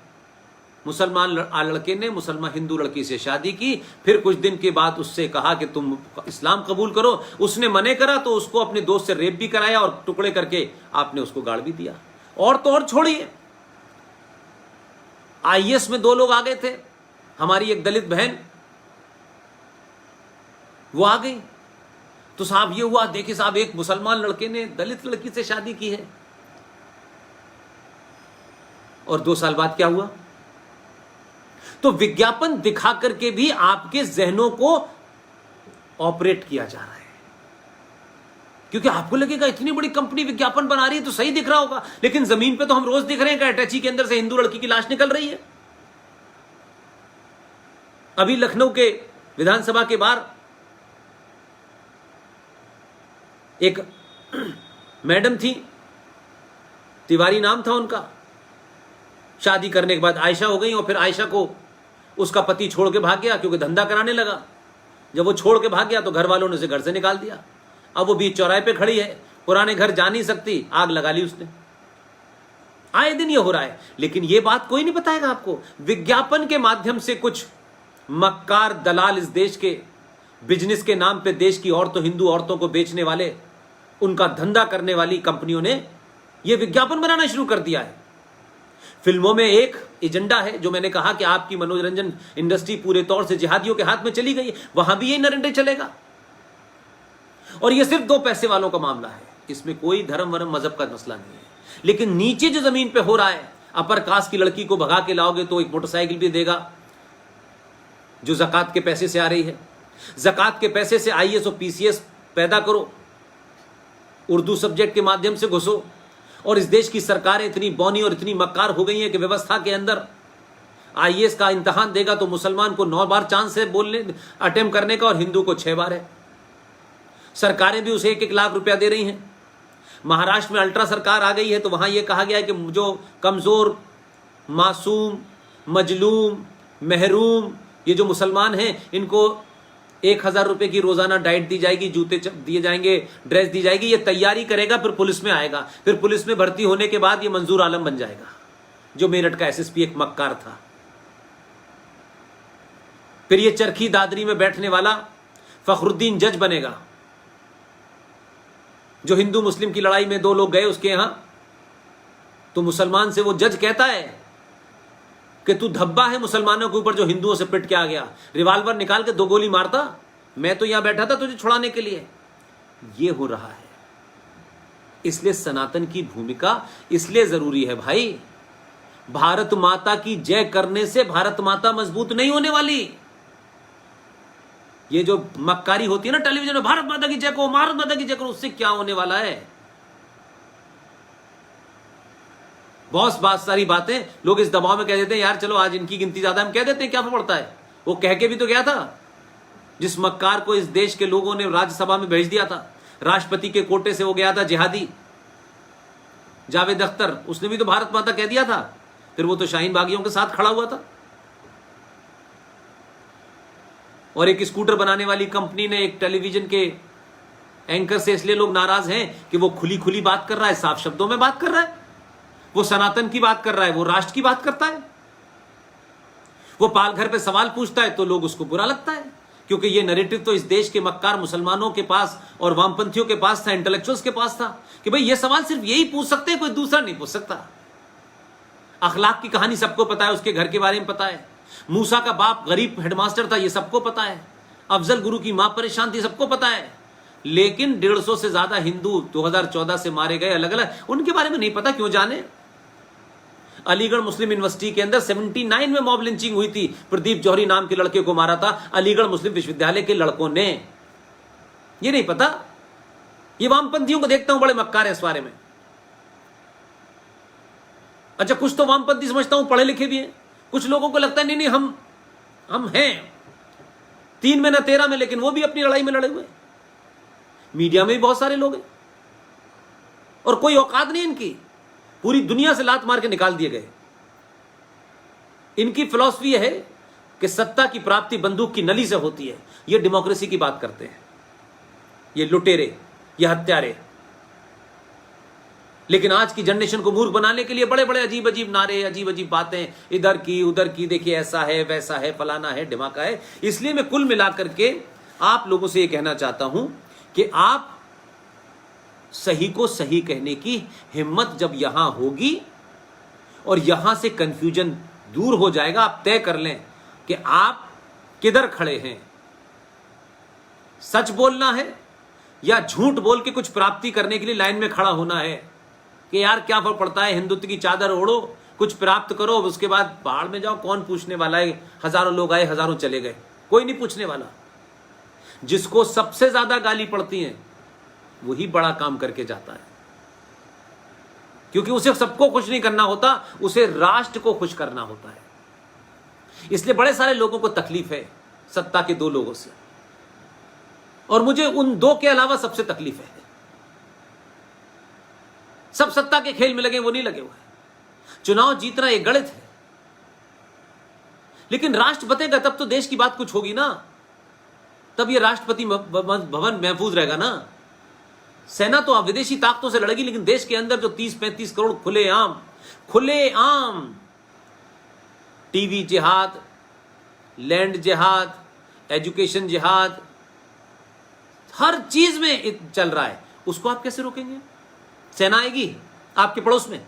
मुसलमान लड़के ने मुसलमान हिंदू लड़की से शादी की, फिर कुछ दिन के बाद उससे कहा कि तुम इस्लाम कबूल करो। उसने मने करा तो उसको अपने दोस्त से रेप भी कराया और टुकड़े करके आपने उसको गाड़ भी दिया। और तो और छोड़िए, IAS में 2 लोग आ गए थे, हमारी एक दलित बहन वो आ गई तो साहब ये हुआ, देखिए साहब एक मुसलमान लड़के ने दलित लड़की से शादी की है। और 2 साल बाद क्या हुआ। तो विज्ञापन दिखा करके भी आपके जहनों को ऑपरेट किया जा रहा है, क्योंकि आपको लगेगा इतनी बड़ी कंपनी विज्ञापन बना रही है तो सही दिख रहा होगा, लेकिन जमीन पे तो हम रोज दिख रहे हैं कि अटैची के अंदर से हिंदू लड़की की लाश निकल रही है। अभी लखनऊ के विधानसभा के बाहर एक मैडम थी, तिवारी नाम था उनका। शादी करने के बाद आयशा हो गई और फिर आयशा को उसका पति छोड़ के भाग गया क्योंकि धंधा कराने लगा। जब वो छोड़ के भाग गया तो घर वालों ने उसे घर से निकाल दिया। अब वो बीच चौराहे पे खड़ी है, पुराने घर जा नहीं सकती, आग लगा ली उसने। आए दिन ये हो रहा है, लेकिन ये बात कोई नहीं बताएगा आपको। विज्ञापन के माध्यम से कुछ मक्कार दलाल इस देश के बिजनेस के नाम पे देश की औरतों, हिंदू औरतों को बेचने वाले, उनका धंधा करने वाली कंपनियों ने यह विज्ञापन बनाना शुरू कर दिया है। फिल्मों में एक एजेंडा है, जो मैंने कहा कि आपकी मनोरंजन इंडस्ट्री पूरे तौर से जिहादियों के हाथ में चली गई, वहां भी यही नरेंद्र चलेगा। और यह सिर्फ 2 पैसे वालों का मामला है, इसमें कोई धर्म वरम मजहब का मसला नहीं है। लेकिन नीचे जो जमीन पे हो रहा है, अपर कास्ट की लड़की को भगा के लाओगे तो एक मोटरसाइकिल भी देगा जो जकात के पैसे से आ रही है। जकात के पैसे से IAS और PCS पैदा करो, उर्दू सब्जेक्ट के माध्यम से घुसो। और इस देश की सरकारें इतनी बौनी और इतनी मक्कार हो गई हैं कि व्यवस्था के अंदर IAS का इम्तिहान देगा तो मुसलमान को 9 बार चांस है बोलने अटेम्प्ट करने का और हिंदू को 6 बार है। सरकारें भी उसे 1-1 लाख रुपया दे रही हैं। महाराष्ट्र में अल्ट्रा सरकार आ गई है तो वहां यह कहा गया है कि जो कमजोर, मासूम, मजलूम, महरूम ये जो मुसलमान हैं, इनको 1000 रुपए की रोजाना डाइट दी जाएगी, जूते दिए जाएंगे, ड्रेस दी जाएगी। ये तैयारी करेगा, फिर पुलिस में आएगा, फिर पुलिस में भर्ती होने के बाद ये मंजूर आलम बन जाएगा, जो मेरठ का SSP एक मक्कार था। फिर ये चरखी दादरी में बैठने वाला फखरुद्दीन जज बनेगा। जो हिंदू मुस्लिम की लड़ाई में 2 लोग गए उसके यहां, तो मुसलमान से वो जज कहता है कि तू धब्बा है मुसलमानों के ऊपर जो हिंदुओं से पिट के आ गया, रिवाल्वर निकाल के 2 गोली मारता, मैं तो यहां बैठा था तुझे छुड़ाने के लिए। ये हो रहा है। इसलिए सनातन की भूमिका इसलिए जरूरी है भाई। भारत माता की जय करने से भारत माता मजबूत नहीं होने वाली। ये जो मक्कारी होती है ना टेलीविजन में, भारत माता की जय को, भारत माता की जय करो, उससे क्या होने वाला है। बहुत सारी बातें लोग इस दबाव में कह देते हैं, यार चलो आज इनकी गिनती ज्यादा, हम कह देते हैं, क्या पड़ता है। वो कह के भी तो गया था, जिस मक्कार को इस देश के लोगों ने राज्यसभा में भेज दिया था, राष्ट्रपति के कोटे से वो गया था जिहादी जावेद अख्तर, उसने भी तो भारत माता कह दिया था। फिर वो तो शाहीन बागियों के साथ खड़ा हुआ था। और एक स्कूटर बनाने वाली कंपनी ने एक टेलीविजन के एंकर से इसलिए लोग नाराज हैं कि वो खुली खुली बात कर रहा है, साफ शब्दों में बात कर रहा है, वो सनातन की बात कर रहा है, वो राष्ट्र की बात करता है, वो पालघर पे सवाल पूछता है तो लोग उसको बुरा लगता है, क्योंकि ये नैरेटिव तो इस देश के मक्कार मुसलमानों के पास और वामपंथियों के पास था, इंटेलेक्चुअल्स के पास था कि भाई ये सवाल सिर्फ यही पूछ सकते हैं, कोई दूसरा नहीं पूछ सकता। अखलाक की कहानी सबको पता है, उसके घर के बारे में पता है। मूसा का बाप गरीब हेडमास्टर था, ये सबको पता है। अफजल गुरु की मां परेशान थी, सबको पता है। लेकिन 150 से ज्यादा हिंदू 2014 से मारे गए अलग अलग, उनके बारे में नहीं पता, क्यों जाने। अलीगढ़ मुस्लिम यूनिवर्सिटी के अंदर 79 में मॉब लिंचिंग हुई थी, प्रदीप जौहरी नाम के लड़के को मारा था अलीगढ़ मुस्लिम विश्वविद्यालय के लड़कों ने। ये नहीं पता। ये वामपंथियों को देखता हूं बड़े मक्कार है इस बारे में। अच्छा, कुछ तो वामपंथी समझता हूं पढ़े लिखे भी हैं, कुछ लोगों को लगता है नहीं हम हैं 3 में ना 13 में, लेकिन वो भी अपनी लड़ाई में लड़े हुए। मीडिया में भी बहुत सारे लोग हैं और कोई औकात नहीं इनकी, पूरी दुनिया से लात मार के निकाल दिए गए। इनकी फिलॉसफी है कि सत्ता की प्राप्ति बंदूक की नली से होती है। ये डेमोक्रेसी की बात करते हैं, ये लुटेरे, ये हत्यारे। लेकिन आज की जनरेशन को मूर्ख बनाने के लिए बड़े बड़े अजीब अजीब नारे, अजीब अजीब बातें, इधर की उधर की, देखिए ऐसा है वैसा है, फलाना है ढिमाका है। इसलिए मैं कुल मिलाकर के आप लोगों से यह कहना चाहता हूं कि आप सही को सही कहने की हिम्मत जब यहां होगी और यहां से कंफ्यूजन दूर हो जाएगा, आप तय कर लें कि आप किधर खड़े हैं। सच बोलना है या झूठ बोल के कुछ प्राप्ति करने के लिए लाइन में खड़ा होना है कि यार क्या फर्क पड़ता है, हिंदुत्व की चादर ओढ़ो, कुछ प्राप्त करो, उसके बाद पहाड़ में जाओ, कौन पूछने वाला है। हजारों लोग आए, हजारों चले गए, कोई नहीं पूछने वाला। जिसको सबसे ज्यादा गाली पड़ती है वही बड़ा काम करके जाता है, क्योंकि उसे सबको खुश नहीं करना होता, उसे राष्ट्र को खुश करना होता है। इसलिए बड़े सारे लोगों को तकलीफ है सत्ता के 2 लोगों से, और मुझे उन 2 के अलावा सबसे तकलीफ है। सब सत्ता के खेल में लगे, वो नहीं लगे हुए। चुनाव जीतना एक गणित है, लेकिन राष्ट्र बतेगा तब तो देश की बात कुछ होगी ना, तब ये राष्ट्रपति भवन महफूज रहेगा ना। सेना तो विदेशी ताकतों से लड़ेगी, लेकिन देश के अंदर जो 30-35 करोड़ खुलेआम टीवी जिहाद, लैंड जिहाद, एजुकेशन जिहाद, हर चीज में चल रहा है, उसको आप कैसे रोकेंगे। सेना आएगी आपके पड़ोस में,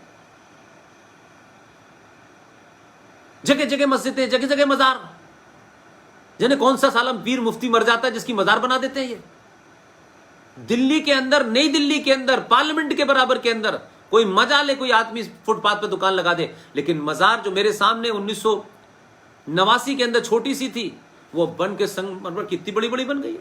जगह जगह मस्जिदें, जगह जगह मजार। जाने कौन सा सालम पीर मुफ्ती मर जाता है जिसकी मजार बना देते हैं। ये दिल्ली के अंदर, नई दिल्ली के अंदर, पार्लियामेंट के बराबर के अंदर कोई मजा ले, कोई आदमी फुटपाथ पे दुकान लगा दे, लेकिन मजार जो मेरे सामने 1989 के अंदर छोटी सी थी, वो बन के संगमरमर कितनी बड़ी बड़ी बन गई।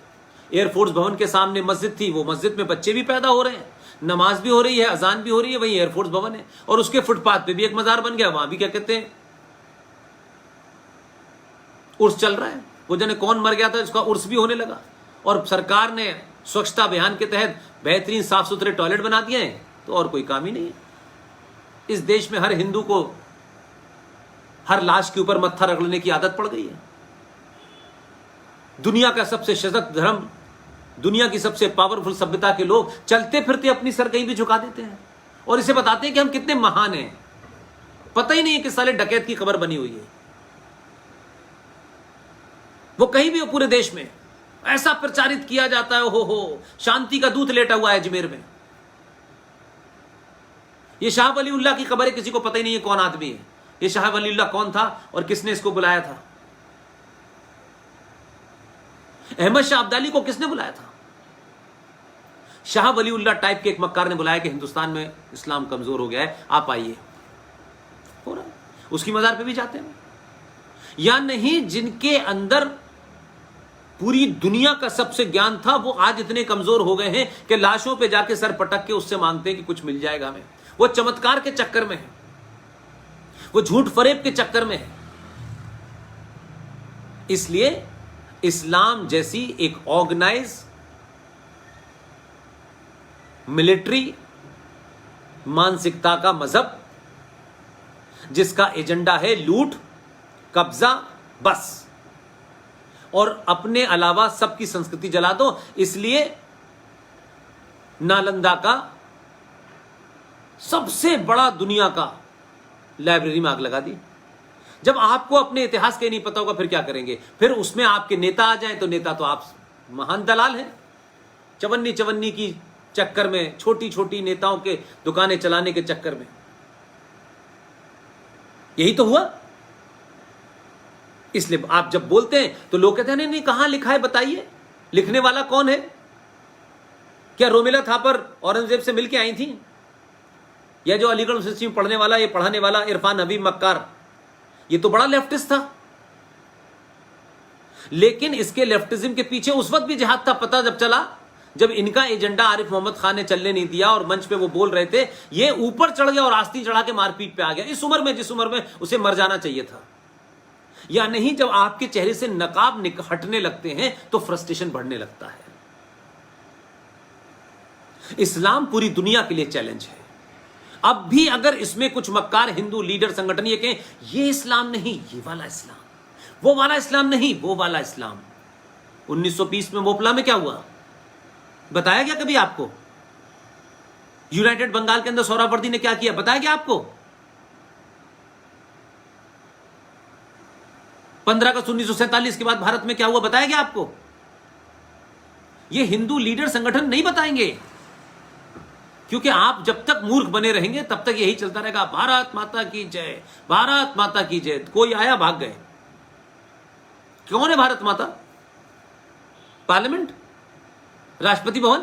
एयरफोर्स भवन के सामने मस्जिद थी, वो मस्जिद में बच्चे भी पैदा हो रहे हैं, नमाज भी हो रही है, अजान भी हो रही है, वही एयरफोर्स भवन है, और उसके फुटपाथ पे भी एक मजार बन गया, वहां भी क्या कहते हैं उर्स चल रहा है। वो जाने कौन मर गया था, इसका उर्स भी होने लगा। और सरकार ने स्वच्छता अभियान के तहत बेहतरीन साफ सुथरे टॉयलेट बना दिए हैं, तो और कोई काम ही नहीं है। इस देश में हर हिंदू को हर लाश के ऊपर मत्था रगड़ने की आदत पड़ गई है। दुनिया का सबसे सशक्त धर्म, दुनिया की सबसे पावरफुल सभ्यता के लोग चलते फिरते अपनी सर कहीं भी झुका देते हैं और इसे बताते हैं कि हम कितने महान हैं। पता ही नहीं है कि साले डकैत की खबर बनी हुई है। वो कहीं भी हो पूरे देश में ऐसा प्रचारित किया जाता है, हो शांति का दूत लेटा हुआ है अजमेर में। ये शाह वलीउल्लाह की खबर है, किसी को पता ही नहीं है कौन आदमी है ये। शाह वलीउल्लाह कौन था और किसने इसको बुलाया था। अहमद शाह अब्दाली को किसने बुलाया था। शाह वलीउल्लाह टाइप के एक मक्कार ने बुलाया कि हिंदुस्तान में इस्लाम कमजोर हो गया है, आप आइए। हो रहा है, उसकी मजार पे भी जाते हैं या नहीं। जिनके अंदर पूरी दुनिया का सबसे ज्ञान था, वो आज इतने कमजोर हो गए हैं कि लाशों पे जाके सर पटक के उससे मांगते हैं कि कुछ मिल जाएगा हमें। वो चमत्कार के चक्कर में है, वो झूठ फरेब के चक्कर में है। इसलिए इस्लाम जैसी एक ऑर्गेनाइज मिलिट्री मानसिकता का मजहब, जिसका एजेंडा है लूट, कब्जा, बस, और अपने अलावा सबकी संस्कृति जला दो। इसलिए नालंदा का सबसे बड़ा दुनिया का लाइब्रेरी में आग लगा दी। जब आपको अपने इतिहास के नहीं पता होगा फिर क्या करेंगे? फिर उसमें आपके नेता आ जाए तो नेता तो आप महान दलाल हैं। चवन्नी चवन्नी की चक्कर में, छोटी छोटी नेताओं के दुकानें चलाने के चक्कर में, यही तो हुआ। इसलिए आप जब बोलते हैं तो लोग कहते हैं नहीं नहीं, कहां लिखा है बताइए, लिखने वाला कौन है? क्या रोमिला थापर औरंगजेब से मिलके आई थी? या जो अलीगढ़ यूनिवर्सिटी में पढ़ने वाला, ये पढ़ाने वाला इरफान हबीब मक्कार, ये तो बड़ा लेफ्टिस्ट था। लेकिन इसके लेफ्टिज्म के पीछे उस वक्त भी जिहाद था। पता जब चला, जब इनका एजेंडा आरिफ मोहम्मद खान ने चलने नहीं दिया और मंच पे वो बोल रहे थे, ये ऊपर चढ़ गया और आस्तीन चढ़ा के मारपीट पे आ गया। इस उम्र में, जिस उम्र में उसे मर जाना चाहिए था। या नहीं, जब आपके चेहरे से नकाब हटने लगते हैं तो फ्रस्ट्रेशन बढ़ने लगता है। इस्लाम पूरी दुनिया के लिए चैलेंज है। अब भी अगर इसमें कुछ मक्कार हिंदू लीडर संगठन ये कहें ये इस्लाम नहीं, ये वाला इस्लाम, वो वाला इस्लाम नहीं, वो वाला इस्लाम। 1920 में मोपला में क्या हुआ बताया गया कभी आपको? यूनाइटेड बंगाल के अंदर सोहरावर्दी ने क्या किया बताया गया आपको? 15 अगस्त 1947 के बाद भारत में क्या हुआ बताया गया आपको? ये हिंदू लीडर संगठन नहीं बताएंगे, क्योंकि आप जब तक मूर्ख बने रहेंगे तब तक यही चलता रहेगा, भारत माता की जय, भारत माता की जय। कोई आया भाग गए। कौन है भारत माता? पार्लियामेंट, राष्ट्रपति भवन,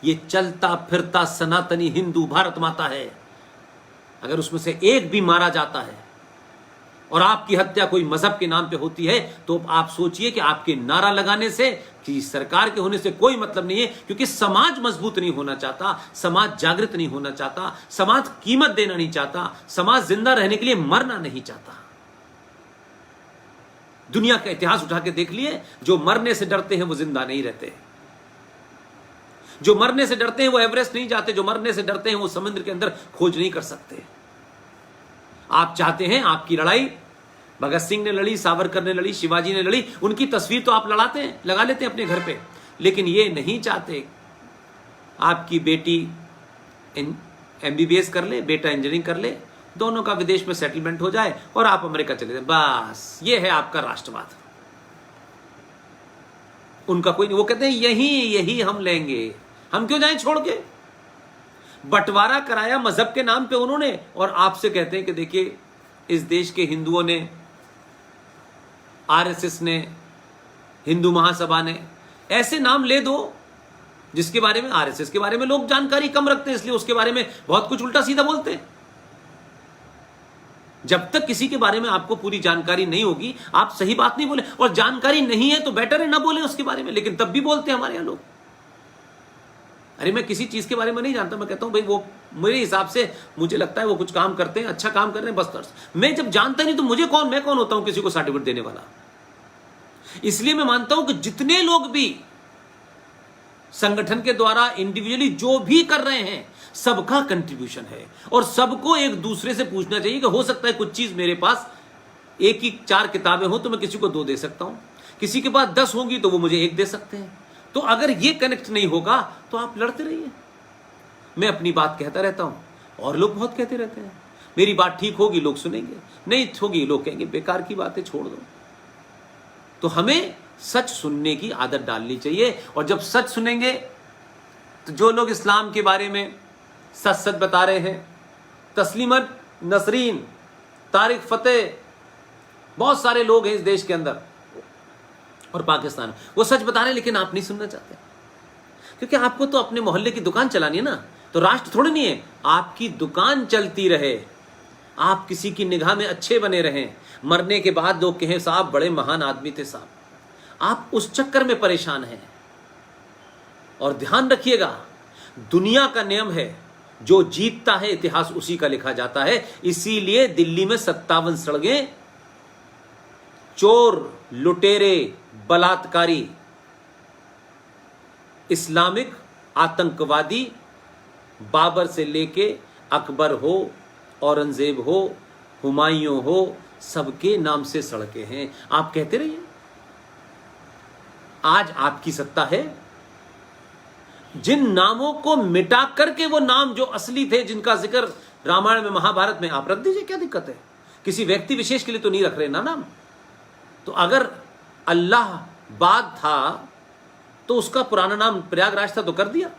ये चलता फिरता सनातनी हिंदू भारत माता है। अगर उसमें से एक भी मारा जाता है और आपकी हत्या कोई मजहब के नाम पे होती है तो आप सोचिए कि आपके नारा लगाने से, कि सरकार के होने से कोई मतलब नहीं है, क्योंकि समाज मजबूत नहीं होना चाहता, समाज जागृत नहीं होना चाहता, समाज कीमत देना नहीं चाहता, समाज जिंदा रहने के लिए मरना नहीं चाहता। दुनिया का इतिहास उठा के देख लिए, जो मरने से डरते हैं वो जिंदा नहीं रहते, जो मरने से डरते हैं वो एवरेस्ट नहीं जाते, जो मरने से डरते हैं वो समुद्र के अंदर खोज नहीं कर सकते। आप चाहते हैं आपकी लड़ाई भगत सिंह ने लड़ी, सावरकर ने लड़ी, शिवाजी ने लड़ी, उनकी तस्वीर तो आप लड़ाते हैं, लगा लेते हैं अपने घर पे, लेकिन ये नहीं चाहते आपकी बेटी MBBS कर ले, बेटा इंजीनियरिंग कर ले, दोनों का विदेश में सेटलमेंट हो जाए और आप अमेरिका चले जाए। बस ये है आपका राष्ट्रवाद। उनका कोई नहीं। वो कहते हैं यही हम लेंगे, हम क्यों जाएं छोड़ के? बंटवारा कराया मजहब के नाम पे उन्होंने, और आपसे कहते हैं कि देखिए इस देश के हिंदुओं ने, RSS ने, हिंदू महासभा ने, ऐसे नाम ले दो जिसके बारे में, RSS के बारे में लोग जानकारी कम रखते हैं, इसलिए उसके बारे में बहुत कुछ उल्टा सीधा बोलते हैं। जब तक किसी के बारे में आपको पूरी जानकारी नहीं होगी आप सही बात नहीं बोले, और जानकारी नहीं है तो बेटर है ना बोले उसके बारे में, लेकिन तब भी बोलते हैं हमारे यहां लोग। अरे मैं किसी चीज के बारे में नहीं जानता, मैं कहता हूं भाई वो मेरे हिसाब से मुझे लगता है वो कुछ काम करते हैं, अच्छा काम कर रहे हैं, बस। मैं जब जानता नहीं तो मैं कौन होता हूं किसी को सर्टिफिकेट देने वाला? इसलिए मैं मानता हूं कि जितने लोग भी संगठन के द्वारा इंडिविजुअली जो भी कर रहे हैं सबका कंट्रीब्यूशन है, और सबको एक दूसरे से पूछना चाहिए कि हो सकता है कुछ चीज मेरे पास एक ही 4 किताबें हो तो मैं किसी को 2 दे सकता हूं, किसी के पास 10 होंगी तो वो मुझे 1 दे सकते हैं। तो अगर ये कनेक्ट नहीं होगा तो आप लड़ते रहिए। मैं अपनी बात कहता रहता हूं और लोग बहुत कहते रहते हैं, मेरी बात ठीक होगी लोग सुनेंगे, नहीं होगी लोग कहेंगे बेकार की बातें छोड़ दो। तो हमें सच सुनने की आदत डालनी चाहिए, और जब सच सुनेंगे तो जो लोग इस्लाम के बारे में सच बता रहे हैं, तस्लीमत नसरीन, तारिक फतेह, बहुत सारे लोग हैं इस देश के अंदर और पाकिस्तान, वो सच बता रहे हैं, लेकिन आप नहीं सुनना चाहते, क्योंकि आपको तो अपने मोहल्ले की दुकान चलानी है ना, तो राष्ट्र थोड़ी नहीं है। आपकी दुकान चलती रहे, आप किसी की निगाह में अच्छे बने रहें, मरने के बाद लोग कहें साहब बड़े महान आदमी थे साहब, आप उस चक्कर में परेशान हैं। और ध्यान रखिएगा, दुनिया का नियम है, जो जीतता है इतिहास उसी का लिखा जाता है। इसीलिए दिल्ली में 57 सड़कें चोर, लुटेरे, बलात्कारी, इस्लामिक आतंकवादी, बाबर से लेके अकबर हो, औरंगजेब हो, हुमायूं हो, सबके नाम से सड़कें हैं। आप कहते रहिए, आज आपकी सत्ता है। जिन नामों को मिटा करके वो नाम जो असली थे, जिनका जिक्र रामायण में, महाभारत में, आप रख दीजिए, क्या दिक्कत है? किसी व्यक्ति विशेष के लिए तो नहीं रख रहे ना नाम। तो अगर अल्लाहबाद था तो उसका पुराना नाम प्रयागराज था, तो कर दिया।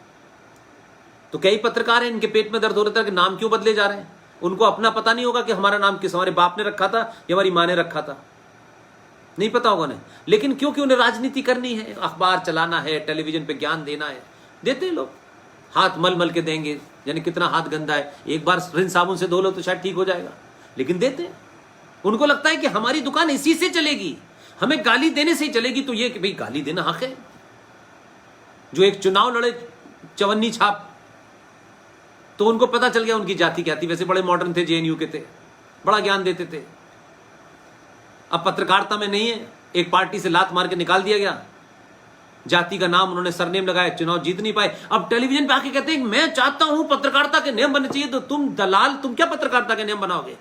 तो कई पत्रकार हैं, इनके पेट में दर्द हो रहा था कि नाम क्यों बदले जा रहे हैं। उनको अपना पता नहीं होगा कि हमारा नाम किस हमारे बाप ने रखा था या हमारी माँ ने रखा था, नहीं पता होगा नहीं। लेकिन क्योंकि उन्हें राजनीति करनी है, अखबार चलाना है, टेलीविजन पे ज्ञान देना है, देते हैं लोग। हाथ मल मल के देंगे, यानी कितना हाथ गंदा है, एक बार रिन साबुन से धो लो तो शायद ठीक हो जाएगा, लेकिन देते हैं। उनको लगता है कि हमारी दुकान इसी से चलेगी, हमें गाली देने से ही चलेगी। तो ये कि भाई गाली देना हक है। जो एक चुनाव लड़े चवन्नी छाप, तो उनको पता चल गया उनकी जाति क्या थी। वैसे बड़े मॉडर्न थे, जेएनयू के थे, बड़ा ज्ञान देते थे। अब पत्रकारिता में नहीं है, एक पार्टी से लात मार के निकाल दिया गया, जाति का नाम उन्होंने सरनेम लगाया, चुनाव जीत नहीं पाए। अब टेलीविजन पे आके कहते हैं मैं चाहता हूं पत्रकारिता के नियम बनने चाहिए। तो तुम दलाल, तुम क्या पत्रकारिता के नियम बनाओगे?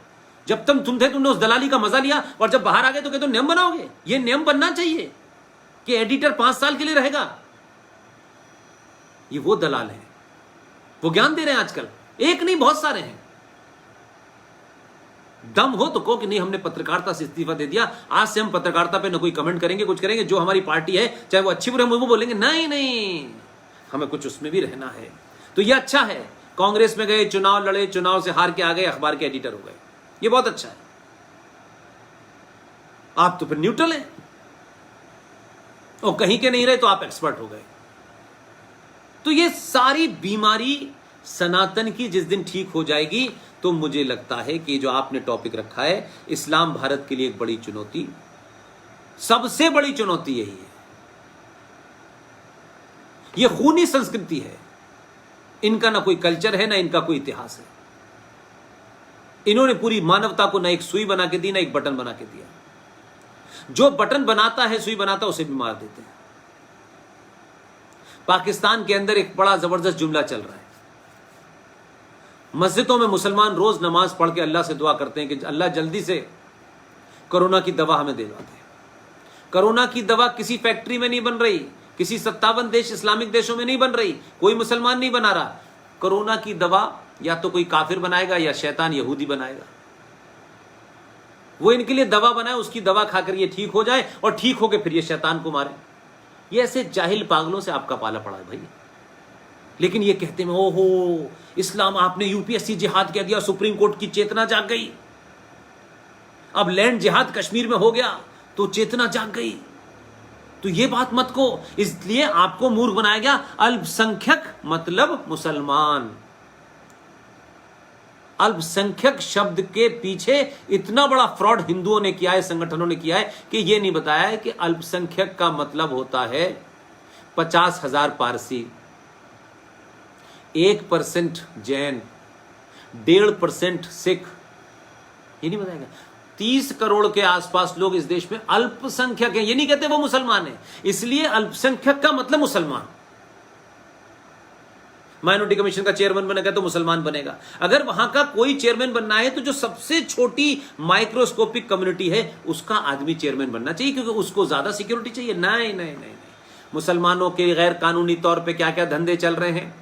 जब तुम थे, तुमने उस दलाली का मजा लिया, और जब बाहर आ गए तो कहते हो नियम बनाओगे। ये नियम बनना चाहिए कि एडिटर 5 साल के लिए रहेगा। ये वो दलाल है, वो ज्ञान दे रहे हैं आजकल, एक नहीं बहुत सारे हैं। दम हो तो कहो कि नहीं, हमने पत्रकारिता से इस्तीफा दे दिया, आज से हम पत्रकारिता पे न कोई कमेंट करेंगे, कुछ करेंगे। जो हमारी पार्टी है, चाहे वो अच्छी बुरी, हम वो बोलेंगे नहीं नहीं, हमें कुछ उसमें भी रहना है। तो ये अच्छा है। कांग्रेस में गए, चुनाव लड़े, चुनाव से हार के आ गए, अखबार के एडिटर हो गए, ये बहुत अच्छा है। आप तो फिर न्यूट्रल हैं, और कहीं के नहीं रहे तो आप एक्सपर्ट हो गए। तो ये सारी बीमारी सनातन की जिस दिन ठीक हो जाएगी, तो मुझे लगता है कि जो आपने टॉपिक रखा है, इस्लाम भारत के लिए एक बड़ी चुनौती, सबसे बड़ी चुनौती यही है। यह खूनी संस्कृति है, इनका ना कोई कल्चर है, ना इनका कोई इतिहास है। इन्होंने पूरी मानवता को ना एक सुई बना के दी, ना एक बटन बना के दिया। जो बटन बनाता है, सुई बनाता है, उसे भी मार देते हैं। पाकिस्तान के अंदर एक बड़ा जबरदस्त जुमला चल रहा है। मस्जिदों में मुसलमान रोज नमाज पढ़ के अल्लाह से दुआ करते हैं कि अल्लाह जल्दी से कोरोना की दवा हमें दिलवा दे। कोरोना की दवा किसी फैक्ट्री में नहीं बन रही, किसी 57 देश इस्लामिक देशों में नहीं बन रही, कोई मुसलमान नहीं बना रहा। कोरोना की दवा या तो कोई काफिर बनाएगा या शैतान यहूदी बनाएगा। वो इनके लिए दवा बनाए, उसकी दवा खाकर ये ठीक हो जाए, और ठीक होकर फिर ये शैतान को मारे। ये ऐसे जाहिल पागलों से आपका पाला पड़ा है भाई। लेकिन ये कहते हैं ओहो इस्लाम, आपने यूपीएससी जिहाद कह दिया, सुप्रीम कोर्ट की चेतना जाग गई, अब लैंड जिहाद कश्मीर में हो गया तो चेतना जाग गई। तो ये बात मत को, इसलिए आपको मूर्ख बनाया गया। अल्पसंख्यक मतलब मुसलमान। अल्पसंख्यक शब्द के पीछे इतना बड़ा फ्रॉड हिंदुओं ने किया है, संगठनों ने किया है, कि ये नहीं बताया है कि अल्पसंख्यक का मतलब होता है 50,000 पारसी, 1% जैन, 1.5% सिख। ये नहीं बताएगा। 30 करोड़ के आसपास लोग इस देश में अल्पसंख्यक हैं। ये नहीं कहते वो मुसलमान है, इसलिए अल्पसंख्यक का मतलब मुसलमान। माइनॉरिटी कमीशन का चेयरमैन बनेगा तो मुसलमान बनेगा। अगर वहां का कोई चेयरमैन बनना है तो जो सबसे छोटी माइक्रोस्कोपिक कम्युनिटी है उसका आदमी चेयरमैन बनना चाहिए, क्योंकि उसको ज्यादा सिक्योरिटी चाहिए। नहीं नहीं नहीं, मुसलमानों के गैर कानूनी तौर पे क्या क्या धंधे चल रहे हैं।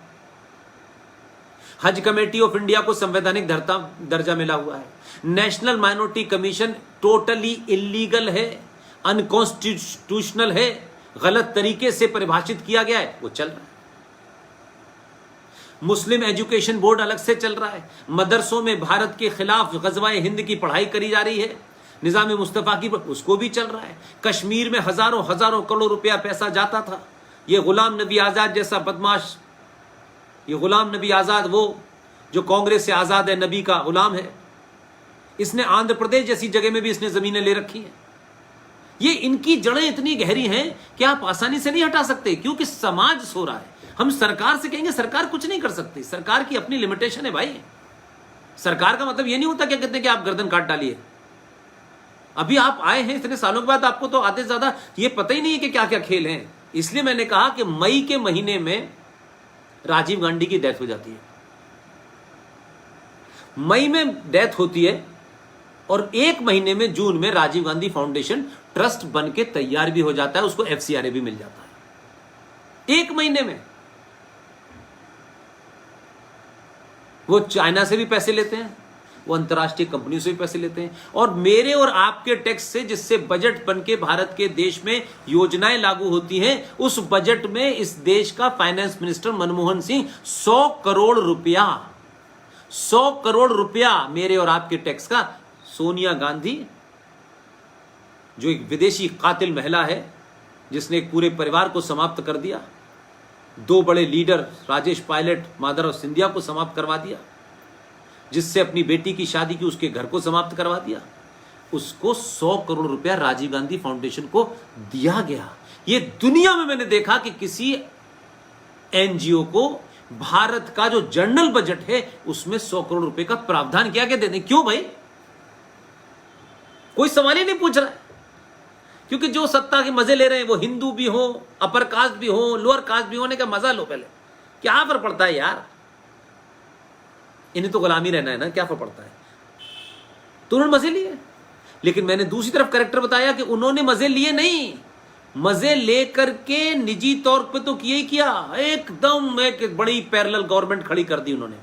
हज कमेटी ऑफ इंडिया को संवैधानिक दर्जा मिला हुआ है। National minority commission totally illegal है, अनकॉन्स्टिट्यूशनल है, गलत तरीके से परिभाषित किया गया है, वो चल रहा है। मुस्लिम एजुकेशन बोर्ड अलग से चल रहा है। मदरसों में भारत के खिलाफ गजवाए हिंद की पढ़ाई करी जा रही है, निजाम मुस्तफा की, उसको भी चल रहा है। कश्मीर में हजारों हजारों करोड़ रुपया पैसा जाता था। ये गुलाम नबी आजाद जैसा बदमाश, ये गुलाम नबी आजाद, वो जो कांग्रेस से आजाद है, नबी का गुलाम है, इसने आंध्र प्रदेश जैसी जगह में भी इसने जमीनें ले रखी हैं। ये इनकी जड़ें इतनी गहरी हैं कि आप आसानी से नहीं हटा सकते, क्योंकि समाज सो रहा है। हम सरकार से कहेंगे, सरकार कुछ नहीं कर सकती, सरकार की अपनी लिमिटेशन है भाई। सरकार का मतलब ये नहीं होता क्या कहते हैं कि आप गर्दन काट डालिए। अभी आप आए हैं इतने सालों के बाद, आपको तो आधे से ज्यादा ये पता ही नहीं है कि क्या क्या खेल हैं। इसलिए मैंने कहा कि मई के महीने में राजीव गांधी की डेथ हो जाती है। मई में डेथ होती है और 1 महीने में जून में राजीव गांधी फाउंडेशन ट्रस्ट बन के तैयार भी हो जाता है, उसको FCRA भी मिल जाता है 1 महीने में। वो चाइना से भी पैसे लेते हैं, वो अंतर्राष्ट्रीय कंपनियों से भी पैसे लेते हैं, और मेरे और आपके टैक्स से जिससे बजट बन के भारत के देश में योजनाएं लागू होती हैं, उस बजट में इस देश का फाइनेंस मिनिस्टर मनमोहन सिंह 100 करोड़ रुपया मेरे और आपके टैक्स का सोनिया गांधी, जो एक विदेशी कातिल महिला है जिसने एक पूरे परिवार को समाप्त कर दिया, 2 बड़े लीडर राजेश पायलट, माधव सिंधिया को समाप्त करवा दिया, जिससे अपनी बेटी की शादी की उसके घर को समाप्त करवा दिया, उसको 100 करोड़ रुपया राजीव गांधी फाउंडेशन को दिया गया। ये दुनिया में मैंने देखा कि किसी एनजीओ को भारत का जो जनरल बजट है उसमें 100 करोड़ रुपए का प्रावधान किया गया देने। क्यों भाई? कोई सवाल ही नहीं पूछ रहा है, क्योंकि जो सत्ता के मजे ले रहे हैं वो हिंदू भी हो, अपर कास्ट भी हो, लोअर कास्ट भी होने का मजा लो पहले। क्या फर्क पड़ता है यार, इन्हें तो गुलामी रहना है ना, क्या फर्क पड़ता है? तो उन्होंने मजे लिए, लेकिन मैंने दूसरी तरफ कैरेक्टर बताया कि उन्होंने मजे लिए नहीं, मजे लेकर के निजी तौर पे तो किया ही किया, एकदम एक बड़ी पैरेलल गवर्नमेंट खड़ी कर दी उन्होंने।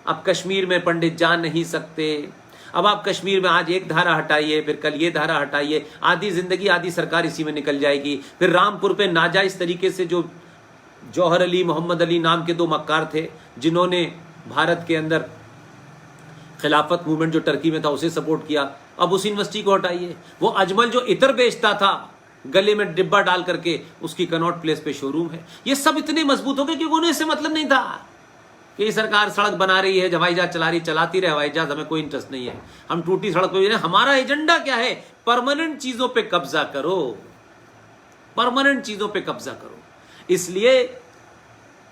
अब कश्मीर में पंडित जा नहीं सकते, अब आप कश्मीर में आज एक धारा हटाइए, फिर कल ये धारा हटाइए, आधी जिंदगी आधी सरकार इसी में निकल जाएगी। फिर रामपुर पे नाजायज तरीके से जो जौहर अली, मोहम्मद अली नाम के 2 मक्कार थे जिन्होंने भारत के अंदर खिलाफत मूवमेंट जो टर्की में था उसे सपोर्ट किया, अब उस यूनिवर्सिटी को हटाइए। वो अजमल जो इतर बेचता था गले में डिब्बा डाल करके, उसकी कनॉट प्लेस पे शोरूम है। ये सब इतने मजबूत हो गए क्योंकि उन्हें इससे मतलब नहीं था कि सरकार सड़क बना रही है, हवाई जहाज चला रही, चलाती रहे हवाई जहाज, हमें कोई इंटरेस्ट नहीं है, हम टूटी सड़क पे। हमारा एजेंडा क्या है? परमानेंट चीजों पे कब्जा करो, परमानेंट चीजों पे कब्जा करो। इसलिए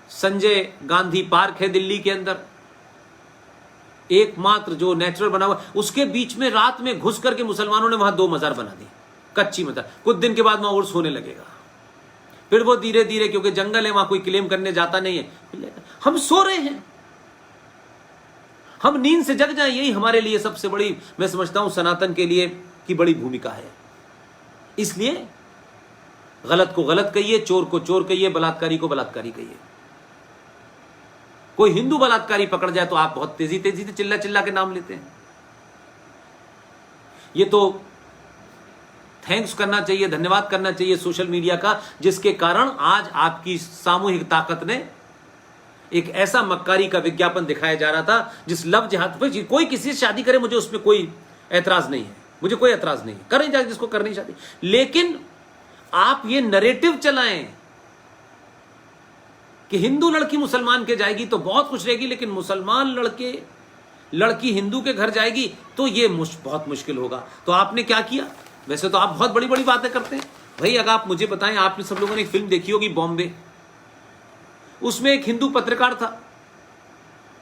संजय गांधी पार्क है दिल्ली के अंदर, एकमात्र जो नेचुरल बना हुआ, उसके बीच में रात में घुस करके मुसलमानों ने वहां 2 मजार बना दी, कच्ची मजार। कुछ दिन के बाद वहां उर्स होने लगेगा, फिर वो धीरे धीरे, क्योंकि जंगल है वहां कोई क्लेम करने जाता नहीं है। हम सो रहे हैं, हम नींद से जग जाएं, यही हमारे लिए सबसे बड़ी, मैं समझता हूं सनातन के लिए की बड़ी भूमिका है। इसलिए गलत को गलत कहिए, चोर को चोर कहिए, बलात्कारी को बलात्कारी कहिए। कोई हिंदू बलात्कारी पकड़ जाए तो आप बहुत तेजी तेजी से चिल्ला चिल्ला के नाम लेते हैं। ये तो थैंक्स करना चाहिए, धन्यवाद करना चाहिए सोशल मीडिया का, जिसके कारण आज आपकी सामूहिक ताकत ने एक ऐसा मक्कारी का विज्ञापन दिखाया जा रहा था जिस लव जिहाद पे कोई किसी से शादी करे, मुझे उसमें कोई ऐतराज नहीं है, मुझे कोई ऐतराज नहीं है, करें जाए जिसको करनी शादी। लेकिन आप ये नरेटिव चलाएं कि हिंदू लड़की मुसलमान के जाएगी तो बहुत खुश रहेगी, लेकिन मुसलमान लड़की हिंदू के घर जाएगी तो ये बहुत मुश्किल होगा। तो आपने क्या किया? वैसे तो आप बहुत बड़ी बड़ी बातें करते हैं भाई। अगर आप मुझे बताएं, आपने सब लोगों ने एक फिल्म देखी होगी बॉम्बे, उसमें एक हिंदू पत्रकार था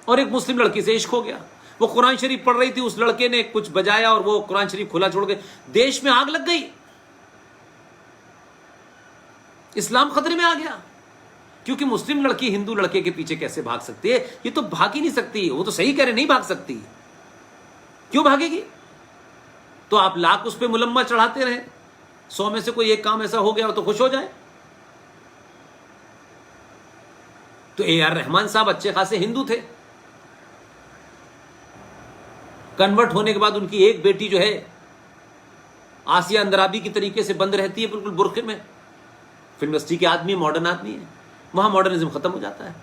और एक मुस्लिम लड़की से इश्क हो गया। वो कुरान शरीफ पढ़ रही थी, उस लड़के ने कुछ बजाया और वो कुरान शरीफ खुला छोड़ गए, देश में आग लग गई, इस्लाम खतरे में आ गया। क्योंकि मुस्लिम लड़की हिंदू लड़के के पीछे कैसे भाग सकती है? ये तो भाग ही नहीं सकती। वो तो सही कह रहे, नहीं भाग सकती। क्यों भागेगी? तो आप लाख उस पर मुलम्मा चढ़ाते रहे, 100 में से कोई एक काम ऐसा हो गया तो खुश हो जाए। तो AR रहमान साहब अच्छे खासे हिंदू थे, कन्वर्ट होने के बाद उनकी एक बेटी जो है आसिया अंदराबी की तरीके से बंद रहती है बिल्कुल बुर्के में। फिल्म इंडस्ट्री के आदमी, मॉडर्न आदमी है, वहां मॉडर्निज्म खत्म हो जाता है।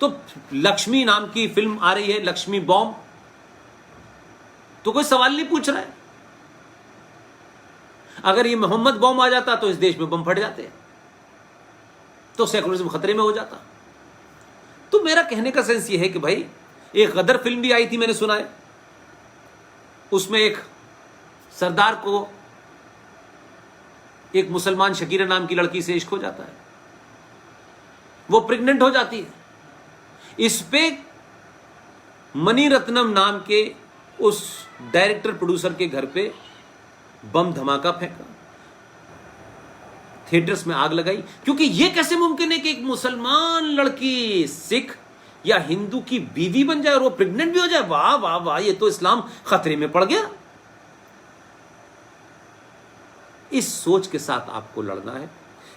तो लक्ष्मी नाम की फिल्म आ रही है, लक्ष्मी बॉम्ब, तो कोई सवाल नहीं पूछ रहा है। अगर ये मोहम्मद बॉम्ब आ जाता तो इस देश में बम फट जाते, तो सेकुलरिज्म खतरे में हो जाता। तो मेरा कहने का सेंस ये है कि भाई, एक गदर फिल्म भी आई थी, मैंने सुना है, उसमें एक सरदार को एक मुसलमान शकीरा नाम की लड़की से इश्क हो जाता है, वो प्रेग्नेंट हो जाती है। इस पे मनी रत्नम नाम के उस डायरेक्टर प्रोड्यूसर के घर पे बम धमाका फेंका, थिएटर्स में आग लगाई। क्योंकि यह कैसे मुमकिन है कि एक मुसलमान लड़की सिख या हिंदू की बीवी बन जाए और वो प्रेग्नेंट भी हो जाए? वाह वाह वाह, ये तो इस्लाम खतरे में पड़ गया। इस सोच के साथ आपको लड़ना है।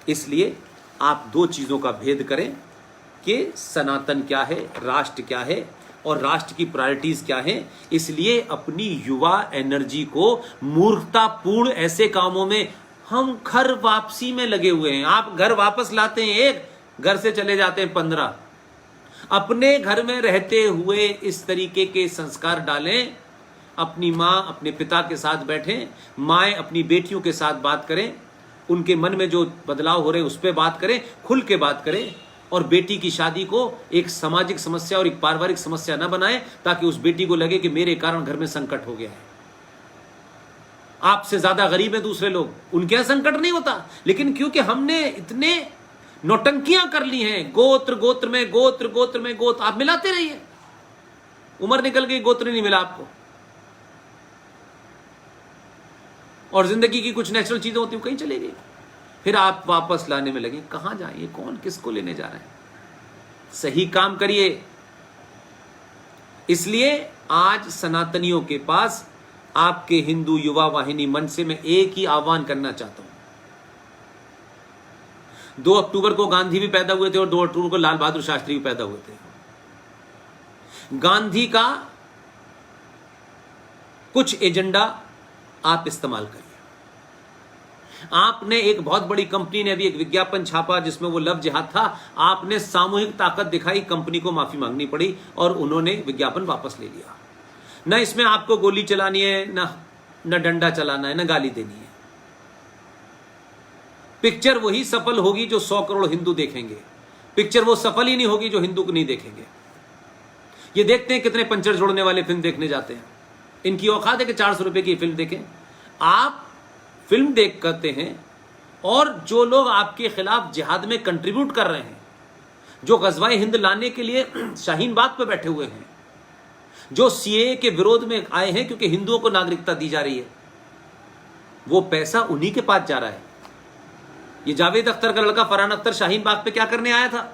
इसलिए आप 2 चीजों का भेद करें कि सनातन क्या है, राष्ट्र क्या है, और राष्ट्र की प्रायोरिटीज क्या है। इसलिए अपनी युवा एनर्जी को मूर्खतापूर्ण ऐसे कामों में, हम घर वापसी में लगे हुए हैं। आप घर वापस लाते हैं एक, घर से चले जाते हैं 15। अपने घर में रहते हुए इस तरीके के संस्कार डालें। अपनी माँ अपने पिता के साथ बैठें, माएँ अपनी बेटियों के साथ बात करें, उनके मन में जो बदलाव हो रहे हैं उस पर बात करें, खुल के बात करें। और बेटी की शादी को एक सामाजिक समस्या और एक पारिवारिक समस्या न बनाएं, ताकि उस बेटी को लगे कि मेरे कारण घर में संकट हो गया है। आपसे ज्यादा गरीब है दूसरे लोग, उनके यहां संकट नहीं होता, लेकिन क्योंकि हमने इतने नौटंकियां कर ली हैं, गोत्र गोत्र में गोत्र, आप मिलाते रहिए। उम्र निकल गई, गोत्र नहीं मिला आपको, और जिंदगी की कुछ नेचुरल चीजें होती हैं कहीं चली गई। फिर आप वापस लाने में लगे, कहां जाए, ये कौन किसको लेने जा रहा है। सही काम करिए। इसलिए आज सनातनियों के पास, आपके हिंदू युवा वाहिनी मंच से मैं एक ही आह्वान करना चाहता हूं। 2 अक्टूबर को गांधी भी पैदा हुए थे और 2 अक्टूबर को लाल बहादुर शास्त्री भी पैदा हुए थे। गांधी का कुछ एजेंडा आप इस्तेमाल करिए। आपने एक बहुत बड़ी कंपनी ने अभी एक विज्ञापन छापा जिसमें वो लव जिहाद था। आपने सामूहिक ताकत दिखाई, कंपनी को माफी मांगनी पड़ी और उन्होंने विज्ञापन वापस ले लिया। न इसमें आपको गोली चलानी है, न डंडा चलाना है, न गाली देनी है। पिक्चर वही सफल होगी जो 100 करोड़ हिंदू देखेंगे। पिक्चर वो सफल ही नहीं होगी जो हिंदू को नहीं देखेंगे। ये देखते हैं कितने पंचर जोड़ने वाले फिल्म देखने जाते हैं। इनकी औकात है कि 400 रुपए की फिल्म देखें। आप फिल्म देख करते हैं, और जो लोग आपके खिलाफ जिहाद में कंट्रीब्यूट कर रहे हैं, जो गजवाए हिंद लाने के लिए शाहीन बाग पे बैठे हुए हैं, जो सीएए के विरोध में आए हैं क्योंकि हिंदुओं को नागरिकता दी जा रही है, वो पैसा उन्हीं के पास जा रहा है। ये जावेद अख्तर का लड़का फरहान अख्तर शाहीन बाग पे क्या करने आया था?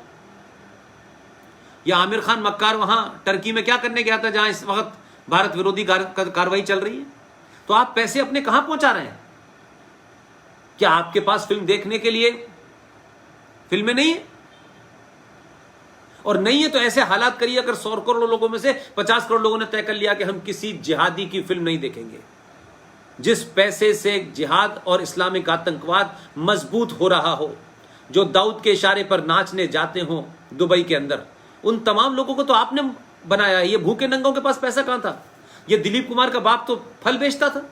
या आमिर खान मक्कार वहां टर्की में क्या करने गया था, जहां इस वक्त भारत विरोधी कार्रवाई चल रही है? तो आप पैसे अपने कहां पहुंचा रहे हैं? क्या आपके पास फिल्म देखने के लिए फिल्में नहीं है? और नहीं है तो ऐसे हालात करिए, अगर 100 करोड़ लोगों में से 50 करोड़ लोगों ने तय कर लिया कि हम किसी जिहादी की फिल्म नहीं देखेंगे। जिस पैसे से जिहाद और इस्लामिक आतंकवाद मजबूत हो रहा हो, जो दाऊद के इशारे पर नाचने जाते हो दुबई के अंदर, उन तमाम लोगों को तो आपने बनाया है। ये भूखे नंगों के पास पैसा कहां था? ये दिलीप कुमार का बाप तो फल बेचता था,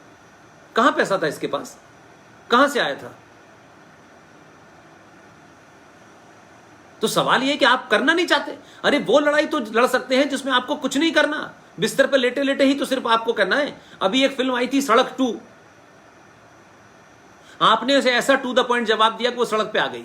कहां पैसा था इसके पास? कहां से आया था? तो सवाल यह कि आप करना नहीं चाहते। अरे वो लड़ाई तो लड़ सकते हैं जिसमें आपको कुछ नहीं करना, बिस्तर पर लेटे लेटे ही तो सिर्फ आपको करना है। अभी एक फिल्म आई थी सड़क 2, आपने उसे ऐसा टू द पॉइंट जवाब दिया कि वो सड़क पे आ गई।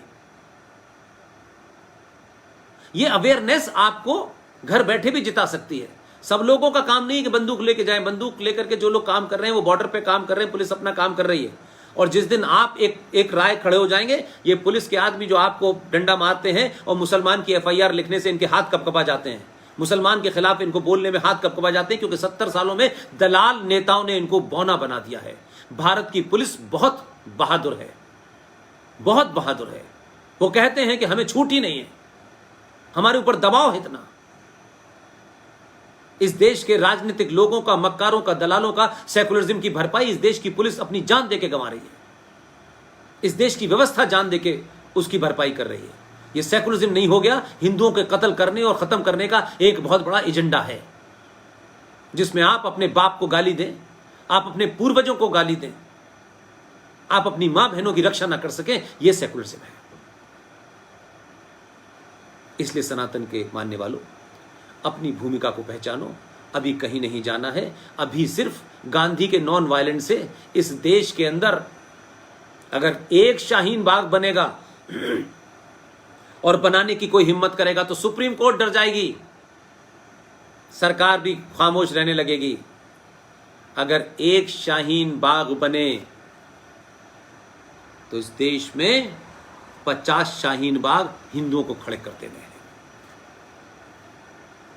ये अवेयरनेस आपको घर बैठे भी जिता सकती है। सब लोगों का काम नहीं है कि बंदूक लेके जाएं। बंदूक लेकर के जो लोग काम कर रहे हैं वो बॉर्डर पे काम कर रहे हैं, पुलिस अपना काम कर रही है। और जिस दिन आप एक राय खड़े हो जाएंगे, ये पुलिस के आदमी जो आपको डंडा मारते हैं और मुसलमान की एफआईआर लिखने से इनके हाथ कपकपा जाते हैं, मुसलमान के खिलाफ इनको बोलने में हाथ कपकपा जाते हैं, क्योंकि 70 सालों में दलाल नेताओं ने इनको बौना बना दिया है। भारत की पुलिस बहुत बहादुर है, बहुत बहादुर है। वो कहते हैं कि हमें छूट ही नहीं है, हमारे ऊपर दबाव है इतना। इस देश के राजनीतिक लोगों का, मक्कारों का, दलालों का, सेकुलरिज्म की भरपाई इस देश की पुलिस अपनी जान देके गंवा रही है। इस देश की व्यवस्था जान देके उसकी भरपाई कर रही है। यह सेकुलरिज्म नहीं हो गया, हिंदुओं के कत्ल करने और खत्म करने का एक बहुत बड़ा एजेंडा है, जिसमें आप अपने बाप को गाली दें, आप अपने पूर्वजों को गाली दें, आप अपनी मां बहनों की रक्षा ना कर सकें। यह सेकुलरिज्म है। इसलिए सनातन के मानने वालों, अपनी भूमिका को पहचानो। अभी कहीं नहीं जाना है। अभी सिर्फ गांधी के नॉन वायलेंस से इस देश के अंदर अगर एक शाहीन बाग बनेगा और बनाने की कोई हिम्मत करेगा तो सुप्रीम कोर्ट डर जाएगी, सरकार भी खामोश रहने लगेगी। अगर एक शाहीन बाग बने तो इस देश में 50 शाहीन बाग हिंदुओं को खड़े कर देने हैं।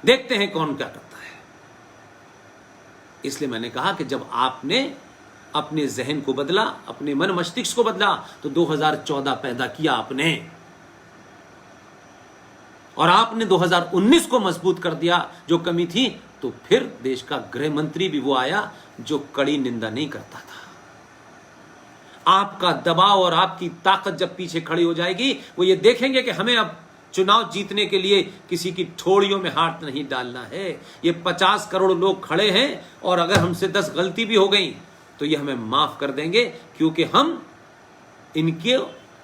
देखते हैं कौन क्या करता है। इसलिए मैंने कहा कि जब आपने अपने जहन को बदला, अपने मन मस्तिष्क को बदला, तो 2014 पैदा किया आपने। और आपने 2019 को मजबूत कर दिया जो कमी थी, तो फिर देश का गृह मंत्री भी वो आया जो कड़ी निंदा नहीं करता था। आपका दबाव और आपकी ताकत जब पीछे खड़ी हो जाएगी, वो ये देखेंगे कि हमें अब चुनाव जीतने के लिए किसी की ठोड़ियों में हाथ नहीं डालना है। ये 50 करोड़ लोग खड़े हैं और अगर हमसे 10 गलती भी हो गई तो ये हमें माफ कर देंगे, क्योंकि हम इनके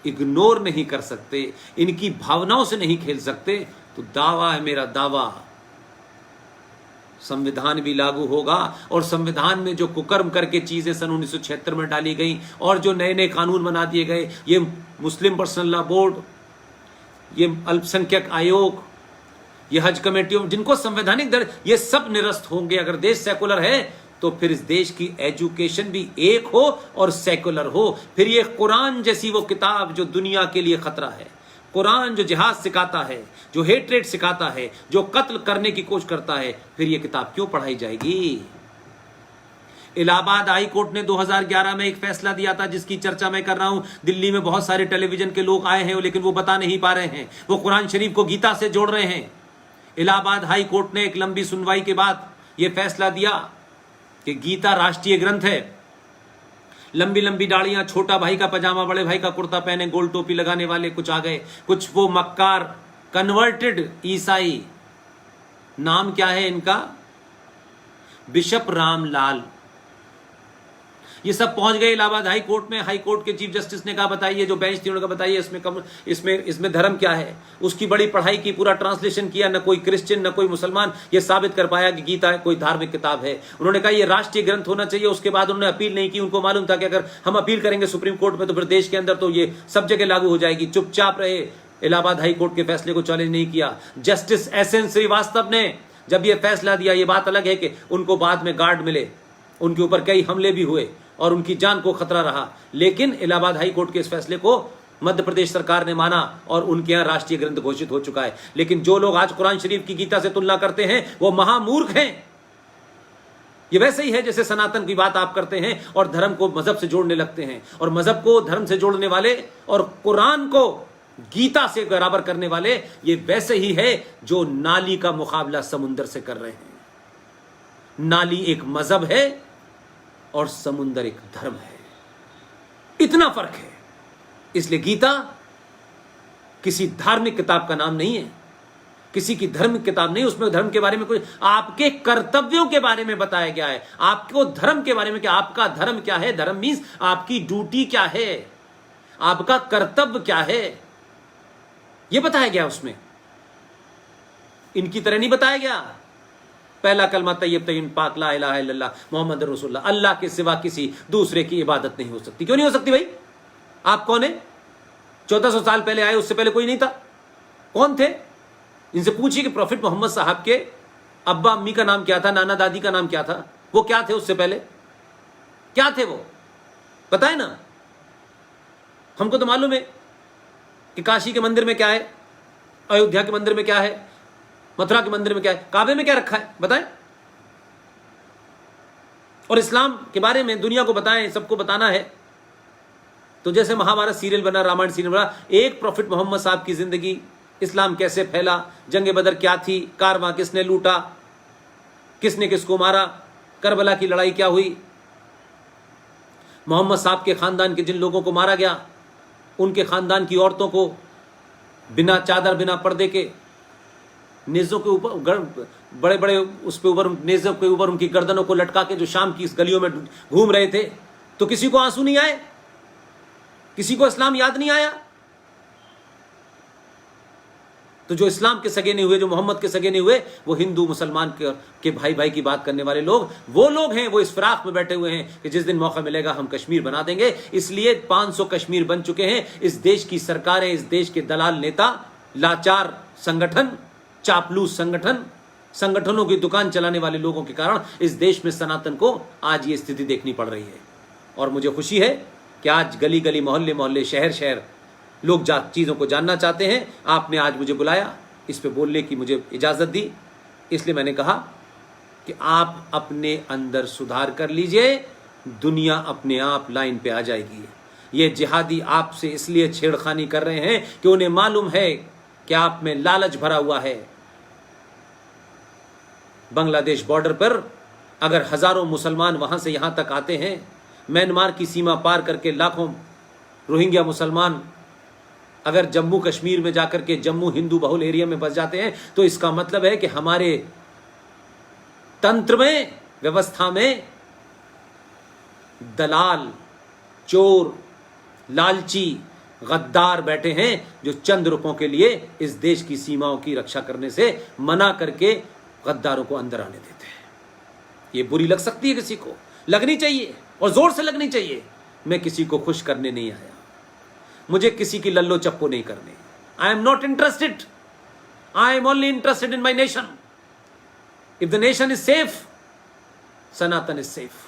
इग्नोर नहीं कर सकते, इनकी भावनाओं से नहीं खेल सकते। तो दावा है मेरा, दावा संविधान भी लागू होगा और संविधान में जो कुकर्म करके चीजें सन 1976 में डाली गई और जो नए नए कानून बना दिए गए, ये मुस्लिम पर्सनल लॉ बोर्ड, ये अल्पसंख्यक आयोग, ये हज कमेटियों, जिनको संवैधानिक दर्जा, ये सब निरस्त होंगे। अगर देश सेकुलर है तो फिर इस देश की एजुकेशन भी एक हो और सेकुलर हो। फिर ये कुरान जैसी वो किताब जो दुनिया के लिए खतरा है, कुरान जो जिहाद सिखाता है, जो हेट्रेट सिखाता है, जो कत्ल करने की कोशिश करता है, फिर ये किताब क्यों पढ़ाई जाएगी? इलाहाबाद हाई कोर्ट ने 2011 में एक फैसला दिया था जिसकी चर्चा मैं कर रहा हूं। दिल्ली में बहुत सारे टेलीविजन के लोग आए हैं लेकिन वो बता नहीं पा रहे हैं, वो कुरान शरीफ को गीता से जोड़ रहे हैं। इलाहाबाद हाई कोर्ट ने एक लंबी सुनवाई के बाद यह फैसला दिया कि गीता राष्ट्रीय ग्रंथ है। लंबी लंबी दाढ़ियां, छोटा भाई का पजामा, बड़े भाई का कुर्ता पहने, गोल टोपी लगाने वाले कुछ आ गए, कुछ वो मक्कार कन्वर्टेड ईसाई, नाम क्या है इनका, बिशप रामलाल, ये सब पहुंच गए इलाहाबाद हाई कोर्ट में। हाई कोर्ट के चीफ जस्टिस ने कहा बताइए, जो बेंच थी उन्होंने कहा बताइए इसमें धर्म क्या है। उसकी बड़ी पढ़ाई की, पूरा ट्रांसलेशन किया, न कोई क्रिश्चियन न कोई मुसलमान ये साबित कर पाया कि गीता कोई धार्मिक किताब है। उन्होंने कहा ये राष्ट्रीय ग्रंथ होना चाहिए। उसके बाद उन्होंने अपील नहीं की। उनको मालूम था कि अगर हम अपील करेंगे सुप्रीम कोर्ट में तो फिर देश के अंदर तो ये सब जगह लागू हो जाएगी। चुपचाप रहे, इलाहाबाद हाई कोर्ट के फैसले को चैलेंज नहीं किया। जस्टिस एसएन श्रीवास्तव ने जब यह फैसला दिया, ये बात अलग है कि उनको बाद में गार्ड मिले, उनके ऊपर कई हमले भी हुए और उनकी जान को खतरा रहा, लेकिन इलाहाबाद हाई कोर्ट के इस फैसले को मध्य प्रदेश सरकार ने माना और उनके यहां राष्ट्रीय ग्रंथ घोषित हो चुका है। लेकिन जो लोग आज कुरान शरीफ की गीता से तुलना करते हैं वो महामूर्ख हैं। ये वैसे ही है जैसे सनातन की बात आप करते हैं और धर्म को मजहब से जोड़ने लगते हैं, और मजहब को धर्म से जोड़ने वाले और कुरान को गीता से बराबर करने वाले ये वैसे ही है जो नाली का मुकाबला समुंदर से कर रहे हैं। नाली एक मजहब है और समुंदर एक धर्म है, इतना फर्क है। इसलिए गीता किसी धार्मिक किताब का नाम नहीं है, किसी की धर्म किताब नहीं। उसमें धर्म के बारे में कुछ, आपके कर्तव्यों के बारे में बताया गया है, आपको धर्म के बारे में, कि आपका धर्म क्या है। धर्म मीन्स आपकी ड्यूटी क्या है, आपका कर्तव्य क्या है, यह बताया गया उसमें। इनकी तरह नहीं बताया गया। पहला कलमा तैयब तय्यब पाक ला इलाहा इल्लल्लाह मोहम्मद रसूलुल्लाह, अल्लाह के सिवा किसी दूसरे की इबादत नहीं हो सकती। क्यों नहीं हो सकती भाई? आप कौन है? 1400 साल पहले आए, उससे पहले कोई नहीं था। कौन थे? इनसे पूछिए कि प्रॉफिट मोहम्मद साहब के अब्बा अम्मी का नाम क्या था, नाना दादी का नाम क्या था, वो क्या थे उससे पहले, क्या थे वो, पता है ना? हमको तो मालूम है कि काशी के मंदिर में क्या है, अयोध्या के मंदिर में क्या है, मथुरा के मंदिर में क्या है, काबे में क्या रखा है, बताएं। और इस्लाम के बारे में दुनिया को बताएं, सबको बताना है। तो जैसे महाभारत सीरियल बना, रामायण सीरियल बना, एक प्रॉफिट मोहम्मद साहब की जिंदगी, इस्लाम कैसे फैला, जंग बदर क्या थी, कारवां किसने लूटा, किसने किसको मारा, करबला की लड़ाई क्या हुई, मोहम्मद साहब के खानदान के जिन लोगों को मारा गया, उनके खानदान की औरतों को बिना चादर बिना पर्दे के नेज़ों के ऊपर, बड़े बड़े उस पे ऊपर, नेज़ों के ऊपर उनकी गर्दनों को लटका के जो शाम की इस गलियों में घूम रहे थे, तो किसी को आंसू नहीं आए, किसी को इस्लाम याद नहीं आया। तो जो इस्लाम के सगे नहीं हुए, जो मोहम्मद के सगे नहीं हुए, वो हिंदू मुसलमान के भाई भाई की बात करने वाले लोग, वो लोग हैं, वो इस फिराक में बैठे हुए हैं कि जिस दिन मौका मिलेगा हम कश्मीर बना देंगे। इसलिए 500 कश्मीर बन चुके हैं। इस देश की सरकारें, इस देश के दलाल नेता, लाचार संगठन, चापलूस संगठनों की दुकान चलाने वाले लोगों के कारण इस देश में सनातन को आज ये स्थिति देखनी पड़ रही है। और मुझे खुशी है कि आज गली गली, मोहल्ले मोहल्ले, शहर शहर लोग चीज़ों को जानना चाहते हैं। आपने आज मुझे बुलाया, इस पे बोलने की मुझे इजाज़त दी, इसलिए मैंने कहा कि आप अपने अंदर सुधार कर लीजिए, दुनिया अपने आप लाइन पे आ जाएगी। ये जिहादी आपसे इसलिए छेड़खानी कर रहे हैं कि उन्हें मालूम है क्या आप में लालच भरा हुआ है? बांग्लादेश बॉर्डर पर अगर हजारों मुसलमान वहां से यहां तक आते हैं, म्यांमार की सीमा पार करके लाखों रोहिंग्या मुसलमान अगर जम्मू कश्मीर में जाकर के जम्मू हिंदू बहुल एरिया में बस जाते हैं, तो इसका मतलब है कि हमारे तंत्र में, व्यवस्था में दलाल, चोर, लालची, गद्दार बैठे हैं जो चंद रुपयों के लिए इस देश की सीमाओं की रक्षा करने से मना करके गद्दारों को अंदर आने देते हैं। ये बुरी लग सकती है किसी को, लगनी चाहिए और जोर से लगनी चाहिए। मैं किसी को खुश करने नहीं आया, मुझे किसी की लल्लो चप्पो नहीं करने। I am not interested, I am only interested in my nation. If the nation is safe, Sanatan is safe.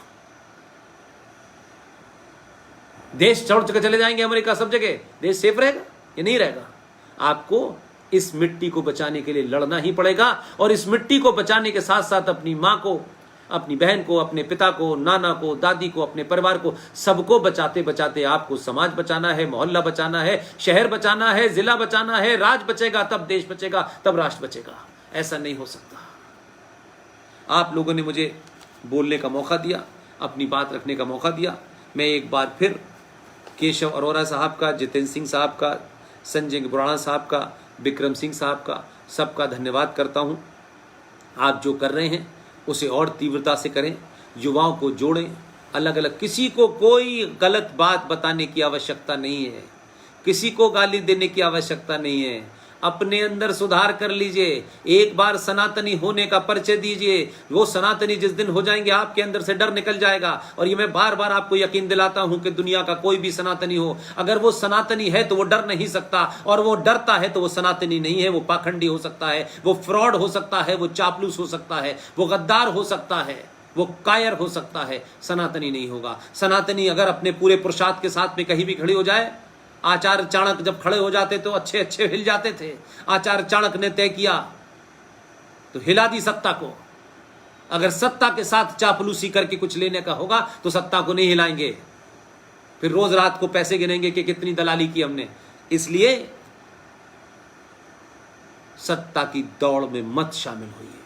देश छोड़ के चले जाएंगे अमेरिका, सब जगह, देश सेफ रहेगा? ये नहीं रहेगा। आपको इस मिट्टी को बचाने के लिए लड़ना ही पड़ेगा, और इस मिट्टी को बचाने के साथ साथ अपनी मां को, अपनी बहन को, अपने पिता को, नाना को, दादी को, अपने परिवार को, सबको बचाते बचाते आपको समाज बचाना है, मोहल्ला बचाना है, शहर बचाना है, जिला बचाना है। राज्य बचेगा तब देश बचेगा, तब राष्ट्र बचेगा। ऐसा नहीं हो सकता। आप लोगों ने मुझे बोलने का मौका दिया, अपनी बात रखने का मौका दिया। मैं एक बार फिर केशव अरोरा साहब का, जितेंद्र सिंह साहब का, संजय बुराड़ा साहब का, विक्रम सिंह साहब का, सबका धन्यवाद करता हूं। आप जो कर रहे हैं उसे और तीव्रता से करें, युवाओं को जोड़ें। अलग अलग, किसी को कोई गलत बात बताने की आवश्यकता नहीं है, किसी को गाली देने की आवश्यकता नहीं है। अपने अंदर सुधार कर लीजिए, एक बार सनातनी होने का परिचय दीजिए। वो सनातनी जिस दिन हो जाएंगे, आपके अंदर से डर निकल जाएगा। और ये मैं बार बार आपको यकीन दिलाता हूं कि दुनिया का कोई भी सनातनी हो, अगर वो सनातनी है तो वो डर नहीं सकता, और वो डरता है तो वो सनातनी नहीं है। वो पाखंडी हो सकता है, वो फ्रॉड हो सकता है, वो चापलूस हो सकता है, वो गद्दार हो सकता है, वो कायर हो सकता है, सनातनी नहीं होगा। सनातनी अगर अपने पूरे पुरुषार्थ के साथ में कहीं भी खड़ी हो जाए, आचार्य चाणक्य जब खड़े हो जाते तो अच्छे अच्छे हिल जाते थे। आचार्य चाणक्य ने तय किया तो हिला दी सत्ता को। अगर सत्ता के साथ चापलूसी करके कुछ लेने का होगा तो सत्ता को नहीं हिलाएंगे, फिर रोज रात को पैसे गिनेंगे कि कितनी दलाली की हमने। इसलिए सत्ता की दौड़ में मत शामिल होइए।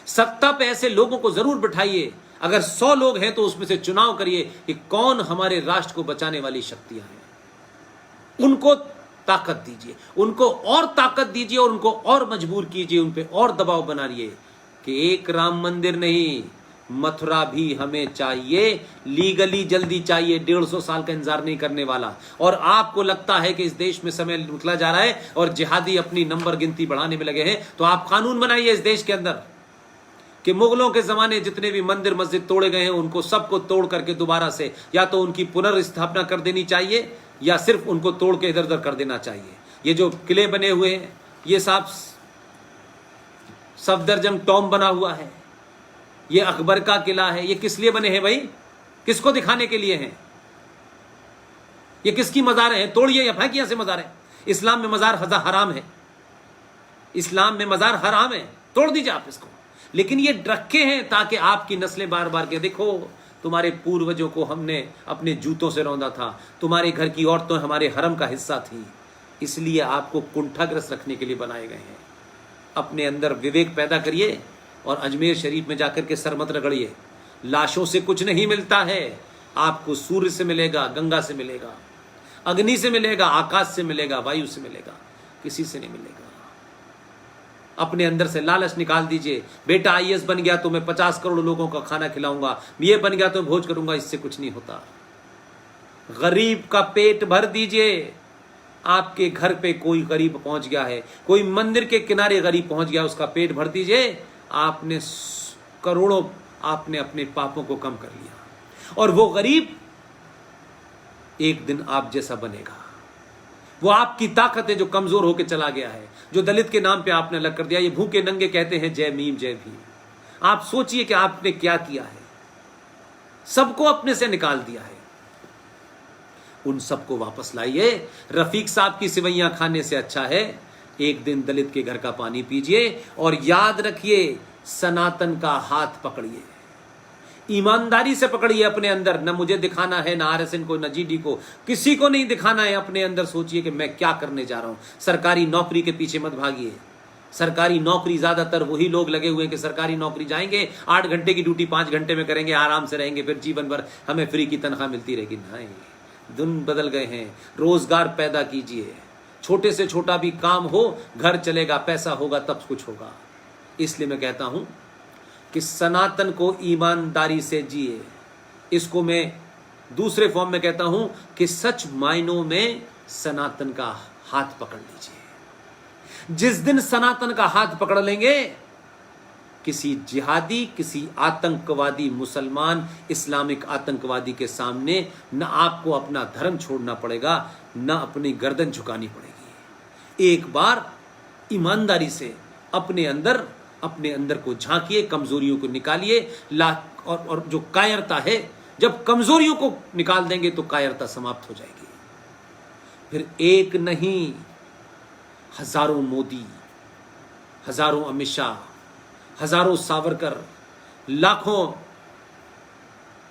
सत्ता पे ऐसे लोगों को जरूर बिठाइए, अगर 100 लोग हैं तो उसमें से चुनाव करिए कि कौन हमारे राष्ट्र को बचाने वाली शक्तियां हैं। उनको ताकत दीजिए, उनको और ताकत दीजिए, और उनको और मजबूर कीजिए, उन पे और दबाव बनाइए कि एक राम मंदिर नहीं, मथुरा भी हमें चाहिए, लीगली जल्दी चाहिए। 150 साल का इंतजार नहीं करने वाला। और आपको लगता है कि इस देश में समय निकला जा रहा है और जिहादी अपनी नंबर गिनती बढ़ाने में लगे हैं, तो आप कानून बनाइए इस देश के अंदर कि मुगलों के जमाने जितने भी मंदिर मस्जिद तोड़े गए हैं, उनको सबको तोड़ करके दोबारा से या तो उनकी पुनर्स्थापना कर देनी चाहिए, या सिर्फ उनको तोड़ के इधर उधर कर देना चाहिए। ये जो किले बने हुए हैं, ये सफदरजंग टॉम बना हुआ है, ये अकबर का किला है, ये किस लिए बने हैं भाई? किसको दिखाने के लिए हैं? ये किसकी मजार है? तोड़िए या फेंकिए से मजार है। इस्लाम में मजार हराम है, इस्लाम में मजार हराम है, तोड़ दीजिए आप इसको। लेकिन ये रखे हैं ताकि आपकी नस्लें बार बार के, देखो तुम्हारे पूर्वजों को हमने अपने जूतों से रौंदा था, तुम्हारे घर की औरतें हमारे हरम का हिस्सा थी, इसलिए आपको कुंठाग्रस्त रखने के लिए बनाए गए हैं। अपने अंदर विवेक पैदा करिए और अजमेर शरीफ में जाकर के सर मत रगड़िए। लाशों से कुछ नहीं मिलता है, आपको सूर्य से मिलेगा, गंगा से मिलेगा, अग्नि से मिलेगा, आकाश से मिलेगा, वायु से मिलेगा, किसी से नहीं मिलेगा। अपने अंदर से लालच निकाल दीजिए। बेटा IAS बन गया तो मैं 50 करोड़ लोगों का खाना खिलाऊंगा, ये बन गया तो भोज करूंगा, इससे कुछ नहीं होता। गरीब का पेट भर दीजिए। आपके घर पे कोई गरीब पहुंच गया है, कोई मंदिर के किनारे गरीब पहुंच गया, उसका पेट भर दीजिए। आपने करोड़ों, आपने अपने पापों को कम कर लिया। और वो गरीब एक दिन आप जैसा बनेगा। वो आपकी ताकत है जो कमजोर होकर चला गया है, जो दलित के नाम पे आपने अलग कर दिया। ये भूखे नंगे कहते हैं जय भीम जय भीम। आप सोचिए कि आपने क्या किया है, सबको अपने से निकाल दिया है। उन सबको वापस लाइए। रफीक साहब की सिवैयां खाने से अच्छा है एक दिन दलित के घर का पानी पीजिए। और याद रखिए, सनातन का हाथ पकड़िए। ईमानदारी से पकड़िए अपने अंदर। न मुझे दिखाना है, न आरएसएन को, न जीडी को, किसी को नहीं दिखाना है। अपने अंदर सोचिए कि मैं क्या करने जा रहा हूं। सरकारी नौकरी के पीछे मत भागिए। सरकारी नौकरी, ज्यादातर वही लोग लगे हुए हैं कि सरकारी नौकरी जाएंगे, 8 घंटे की ड्यूटी 5 घंटे में करेंगे, आराम से रहेंगे, फिर जीवन भर हमें फ्री की तनख्वाह मिलती रहेगी। नहीं, दिन बदल गए हैं। रोजगार पैदा कीजिए, छोटे से छोटा भी काम हो, घर चलेगा, पैसा होगा तब कुछ होगा। इसलिए मैं कहता हूं कि सनातन को ईमानदारी से जिए। इसको मैं दूसरे फॉर्म में कहता हूं कि सच मायनों में सनातन का हाथ पकड़ लीजिए। जिस दिन सनातन का हाथ पकड़ लेंगे, किसी जिहादी, किसी आतंकवादी, मुसलमान, इस्लामिक आतंकवादी के सामने न आपको अपना धर्म छोड़ना पड़ेगा, न अपनी गर्दन झुकानी पड़ेगी। एक बार ईमानदारी से अपने अंदर को झांकिए, कमजोरियों को निकालिए। और जो कायरता है, जब कमजोरियों को निकाल देंगे तो कायरता समाप्त हो जाएगी। फिर एक नहीं, हजारों मोदी, हजारों अमित शाह, हजारों सावरकर, लाखों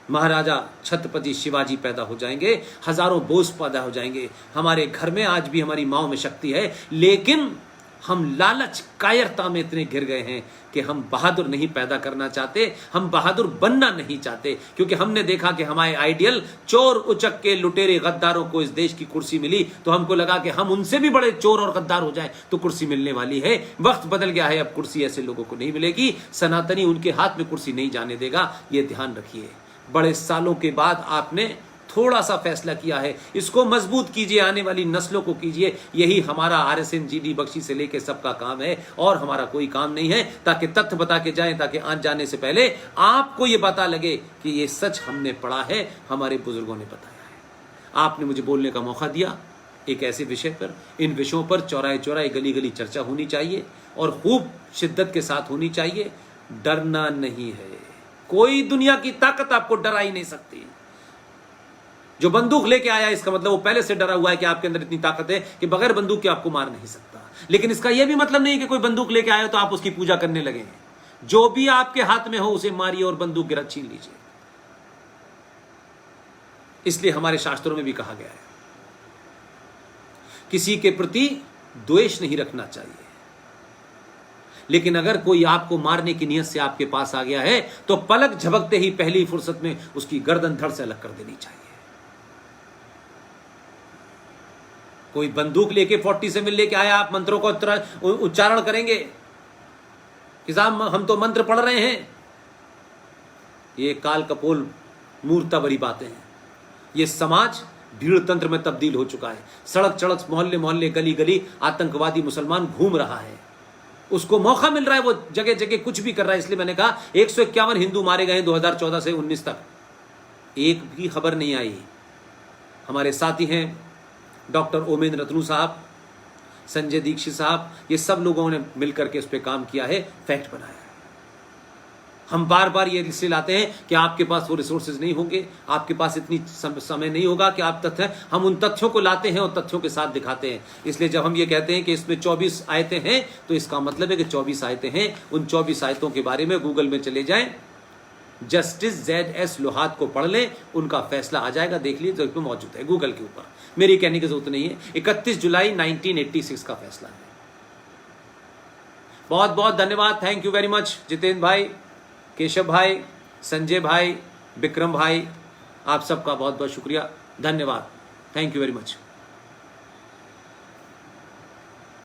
महाराजा छत्रपति शिवाजी पैदा हो जाएंगे, हजारों बोस पैदा हो जाएंगे। हमारे घर में आज भी हमारी माओ में शक्ति है, लेकिन हम लालच, कायरता में इतने घिर गए हैं कि हम बहादुर नहीं पैदा करना चाहते, हम बहादुर बनना नहीं चाहते। क्योंकि हमने देखा कि हमारे आइडियल चोर, उचक के, लुटेरे, गद्दारों को इस देश की कुर्सी मिली, तो हमको लगा कि हम उनसे भी बड़े चोर और गद्दार हो जाएं तो कुर्सी मिलने वाली है। वक्त बदल गया है, अब कुर्सी ऐसे लोगों को नहीं मिलेगी। सनातनी उनके हाथ में कुर्सी नहीं जाने देगा, ये ध्यान रखिए। बड़े सालों के बाद आपने थोड़ा सा फैसला किया है, इसको मजबूत कीजिए, आने वाली नस्लों को कीजिए। यही हमारा आरएसएन, जीडी, बख्शी से लेके सबका काम है, और हमारा कोई काम नहीं है। ताकि तथ्य बता के जाएं, ताकि आज जाने से पहले आपको ये पता लगे कि ये सच हमने पढ़ा है, हमारे बुजुर्गों ने बताया है। आपने मुझे बोलने का मौका दिया एक ऐसे विषय पर। इन विषयों पर चौराहे चौराहे, गली गली चर्चा होनी चाहिए, और खूब शिद्दत के साथ होनी चाहिए। डरना नहीं है, कोई दुनिया की ताकत आपको डरा ही नहीं सकती। जो बंदूक लेके आया, इसका मतलब वो पहले से डरा हुआ है कि आपके अंदर इतनी ताकत है कि बगैर बंदूक के आपको मार नहीं सकता। लेकिन इसका यह भी मतलब नहीं कि कोई बंदूक लेके आया तो आप उसकी पूजा करने लगे हैं। जो भी आपके हाथ में हो उसे मारिए और बंदूक गिरा छीन लीजिए। इसलिए हमारे शास्त्रों में भी कहा गया है, किसी के प्रति द्वेष नहीं रखना चाहिए। लेकिन अगर कोई आपको मारने की नियत से आपके पास आ गया है तो पलक झपकते ही पहली फुर्सत में उसकी गर्दन धड़ से अलग कर देनी चाहिए। कोई बंदूक लेके 40 से मिल लेके आया, आप मंत्रों का उच्चारण करेंगे कि साहब हम तो मंत्र पढ़ रहे हैं, ये काल कपोल मूर्ता भरी बातें हैं। ये समाज भीड़ तंत्र में तब्दील हो चुका है। सड़क सड़क, मोहल्ले मोहल्ले, गली गली आतंकवादी मुसलमान घूम रहा है। उसको मौका मिल रहा है, वो जगह जगह कुछ भी कर रहा है। इसलिए मैंने कहा 151 हिंदू मारे गए 2014 से 19 तक, एक भी खबर नहीं आई। हमारे साथी हैं डॉक्टर ओमेंद्र रतनू साहब, संजय दीक्षित साहब, ये सब लोगों ने मिलकर के उस पर काम किया है, फैक्ट बनाया है। हम बार बार ये इसलिए लाते हैं कि आपके पास वो रिसोर्सेज नहीं होंगे, आपके पास इतनी समय नहीं होगा कि आप तथ्य, हम उन तथ्यों को लाते हैं और तथ्यों के साथ दिखाते हैं। इसलिए जब हम ये कहते हैं कि इसमें 24 आयतें हैं, तो इसका मतलब है कि 24 आयतें हैं। उन 24 आयतों के बारे में गूगल में चले जाएं, जस्टिस ZS लोहात को पढ़ लें, उनका फैसला आ जाएगा, देख लीजिए, जो मौजूद है गूगल के ऊपर। मेरी कहने की जरूरत नहीं है। 31 जुलाई 1986 का फैसला है। बहुत बहुत धन्यवाद, thank you very much Jitendra भाई, केशव भाई, संजय भाई, विक्रम भाई, आप सबका बहुत बहुत शुक्रिया, धन्यवाद, थैंक यू वेरी मच।